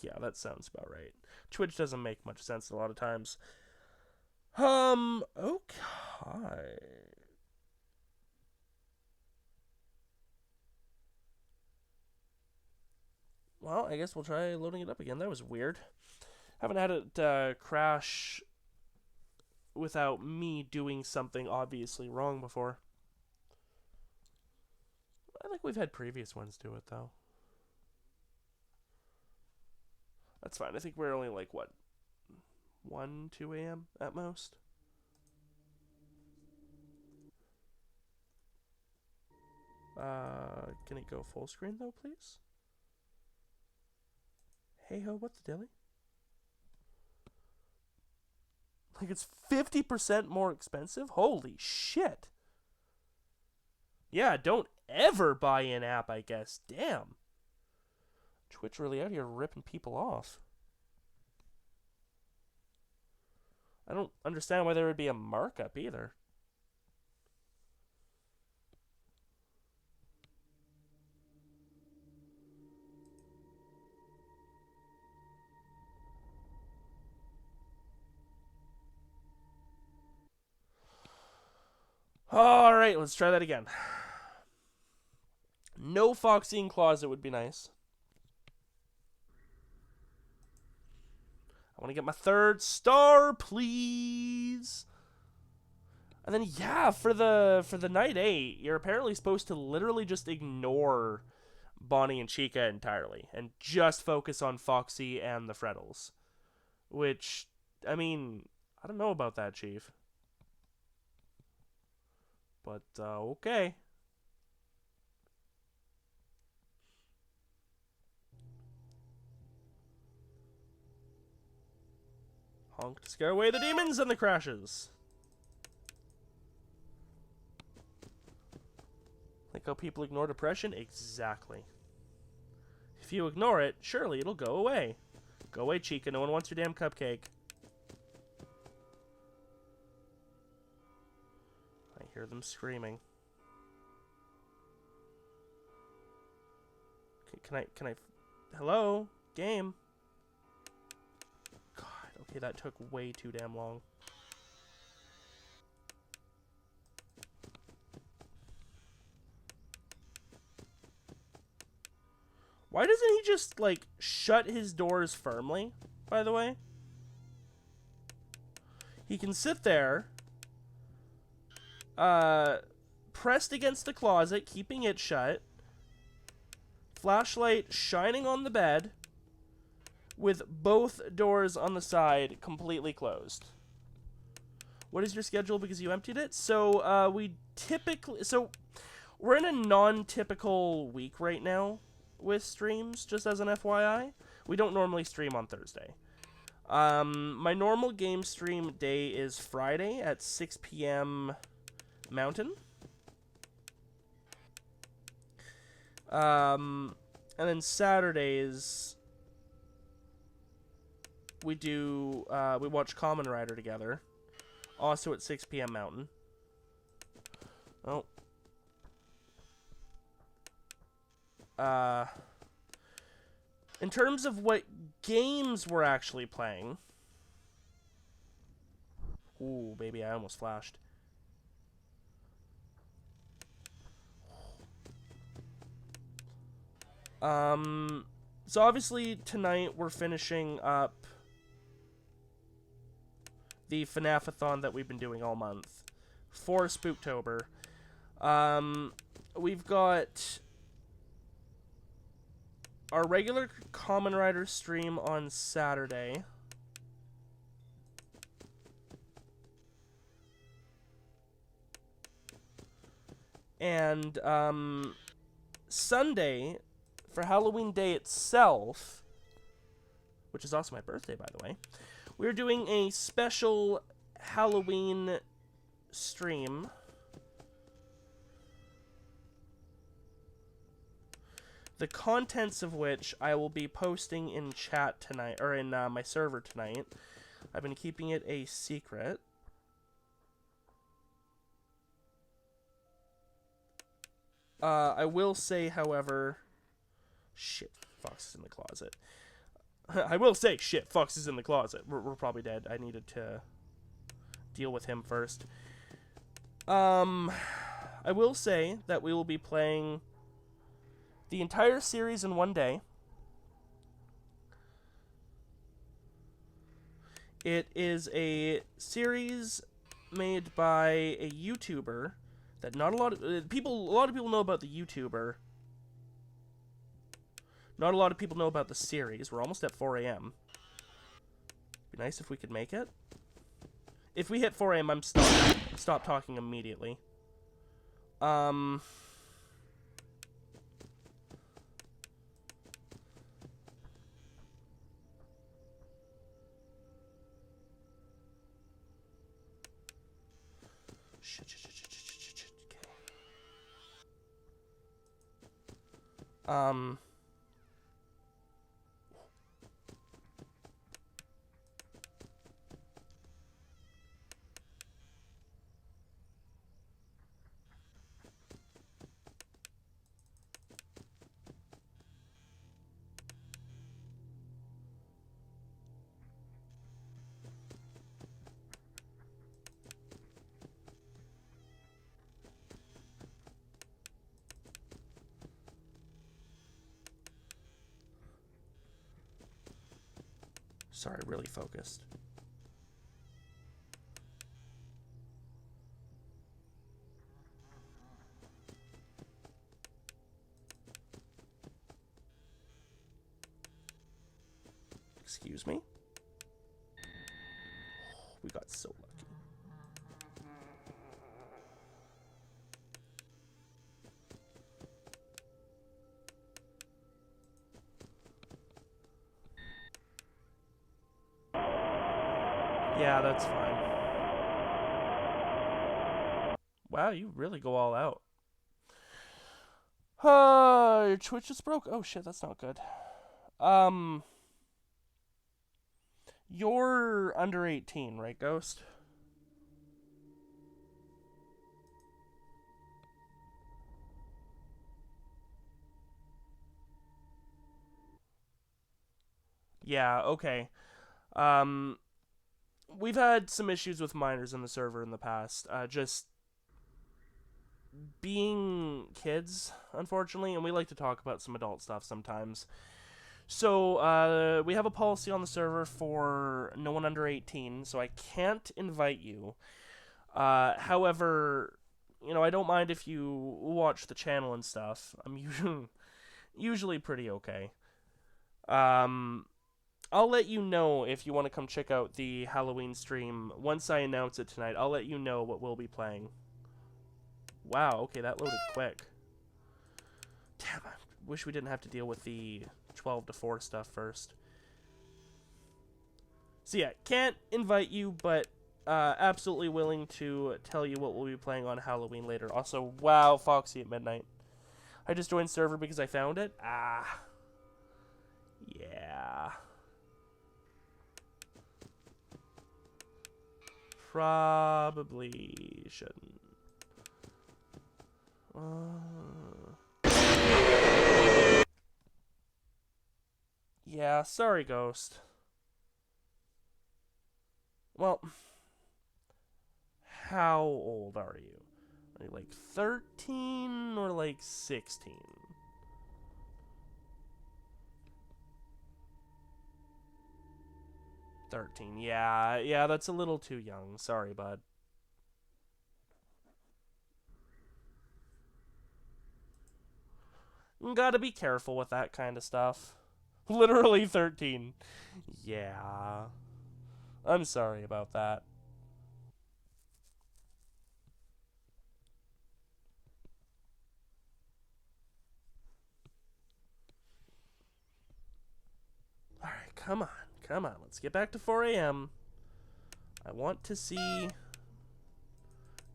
Yeah, that sounds about right. Twitch doesn't make much sense a lot of times. Okay. Well, I guess we'll try loading it up again. That was weird. Haven't had it crash without me doing something obviously wrong before. I think we've had previous ones do it, though. That's fine. I think we're only like, what, 1, 2 a.m. at most? Can it go full screen, though, please? Hey-ho, what's the dilly? Like, it's 50% more expensive? Holy shit. Yeah, don't ever buy an app, I guess. Damn. Twitch really out here ripping people off. I don't understand why there would be a markup either. Alright, let's try that again. No Foxy in closet would be nice. I want to get my 3rd star, please. And then, yeah, for the night 8, you're apparently supposed to literally just ignore Bonnie and Chica entirely and just focus on Foxy and the Freddles. Which, I mean, I don't know about that, Chief. But, okay. Honk to scare away the demons and the crashes. Like how people ignore depression? Exactly. If you ignore it, surely it'll go away. Go away, Chica. No one wants your damn cupcake. I hear them screaming. Can I... Hello? Game? God, okay, that took way too damn long. Why doesn't he just, like, shut his doors firmly, by the way? He can sit there, pressed against the closet, keeping it shut. Flashlight shining on the bed, with both doors on the side completely closed. What is your schedule because you emptied it? So, we're in a non-typical week right now with streams, just as an FYI. We don't normally stream on Thursday. My normal game stream day is Friday at 6 p.m. Mountain. And then Saturdays, we watch Kamen Rider together. Also at 6 p.m. Mountain. Oh. In terms of what games we're actually playing... Ooh, baby, I almost flashed. So obviously tonight we're finishing up the FNAF-a-thon that we've been doing all month for Spooktober. We've got our regular Kamen Rider stream on Saturday. And Sunday, for Halloween Day itself, which is also my birthday, by the way, we're doing a special Halloween stream. The contents of which I will be posting in chat tonight, or in my server tonight. I've been keeping it a secret. I will say, however... Shit, Fox is in the closet. I will say, shit, Fox is in the closet. We're probably dead. I needed to deal with him first. I will say that we will be playing the entire series in one day. It is a series made by a YouTuber that not a lot of people know about the YouTuber. Not a lot of people know about the series. We're almost at 4 a.m. Be nice if we could make it. If we hit 4 a.m., I'm stop talking immediately. Shit. Okay. Sorry, really focused. Excuse me? Oh, we got so lucky. Yeah, that's fine. Wow, you really go all out. Your Twitch just broke? Oh shit, that's not good. You're under 18, right, Ghost? Yeah, okay. We've had some issues with minors in the server in the past. Just being kids, unfortunately, and we like to talk about some adult stuff sometimes. So, we have a policy on the server for no one under 18, so I can't invite you. However, you know, I don't mind if you watch the channel and stuff. I'm usually pretty okay. I'll let you know if you want to come check out the Halloween stream. Once I announce it tonight, I'll let you know what we'll be playing. Wow, okay, that loaded quick. Damn, I wish we didn't have to deal with the 12 to 4 stuff first. So yeah, can't invite you, but absolutely willing to tell you what we'll be playing on Halloween later. Also, wow, Foxy at midnight. I just joined server because I found it. Ah. Yeah. Probably shouldn't. Yeah, sorry, Ghost. Well, how old are you? Are you like 13 or like 16? Yeah, that's a little too young. Sorry, bud. You gotta be careful with that kind of stuff. Literally 13. Yeah. I'm sorry about that. Alright, come on. Come on, let's get back to 4 a.m. I want to see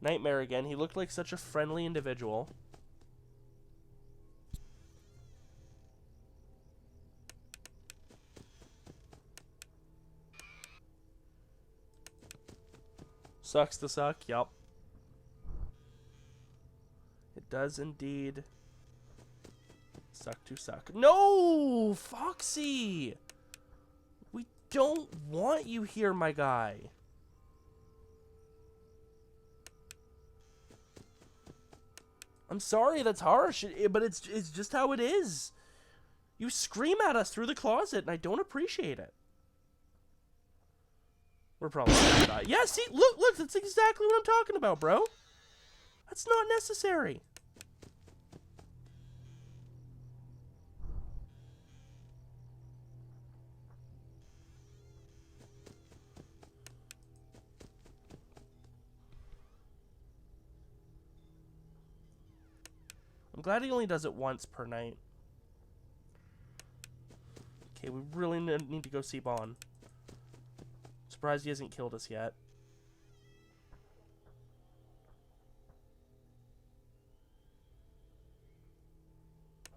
Nightmare again. He looked like such a friendly individual. Sucks to suck, yup. It does indeed suck to suck. No! Foxy! We don't want you here, my guy. I'm sorry, that's harsh, but it's just how it is. You scream at us through the closet, and I don't appreciate it. We're probably gonna die. Yeah, see, look, that's exactly what I'm talking about, bro. That's not necessary. I'm glad he only does it once per night. Okay, we really need to go see Bon. Surprised he hasn't killed us yet.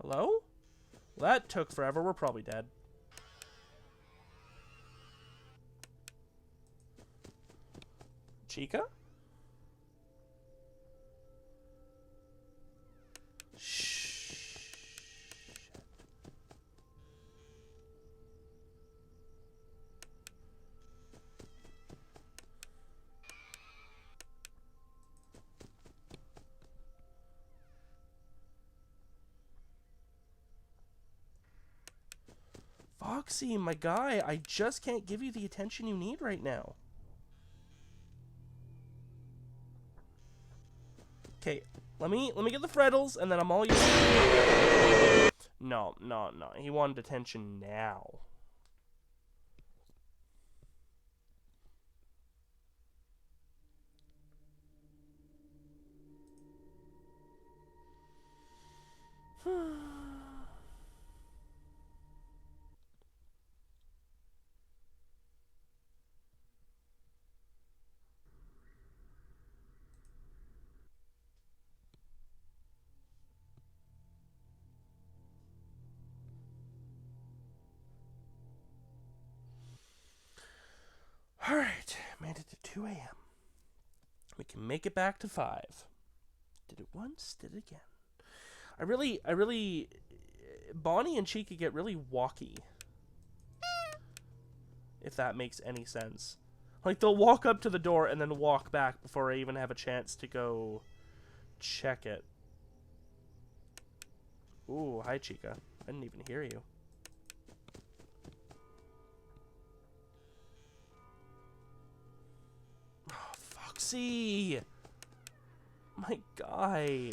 Hello? Well, that took forever. We're probably dead. Chica? Shh. Foxy, my guy, I just can't give you the attention you need right now. Okay, let me get the Freddles, and then I'm all yours. No. He wanted attention now. Alright, made it to 2 a.m. We can make it back to 5. Did it once, did it again. I really... Bonnie and Chica get really walky. If that makes any sense. Like, they'll walk up to the door and then walk back before I even have a chance to go check it. Ooh, hi, Chica. I didn't even hear you. Oh, Foxy! My guy.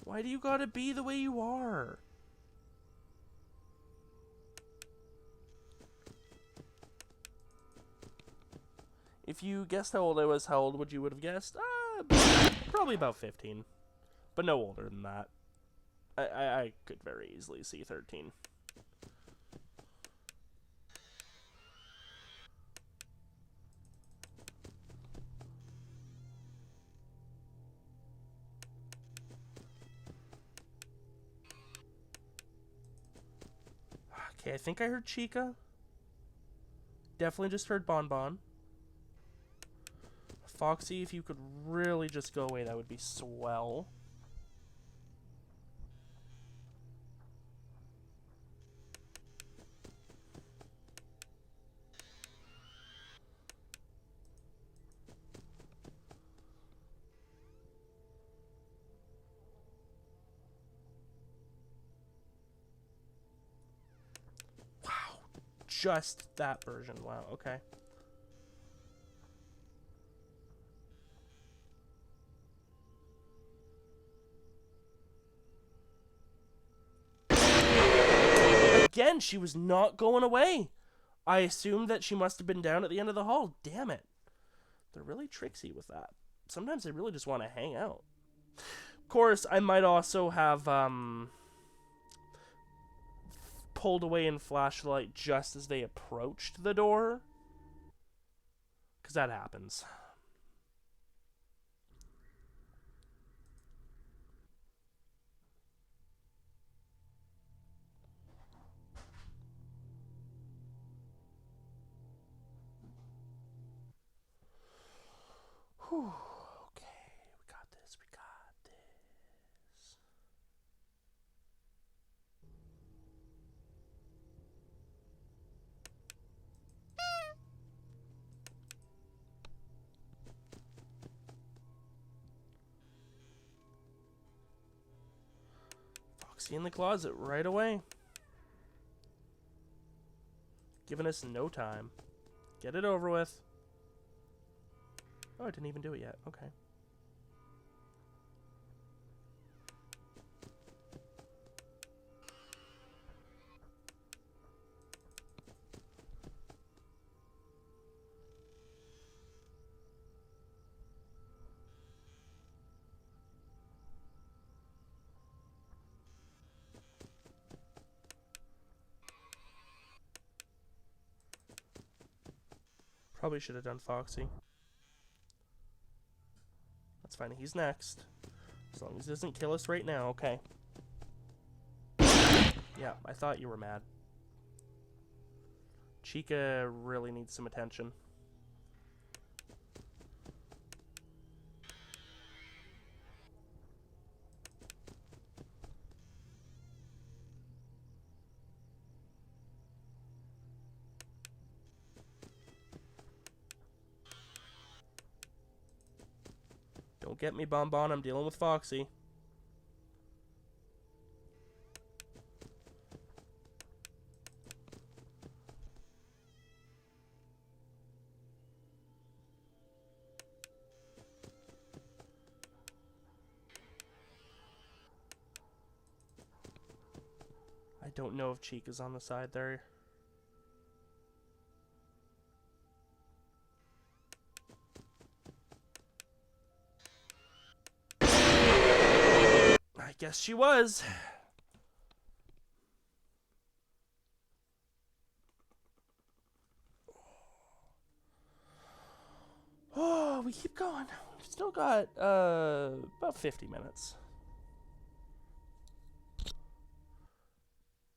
Why do you gotta be the way you are? If you guessed how old I was, how old would you have guessed? Probably about 15. But no older than that. I could very easily see 13. Okay, I think I heard Chica. Definitely just heard Bon Bon. Foxy, if you could really just go away, that would be swell. Wow. Just that version. Wow, okay. Again, she was not going away. I assumed that she must have been down at the end of the hall. Damn it. They're really tricksy with that. Sometimes they really just want to hang out. Of course, I might also have pulled away in flashlight just as they approached the door. Because that happens. Whew. Okay, we got this, we got this. Foxy in the closet right away. Giving us no time. Get it over with. Oh, I didn't even do it yet. Okay. Probably should have done Foxy. That's fine. He's next. As long as he doesn't kill us right now. Okay. Yeah, I thought you were mad. Chica really needs some attention. Don't get me, Bon Bon. I'm dealing with Foxy. I don't know if Chica's on the side there. I guess she was. Oh, we keep going. We've still got about 50 minutes.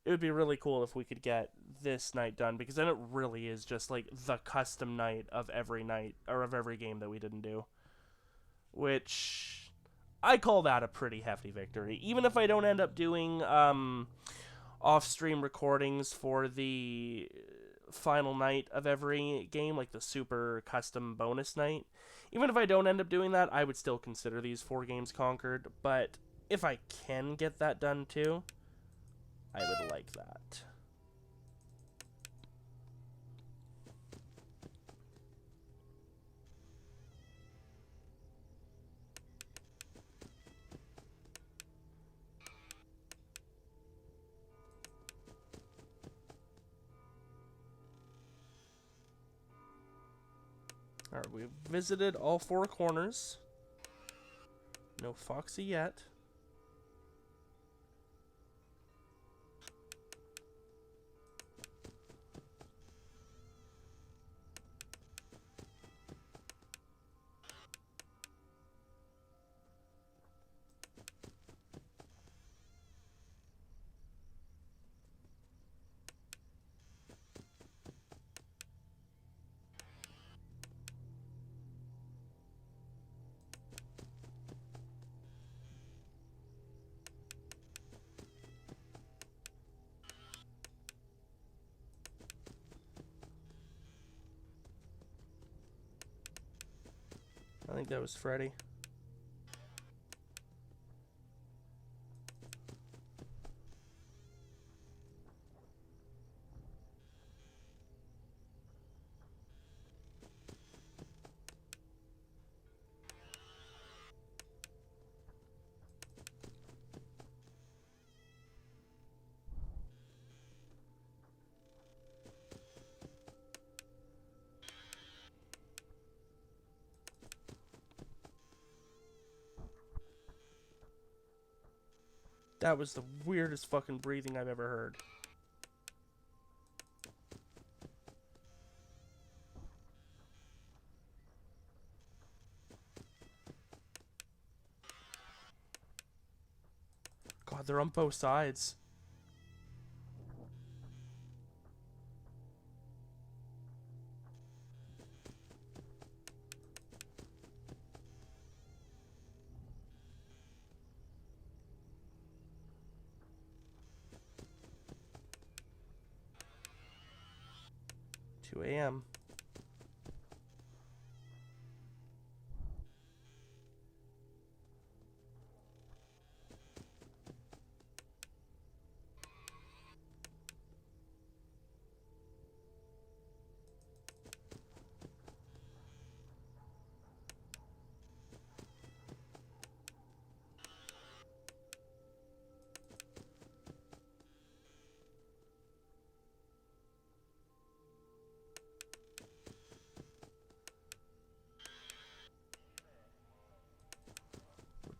It would be really cool if we could get this night done, because then it really is just like the custom night of every night, or of every game that we didn't do. Which I call that a pretty hefty victory. Even if I don't end up doing off-stream recordings for the final night of every game, like the super custom bonus night, even if I don't end up doing that, I would still consider these 4 games conquered. But if I can get that done too, I would like that. Alright, we've visited all 4 corners. No Foxy yet. I think that was Freddy. That was the weirdest fucking breathing I've ever heard. God, they're on both sides. Two a.m.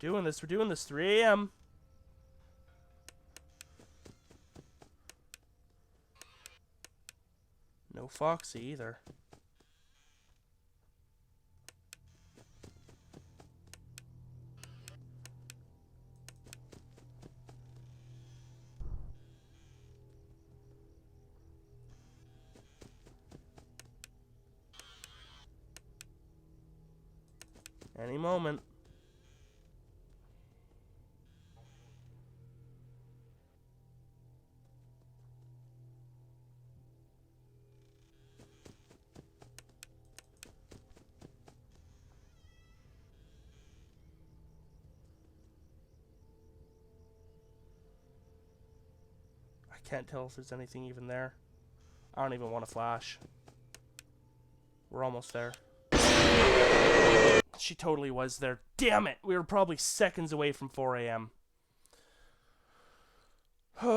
We're doing this, 3 a.m. No Foxy either. Any moment. I can't tell if there's anything even there. I don't even want to flash. We're almost there. She totally was there. Damn it! We were probably seconds away from 4 a.m. That's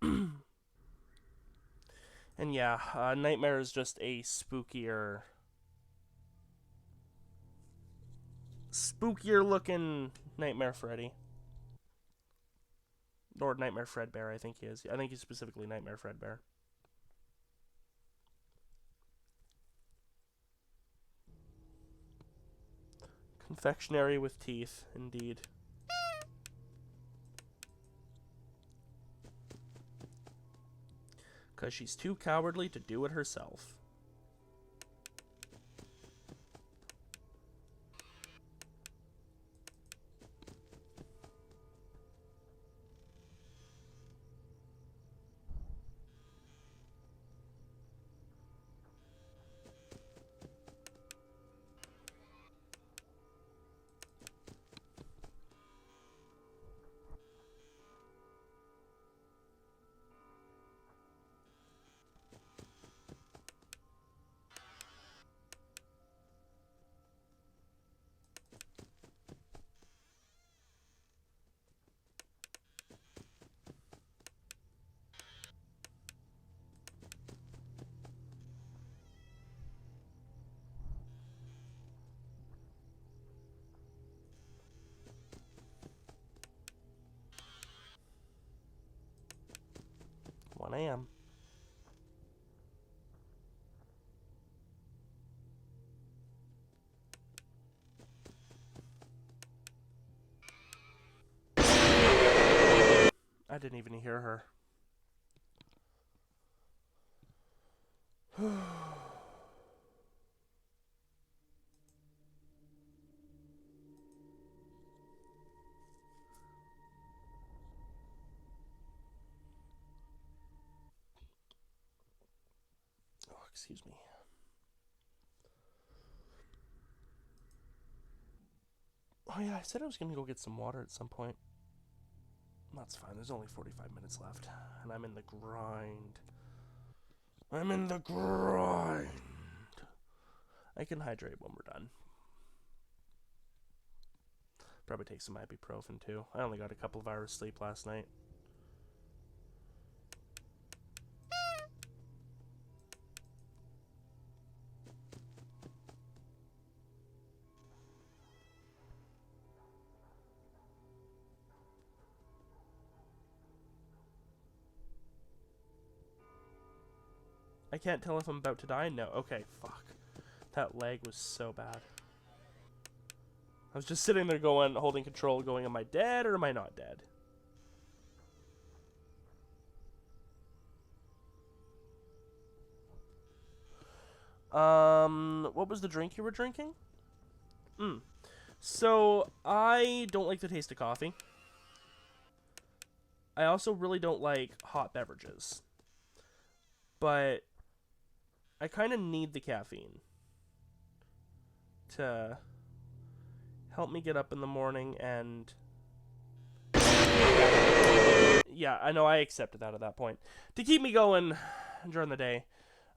fine. And yeah, Nightmare is just a spookier looking Nightmare Freddy. Or Nightmare Fredbear, I think he is. I think he's specifically Nightmare Fredbear. Confectionery with teeth, indeed. Because she's too cowardly to do it herself. 1 a.m. I didn't even hear her. Oh, excuse me. Oh yeah, I said I was gonna go get some water at some point. That's fine, there's only 45 minutes left. And I'm in the grind. I'm in the grind. I can hydrate when we're done. Probably take some ibuprofen too. I only got a couple of hours sleep last night. I can't tell if I'm about to die. No. Okay, fuck. That lag was so bad. I was just sitting there going, holding control, going, am I dead or am I not dead? What was the drink you were drinking? So, I don't like the taste of coffee. I also really don't like hot beverages. But I kind of need the caffeine to help me get up in the morning and... Yeah, I know, I accepted that at that point. To keep me going during the day.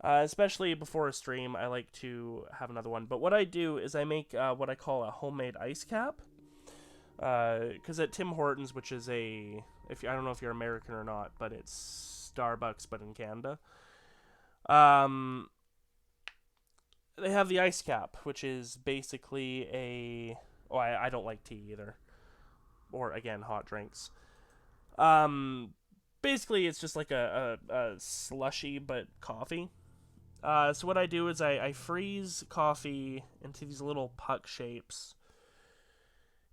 Especially before a stream, I like to have another one. But what I do is I make what I call a homemade ice cap. Because at Tim Hortons, which is I don't know if you're American or not, but it's Starbucks, but in Canada. They have the ice cap, which is basically a... Oh, I don't like tea either. Or, again, hot drinks. Basically, it's just like a slushy, but coffee. So what I do is I freeze coffee into these little puck shapes.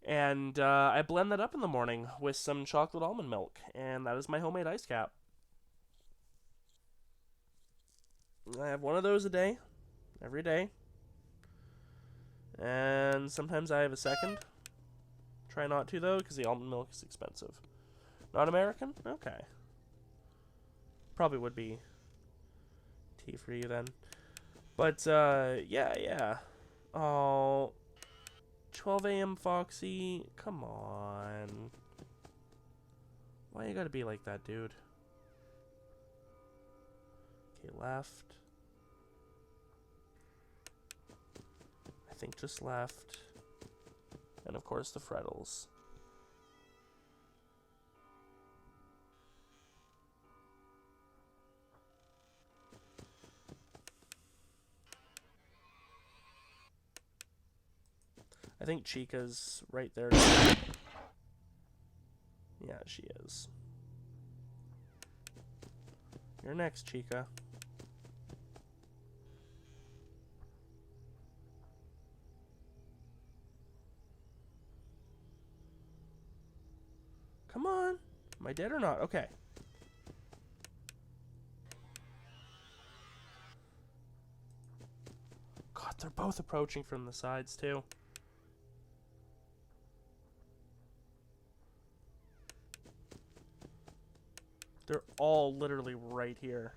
And I blend that up in the morning with some chocolate almond milk. And that is my homemade ice cap. I have one of those a day. Every day. And sometimes I have a second. Try not to, though, because the almond milk is expensive. Not American? Okay. Probably would be tea for you then. But, yeah. Oh, 12 a.m. Foxy. Come on. Why you gotta be like that, dude? Okay, left. I think just left. And, of course, the frettles. I think Chica's right there. Yeah, she is. You're next, Chica. Come on. Am I dead or not? Okay. God, they're both approaching from the sides, too. They're all literally right here.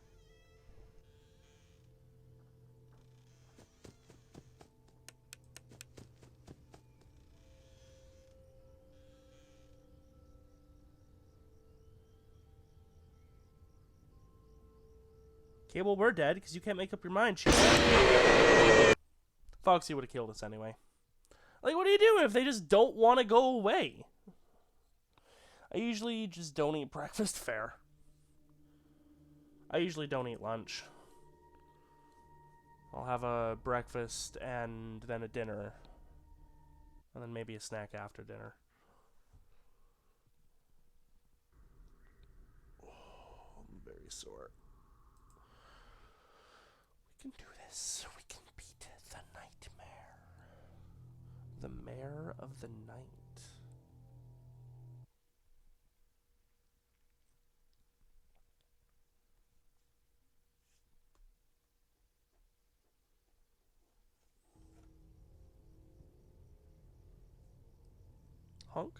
Okay, well, we're dead because you can't make up your mind, Chica. Foxy would have killed us anyway. Like, what do you do if they just don't want to go away? I usually just don't eat breakfast fare. I usually don't eat lunch. I'll have a breakfast and then a dinner. And then maybe a snack after dinner. Oh, I'm very sore. We can do this. We can beat the nightmare. The mare of the night. Honk.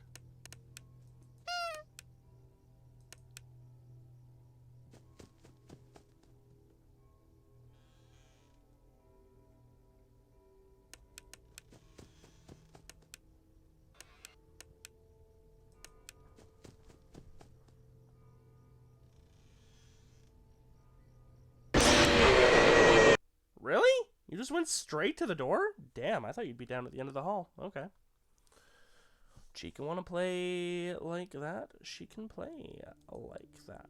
Really? You just went straight to the door? Damn, I thought you'd be down at the end of the hall. Okay. Chica want to play like that? She can play like that.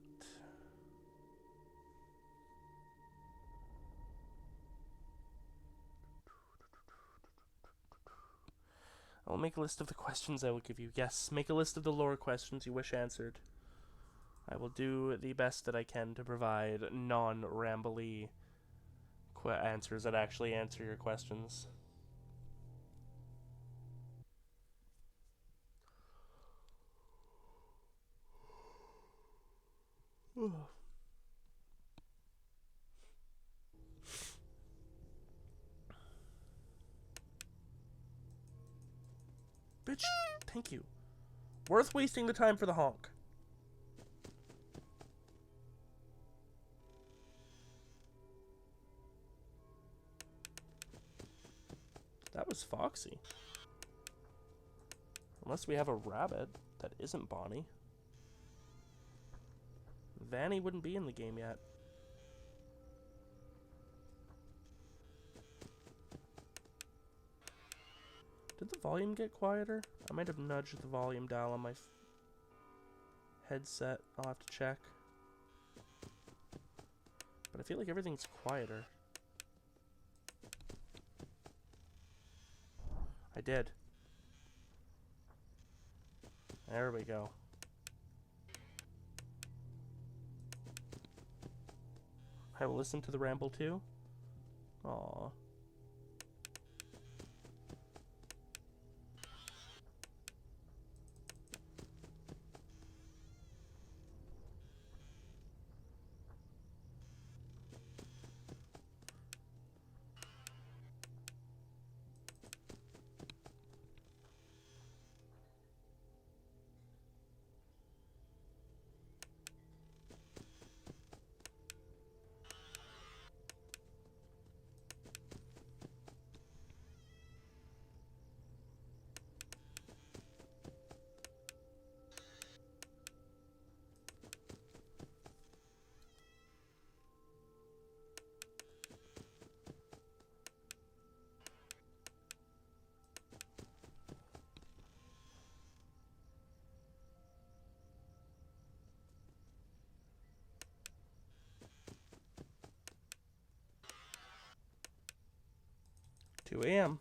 I will make a list of the questions I will give you. Yes, make a list of the lore questions you wish answered. I will do the best that I can to provide non-rambly answers that actually answer your questions. Bitch, thank you. Worth wasting the time for the honk. That was Foxy. Unless we have a rabbit that isn't Bonnie. Vanny wouldn't be in the game yet. Did the volume get quieter? I might have nudged the volume dial on my headset. I'll have to check. But I feel like everything's quieter. I did. There we go. I will listen to the ramble too. Aww. Two AM.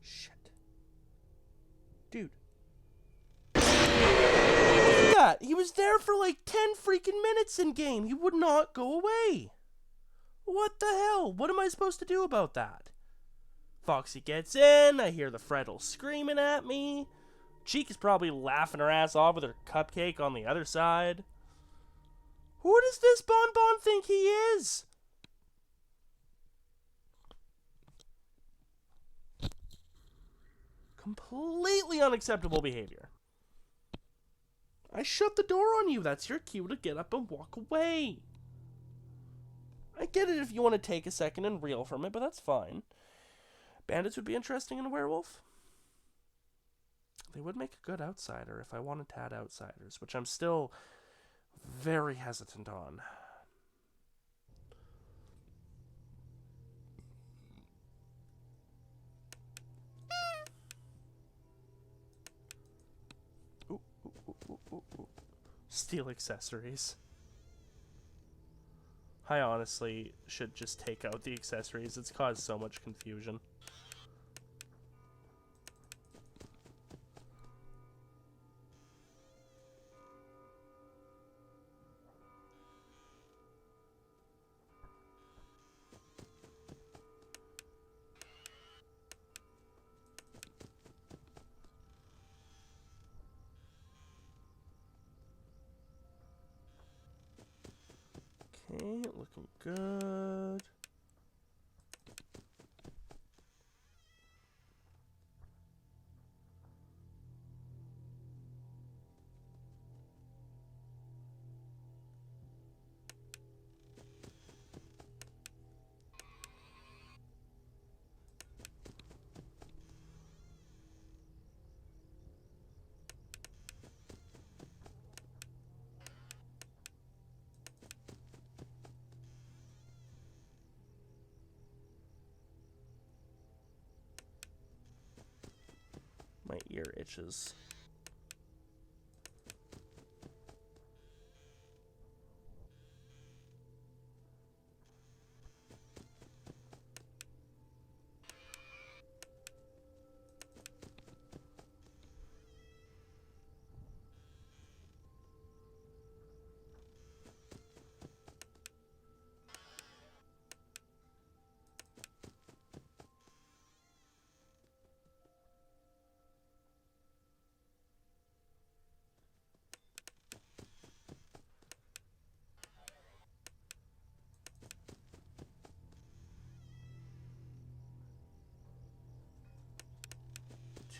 Shit. Dude. That! He was there for like 10 freaking minutes in game. He would not go away. What the hell? What am I supposed to do about that? Foxy gets in. I hear the Freddle screaming at me. Cheek is probably laughing her ass off with her cupcake on the other side. Who does this Bonbon think he is? Completely unacceptable behavior. I shut the door on you. That's your cue to get up and walk away. I get it if you want to take a second and reel from it, but that's fine. Bandits would be interesting in a werewolf. They would make a good outsider if I wanted to add outsiders, which I'm still very hesitant on. Ooh, ooh, ooh, ooh, ooh, ooh. Steal accessories. I honestly should just take out the accessories. It's caused so much confusion. Okay, looking good. My ear itches.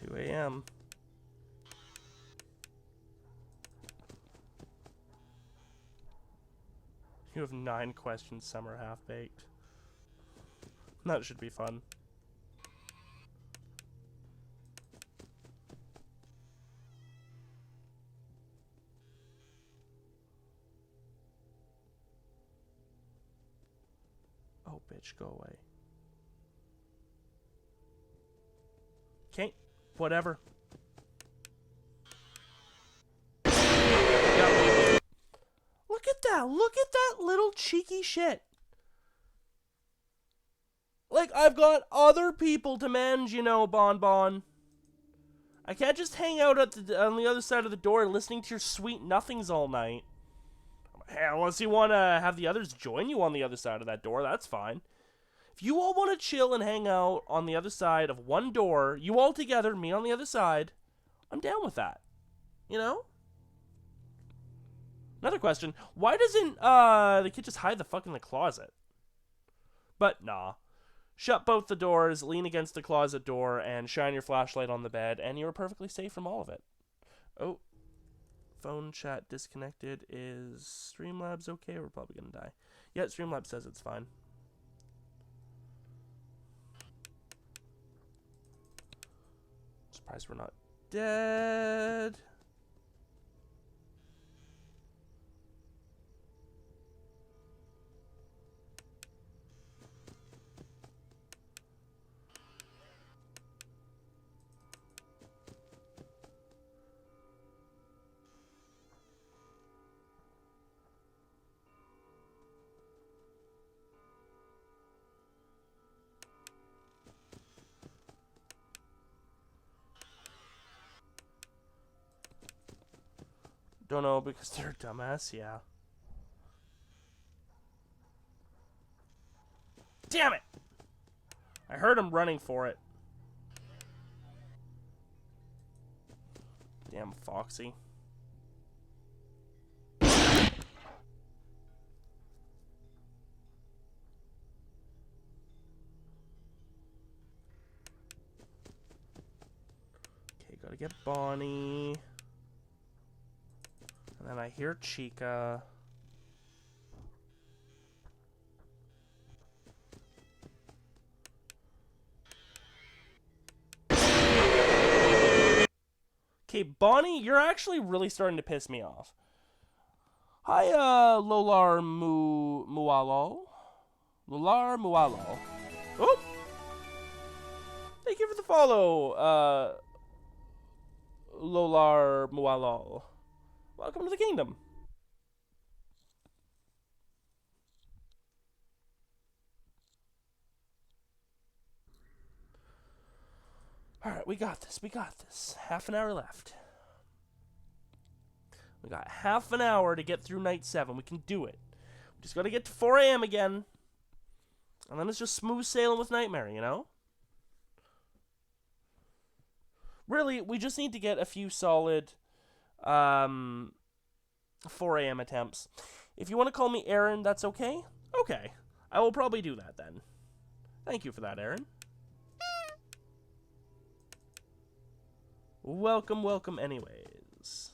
Two a.m. You have 9 questions, some are half-baked. That should be fun. Oh, bitch, go away. Okay, whatever. Yep. Look at that! Look at that little cheeky shit! Like, I've got other people to manage, you know, Bon Bon. I can't just hang out at on the other side of the door listening to your sweet nothings all night. Hey, unless you want to have the others join you on the other side of that door, that's fine. If you all want to chill and hang out on the other side of one door, you all together, me on the other side, I'm down with that. You know? Another question. Why doesn't the kid just hide the fuck in the closet? But nah. Shut both the doors, lean against the closet door, and shine your flashlight on the bed, and you're perfectly safe from all of it. Oh. Phone chat disconnected. Is Streamlabs okay? We're probably gonna die. Yeah, Streamlabs says it's fine. Surprised we're not dead. Don't know, because they're a dumbass, yeah. Damn it! I heard him running for it. Damn Foxy. Okay, gotta get Bonnie. And then I hear Chica. Okay, Bonnie, you're actually really starting to piss me off. Hi, Lolar Mualo. Lolar Mualo. Oh! Thank you for the follow, Lolar Mualo. Welcome to the kingdom. Alright, we got this. We got this. Half an hour left. We got half an hour to get through night 7. We can do it. We just gotta get to 4 a.m. again. And then it's just smooth sailing with Nightmare, you know? Really, we just need to get a few solid 4 a.m. attempts. If you want to call me Aaron, that's okay? Okay. I will probably do that then. Thank you for that, Aaron. Welcome, welcome anyways.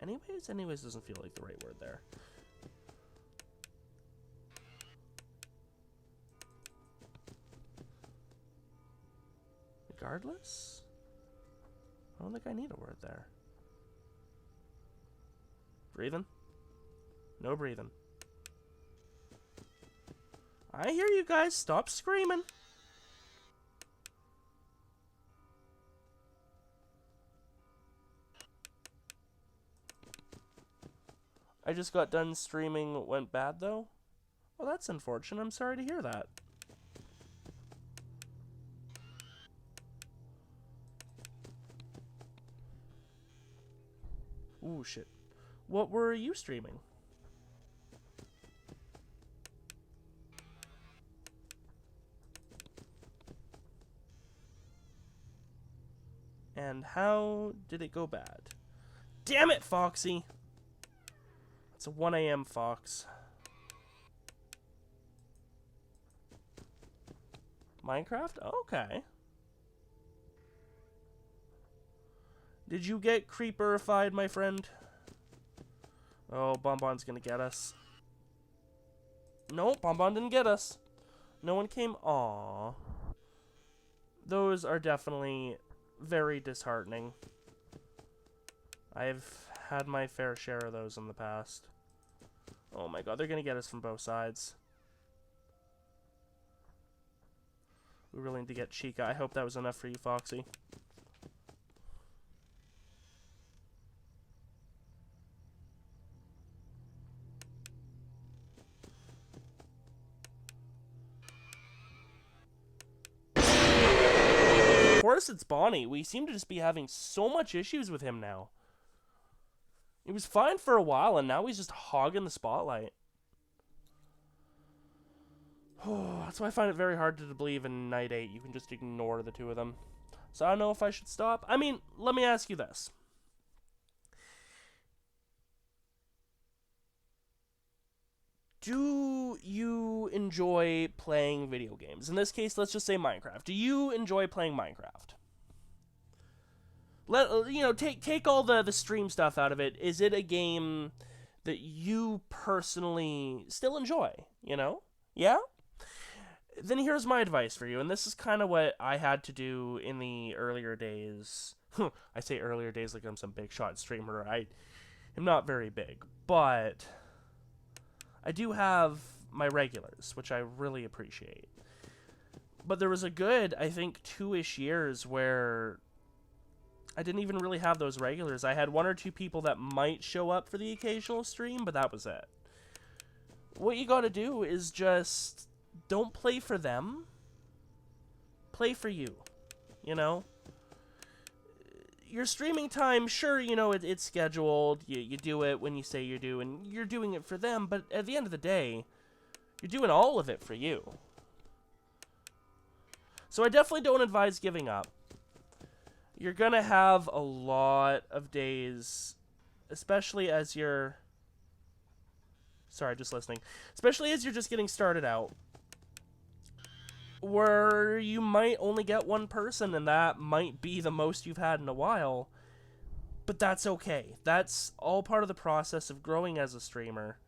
Anyways doesn't feel like the right word there. Regardless? I don't think I need a word there. Breathing? No breathing. I hear you guys. Stop screaming. I just got done streaming. Went bad, though? Well, that's unfortunate. I'm sorry to hear that. Ooh, shit. What were you streaming? And how did it go bad? Damn it, Foxy! It's a 1 a.m. Fox. Minecraft? Okay. Did you get creeperified, my friend? Oh, Bonbon's gonna get us. No, Bonbon didn't get us. No one came. Aww. Those are definitely very disheartening. I've had my fair share of those in the past. Oh my god, they're gonna get us from both sides. We really need to get Chica. I hope that was enough for you, Foxy. Of course it's Bonnie. We seem to just be having so much issues with him now. He was fine for a while, and now he's just hogging the spotlight. That's why I find it very hard to believe in Night 8. You can just ignore the two of them. So I don't know if I should stop. I mean, let me ask you this. Do you enjoy playing video games? In this case, let's just say Minecraft. Do you enjoy playing Minecraft? Take all the stream stuff out of it. Is it a game that you personally still enjoy? You know? Yeah? Then here's my advice for you, and this is kind of what I had to do in the earlier days. I say earlier days like I'm some big shot streamer. I am not very big, but I do have my regulars, which I really appreciate. But there was a good, I think, 2-ish years where I didn't even really have those regulars. I had 1 or 2 people that might show up for the occasional stream, but that was it. What you gotta do is just don't play for them. Play for you. You know? Your streaming time, sure, you know, it's scheduled. You do it when you say you do, and you're doing it for them, but at the end of the day, you're doing all of it for you. So I definitely don't advise giving up. You're gonna have a lot of days, especially as you're... Sorry, just listening. Especially as you're just getting started out, where you might only get 1 person, and that might be the most you've had in a while. But that's okay. That's all part of the process of growing as a streamer.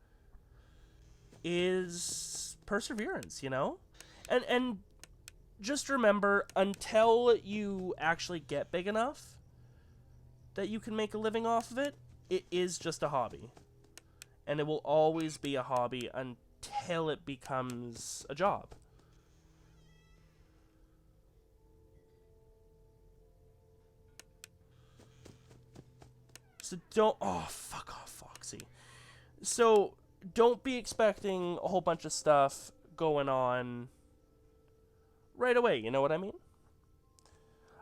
Is perseverance, you know? And just remember, until you actually get big enough that you can make a living off of it, it is just a hobby. And it will always be a hobby until it becomes a job. So don't... Oh, fuck off, Foxy. So don't be expecting a whole bunch of stuff going on right away, you know what I mean?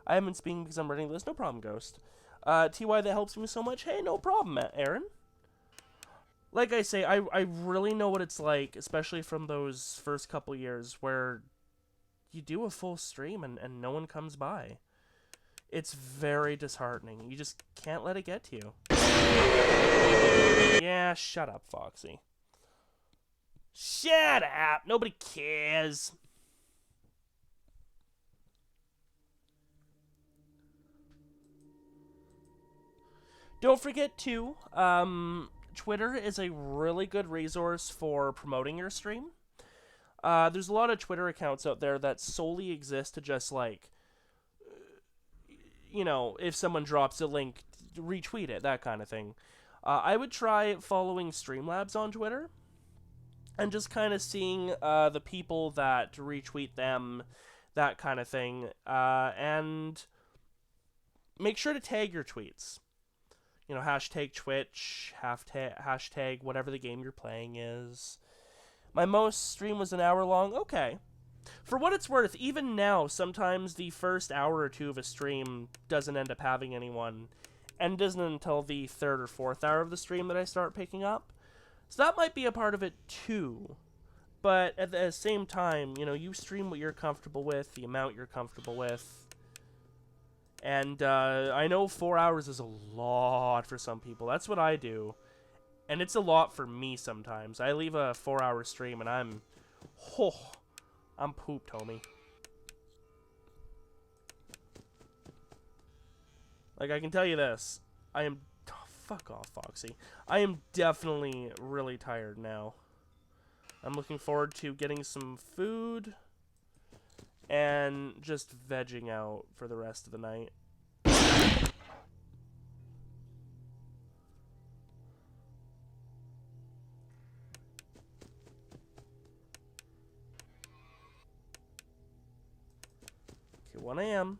I haven't been speaking because I'm running this. No problem, Ghost. TY, that helps me so much. Hey, no problem, Aaron. Like I say, I really know what it's like, especially from those first couple years where you do a full stream and no one comes by. It's very disheartening. You just can't let it get to you. Yeah, shut up, Foxy. Shut up! Nobody cares. Don't forget, too, Twitter is a really good resource for promoting your stream. There's a lot of Twitter accounts out there that solely exist to just, like, you know, if someone drops a link, retweet it, that kind of thing. I would try following Streamlabs on Twitter and just kind of seeing the people that retweet them, that kind of thing, and make sure to tag your tweets. You know, hashtag Twitch, hashtag whatever the game you're playing is. My most stream was an hour long. Okay. For what it's worth, even now, sometimes the first hour or two of a stream doesn't end up having anyone, and it isn't until the third or fourth hour of the stream that I start picking up. So that might be a part of it too. But at the same time, you know, you stream what you're comfortable with, the amount you're comfortable with. And I know 4 hours is a lot for some people. That's what I do. And it's a lot for me sometimes. I leave a 4-hour stream and I'm pooped, homie. Like, I can tell you this. I am... Oh, fuck off, Foxy. I am definitely really tired now. I'm looking forward to getting some food and just vegging out for the rest of the night. Okay, 1 a.m.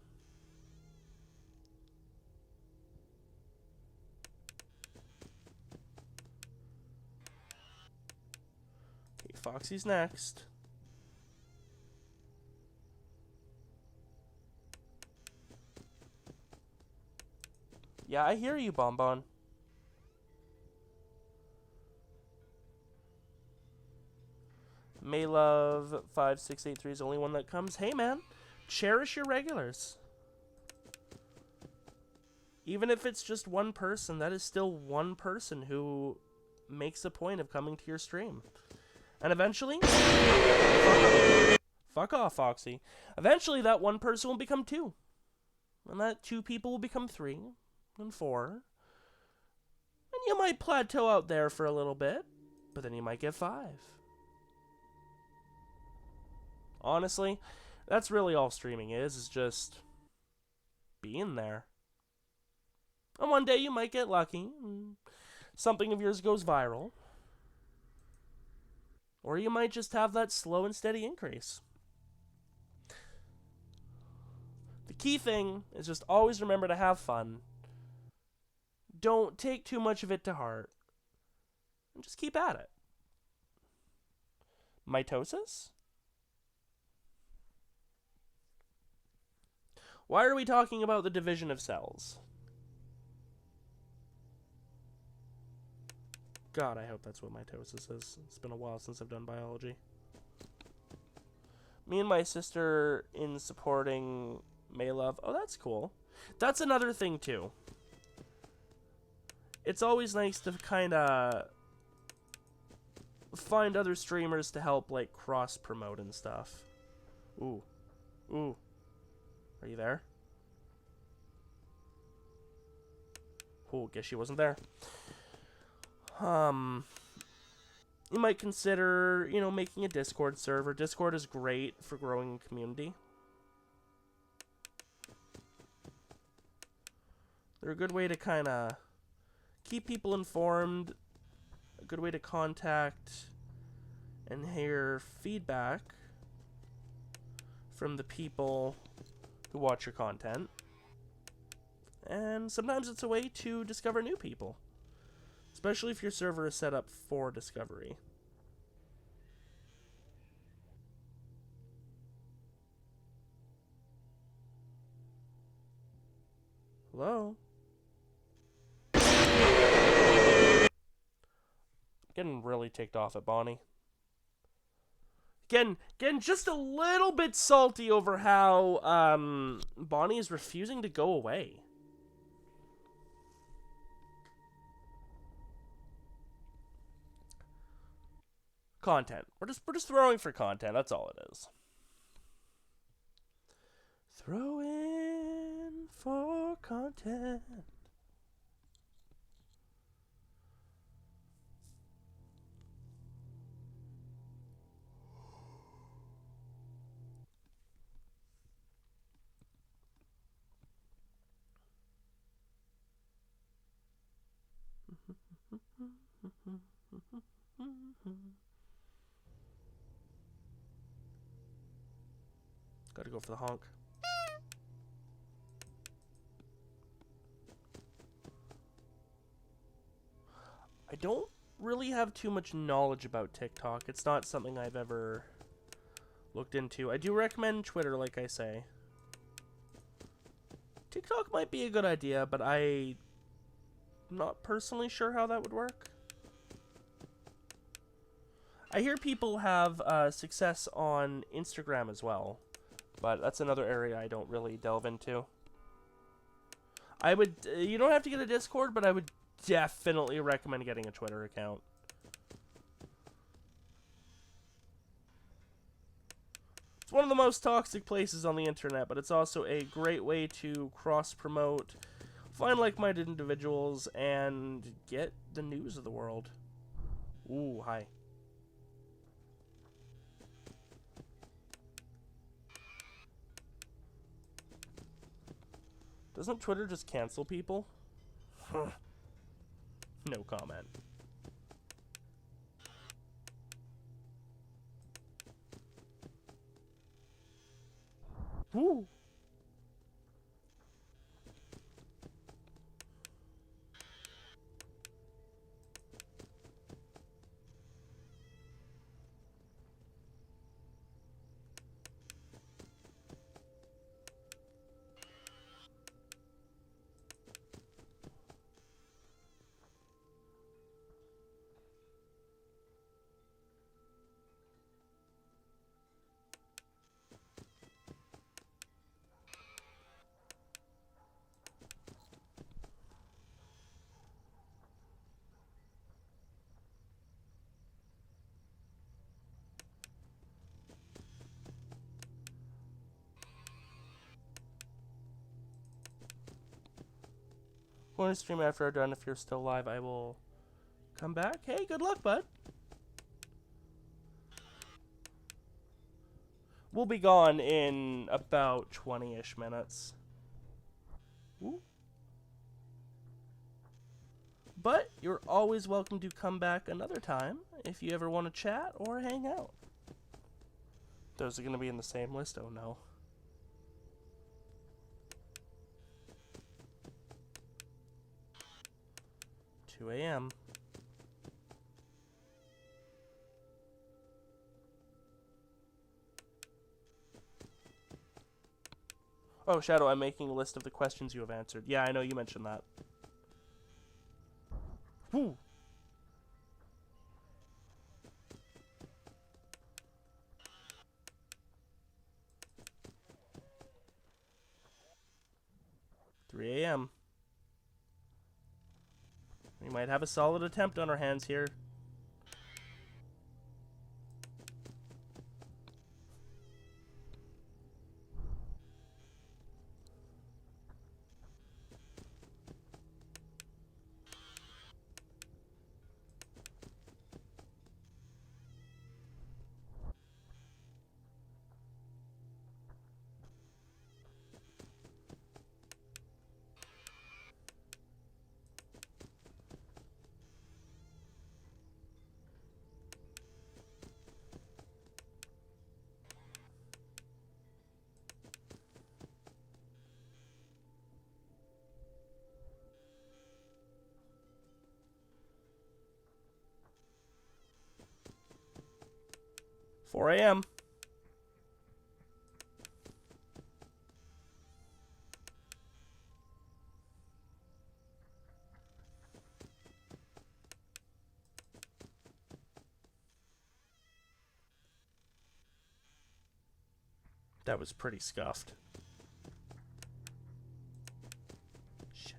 Okay, Foxy's next. Yeah, I hear you, Bonbon. Maylove5683 is the only one that comes. Hey, man. Cherish your regulars. Even if it's just one person, that is still one person who makes a point of coming to your stream. And eventually... Fuck off, Foxy. Eventually, that one person will become 2. And that 2 people will become 3. And 4. And you might plateau out there for a little bit, but then you might get 5. Honestly, that's really all streaming is just being there. And one day you might get lucky, and something of yours goes viral. Or you might just have that slow and steady increase. The key thing is just always remember to have fun. Don't take too much of it to heart. And just keep at it. Mitosis? Why are we talking about the division of cells? God, I hope that's what mitosis is. It's been a while since I've done biology. Me and my sister in supporting Maylove. Oh, that's cool. That's another thing, too. It's always nice to kind of find other streamers to help, like, cross-promote and stuff. Ooh. Ooh. Are you there? Ooh, guess she wasn't there. You might consider, you know, making a Discord server. Discord is great for growing a community. They're a good way to kind of keep people informed, a good way to contact and hear feedback from the people who watch your content. And sometimes it's a way to discover new people. Especially if your server is set up for discovery. Hello? Getting really ticked off at Bonnie. Getting just a little bit salty over how Bonnie is refusing to go away. Content. We're just throwing for content. That's all it is. Throw in for content. Gotta go for the honk. I don't really have too much knowledge about TikTok. It's not something I've ever looked into. I do recommend Twitter, like I say. TikTok might be a good idea, but I'm not personally sure how that would work. I hear people have success on Instagram as well, but that's another area I don't really delve into. I would, you don't have to get a Discord, but I would definitely recommend getting a Twitter account. It's one of the most toxic places on the internet, but it's also a great way to cross-promote, find like-minded individuals, and get the news of the world. Ooh, hi. Doesn't Twitter just cancel people? No comment. Woo! Going to stream after I'm done. If you're still live, I will come back. Hey, good luck, bud. We'll be gone in about 20-ish minutes. Ooh. But you're always welcome to come back another time if you ever want to chat or hang out. Those are going to be in the same list? Oh, no. $2 a.m. Oh, Shadow, I'm making a list of the questions you have answered. Yeah, I know you mentioned that. Woo! $3 a.m. We might have a solid attempt on our hands here. $4 a.m. That was pretty scuffed. Shit.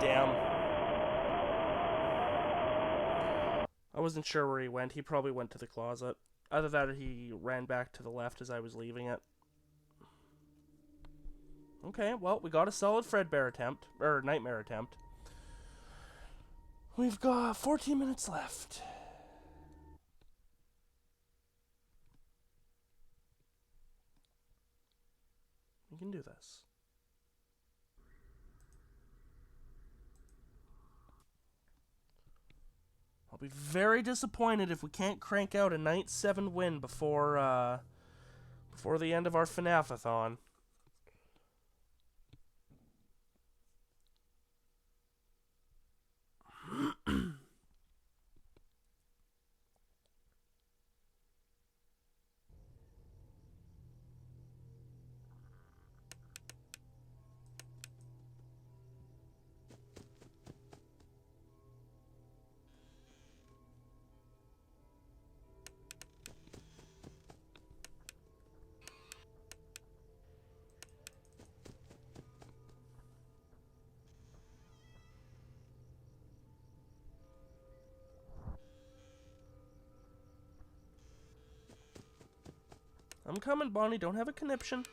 Damn. I wasn't sure where he went. He probably went to the closet. Either that or he ran back to the left as I was leaving it. Okay, well, we got a solid Fredbear attempt. Or Nightmare attempt. We've got 14 minutes left. We can do this. I'll be very disappointed if we can't crank out a night 7 win before the end of our FNAF-a-thon. I'm coming, Bonnie. Don't have a conniption.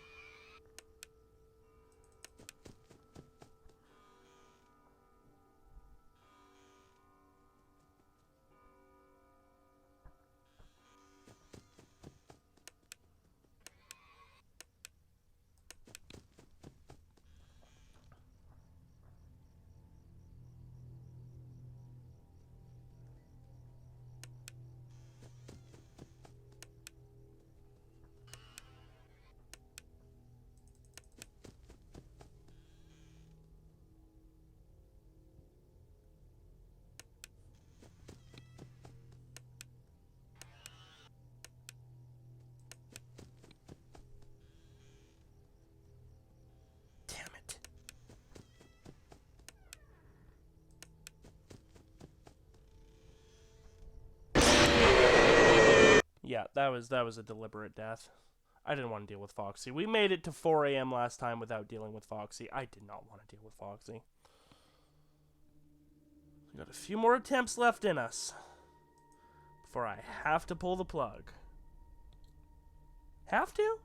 Yeah, that was a deliberate death. I didn't want to deal with Foxy. We made it to 4 a.m. last time without dealing with Foxy. I did not want to deal with Foxy. We got a few more attempts left in us before I have to pull the plug. Have to?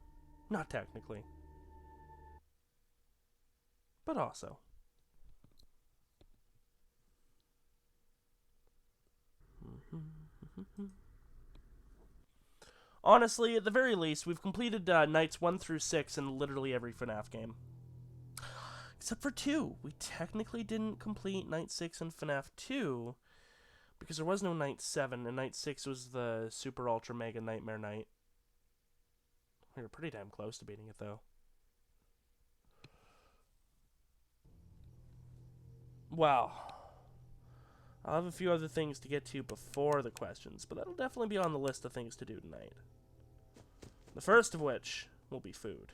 Not technically. But also. Honestly, at the very least, we've completed nights 1 through 6 in literally every FNAF game. Except for 2. We technically didn't complete Night 6 in FNAF 2 because there was no Night 7, and Night 6 was the Super Ultra Mega Nightmare Night. We were pretty damn close to beating it, though. Well, I'll have a few other things to get to before the questions, but that'll definitely be on the list of things to do tonight. The first of which will be food.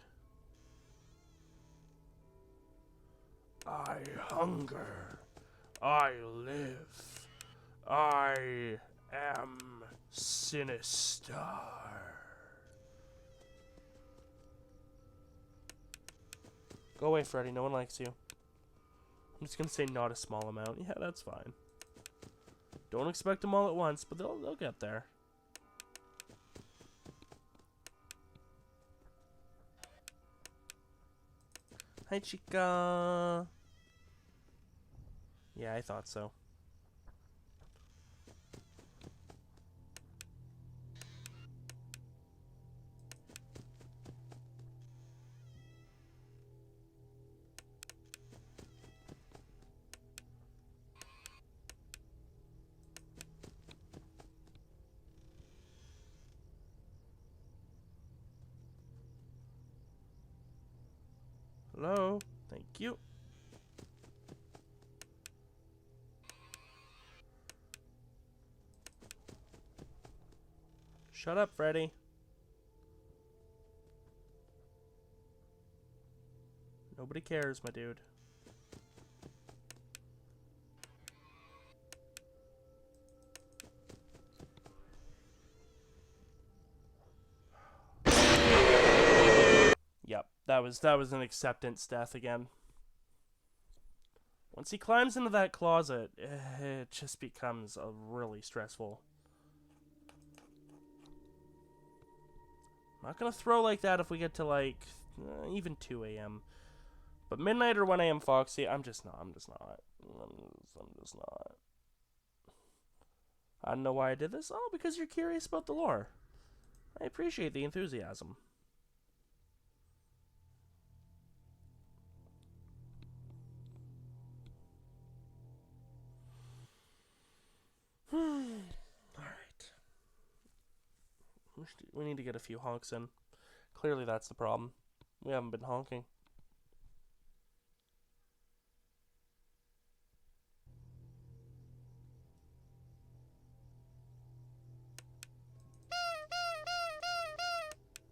I hunger. I live. I am sinister. Go away, Freddy. No one likes you. I'm just gonna say not a small amount. Yeah, that's fine. Don't expect them all at once, but they'll get there. Hi, chica. Yeah, I thought so. you. Shut up, Freddy. Nobody cares, my dude. Yep, that was an acceptance death again. Once he climbs into that closet, it just becomes really stressful. I'm not gonna throw like that if we get to like even 2 a.m. But midnight or 1 a.m. Foxy, I'm just not. I'm just not. I don't know why I did this. Oh, because you're curious about the lore. I appreciate the enthusiasm. Alright. We need to get a few honks in. Clearly that's the problem. We haven't been honking.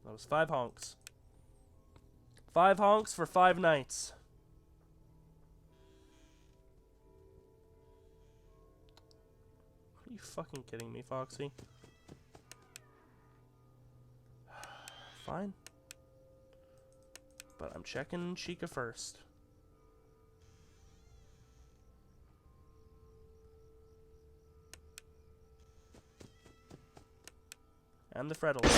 That was 5 honks. 5 honks for 5 nights. Are you fucking kidding me, Foxy? Fine. But I'm checking Chica first. And the Freddles. Nope.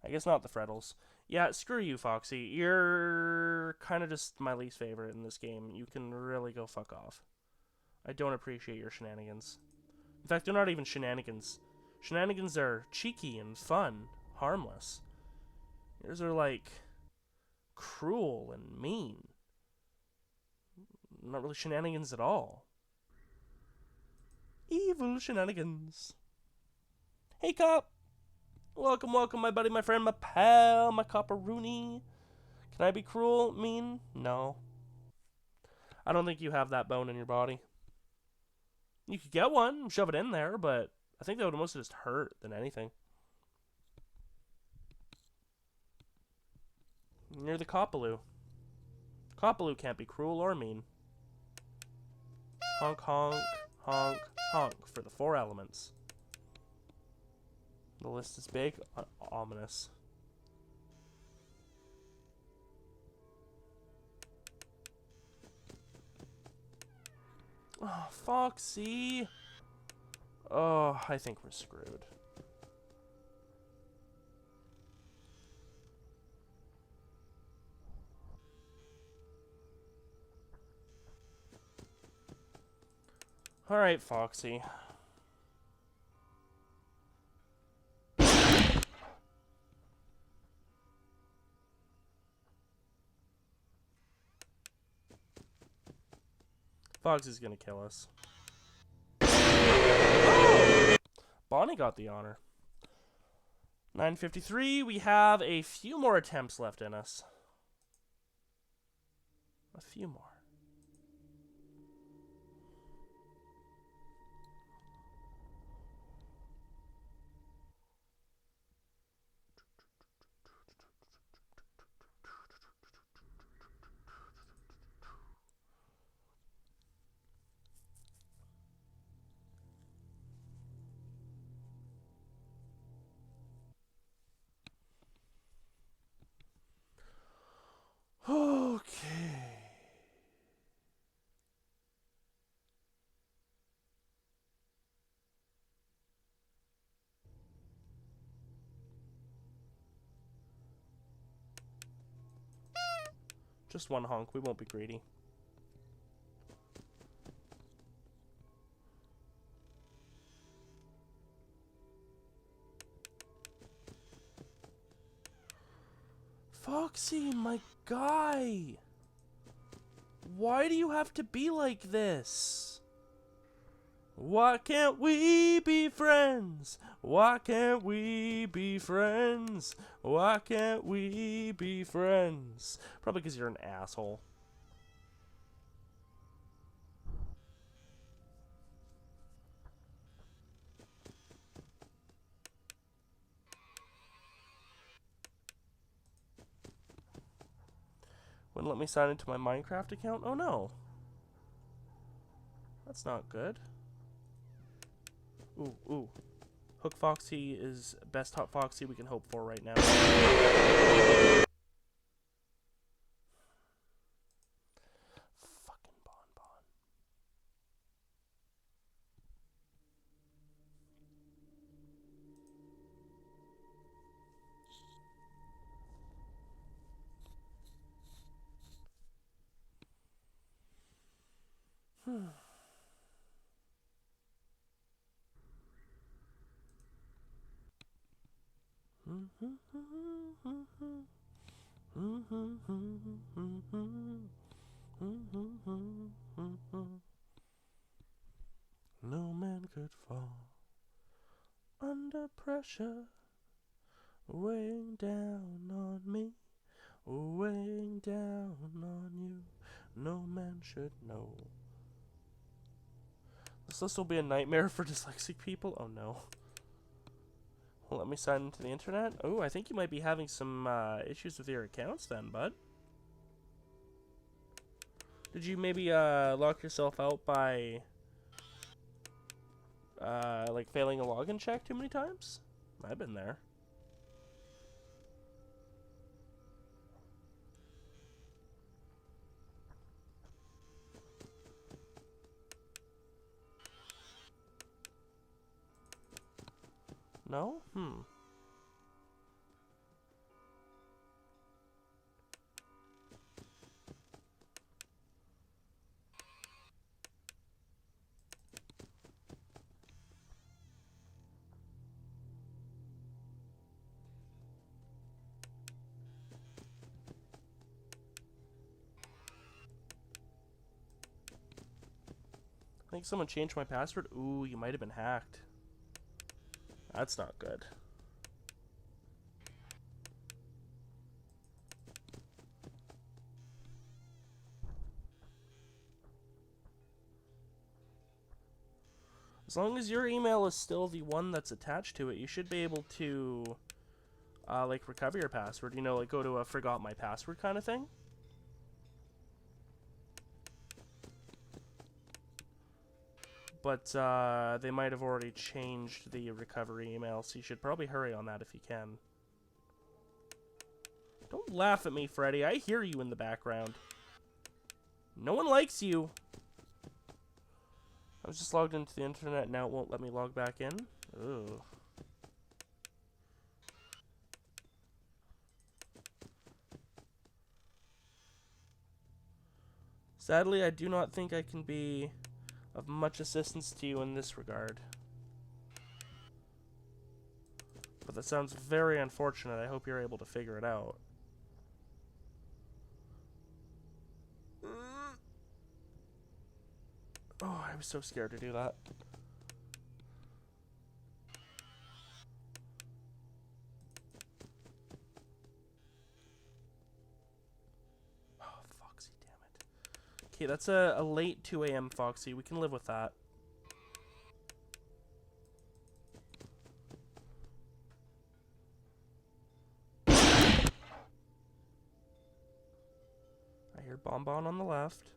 I guess not the Freddles. Yeah, screw you, Foxy. You're kind of just my least favorite in this game. You can really go fuck off. I don't appreciate your shenanigans. In fact, they're not even shenanigans. Shenanigans are cheeky and fun, harmless. Yours are like cruel and mean. Not really shenanigans at all. Evil shenanigans. Hey, cop. Welcome, welcome, my buddy, my friend, my pal, my copperoonie. Can I be cruel, mean? No. I don't think you have that bone in your body. You could get one, shove it in there, but I think that would mostly just hurt than anything. You're the Copaloo. Copaloo can't be cruel or mean. Honk, honk, honk, honk for the 4 elements. The list is big, ominous. Oh, Foxy. Oh, I think we're screwed. Alright, Foxy. Foxy's gonna kill us. Bonnie got the honor. 9:53. We have a few more attempts left in us. A few more. Okay. Just one honk. We won't be greedy. Foxy, my guy. Why do you have to be like this? Why can't we be friends? Why can't we be friends? Why can't we be friends? Probably because you're an asshole. Wouldn't let me sign into my Minecraft account? Oh no. That's not good. Ooh, ooh. Hook Foxy is best Hot Foxy we can hope for right now. Fucking bonbon. No man could fall under pressure, weighing down on me, weighing down on you. No man should know. This list will be a nightmare for dyslexic people. Oh no. Well, let me sign into the internet. Oh, I think you might be having some issues with your accounts then, bud. Did you maybe lock yourself out by like failing a login check too many times? I've been there. No? I think someone changed my password. Ooh, you might have been hacked. That's not good. As long as your email is still the one that's attached to it, you should be able to, like, recover your password. You know, like, go to a forgot my password kind of thing. But, they might have already changed the recovery email, so you should probably hurry on that if you can. Don't laugh at me, Freddy. I hear you in the background. No one likes you. I was just logged into the internet, now it won't let me log back in. Ugh. Sadly, I do not think I can be of much assistance to you in this regard. But that sounds very unfortunate. I hope you're able to figure it out. Oh, I was so scared to do that. Oh, Foxy, damn it. Okay, that's a late 2 a.m. Foxy. We can live with that. I hear Bonbon on the left.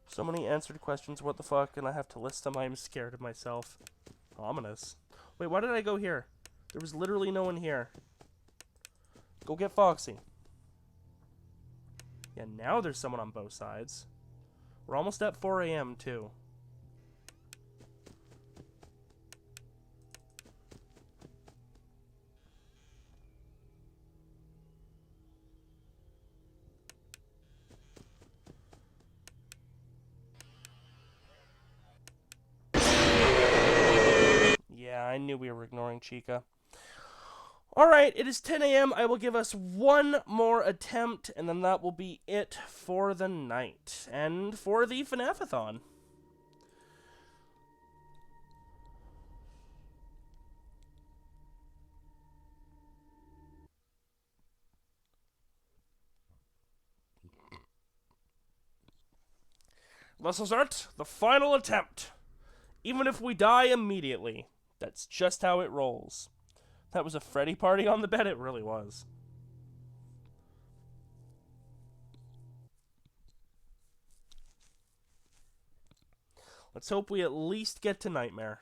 So many answered questions, what the fuck, and I have to list them. I'm scared of myself. Ominous. Wait, why did I go here? There was literally no one here. Go get Foxy. Yeah, now there's someone on both sides. We're almost at 4 a.m. too. Yeah, I knew knew we were ignoring Chica. Alright, it is 10 a.m. I will give us one more attempt, and then that will be it for the night. And for the FNAF-a-thon. This is it, the final attempt. Even if we die immediately, that's just how it rolls. That was a Freddy party on the bed, it really was. Let's hope we at least get to Nightmare.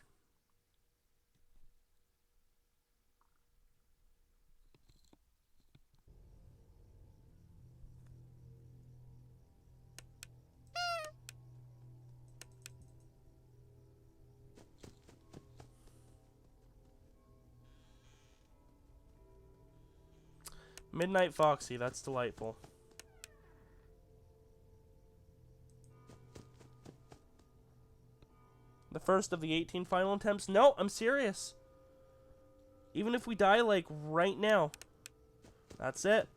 Midnight Foxy, that's delightful. The first of the 18 final attempts? No, I'm serious. Even if we die, like, right now. That's it.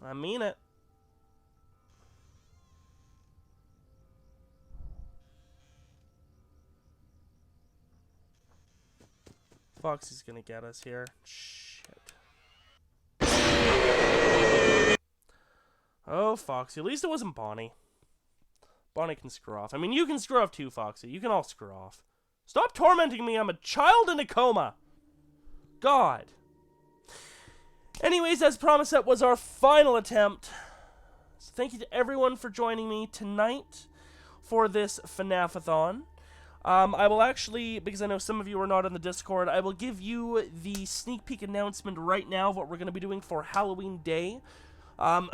I mean it. Foxy's gonna get us here. Shit. Oh, Foxy. At least it wasn't Bonnie. Bonnie can screw off. I mean, you can screw off too, Foxy. You can all screw off. Stop tormenting me. I'm a child in a coma. God. Anyways, as promised, that was our final attempt. So thank you to everyone for joining me tonight for this FNAF-a-thon. I will actually, because I know some of you are not on the Discord, I will give you the sneak peek announcement right now of what we're going to be doing for Halloween Day. I'm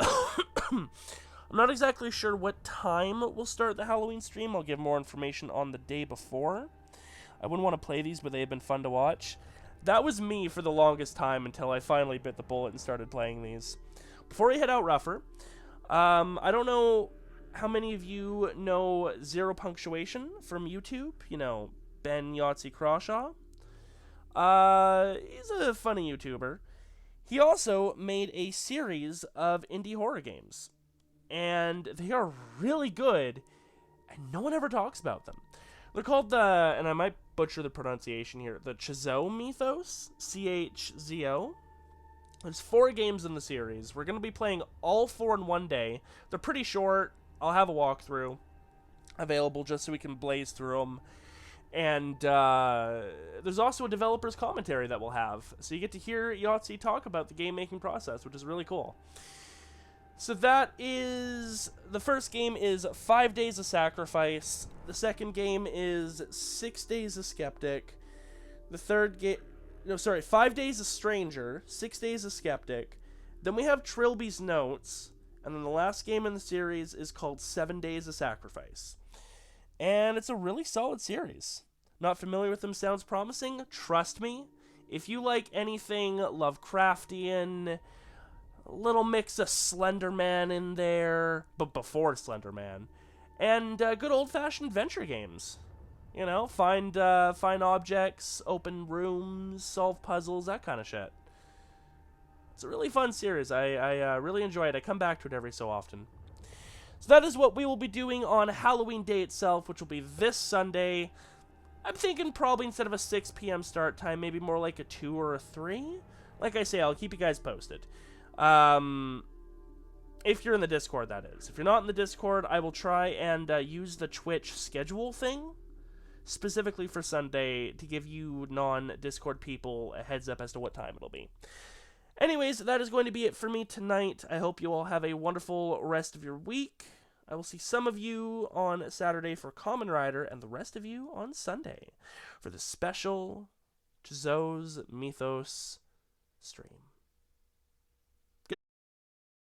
not exactly sure what time we'll start the Halloween stream. I'll give more information on the day before. I wouldn't want to play these, but they have been fun to watch. That was me for the longest time until I finally bit the bullet and started playing these. Before we head out rougher, I don't know how many of you know Zero Punctuation from YouTube? You know, Ben Yahtzee Crawshaw. He's a funny YouTuber. He also made a series of indie horror games. And they are really good, and no one ever talks about them. They're called the, and I might butcher the pronunciation here, the Chzo Mythos, C-H-Z-O. There's 4 games in the series. We're going to be playing all 4 in one day. They're pretty short. I'll have a walkthrough available just so we can blaze through them. And there's also a developer's commentary that we'll have. So you get to hear Yahtzee talk about the game-making process, which is really cool. So that is... The first game is 5 Days of Sacrifice. The second game is 6 Days of Skeptic. The third game... No, sorry. 5 Days of Stranger. 6 Days of Skeptic. Then we have Trilby's Notes. And then the last game in the series is called 7 Days of Sacrifice. And it's a really solid series. Not familiar with them sounds promising? Trust me. If you like anything Lovecraftian, a little mix of Slender Man in there, but before Slender Man, and good old-fashioned adventure games. You know, find objects, open rooms, solve puzzles, that kind of shit. It's a really fun series. I really enjoy it. I come back to it every so often. So that is what we will be doing on Halloween Day itself, which will be this Sunday. I'm thinking probably instead of a 6 p.m. start time, maybe more like a 2 or a 3. Like I say, I'll keep you guys posted. If you're in the Discord, that is. If you're not in the Discord, I will try and use the Twitch schedule thing, specifically for Sunday, to give you non-Discord people a heads up as to what time it'll be. Anyways, that is going to be it for me tonight. I hope you all have a wonderful rest of your week. I will see some of you on Saturday for Kamen Rider, and the rest of you on Sunday for the special Chzo's Mythos stream.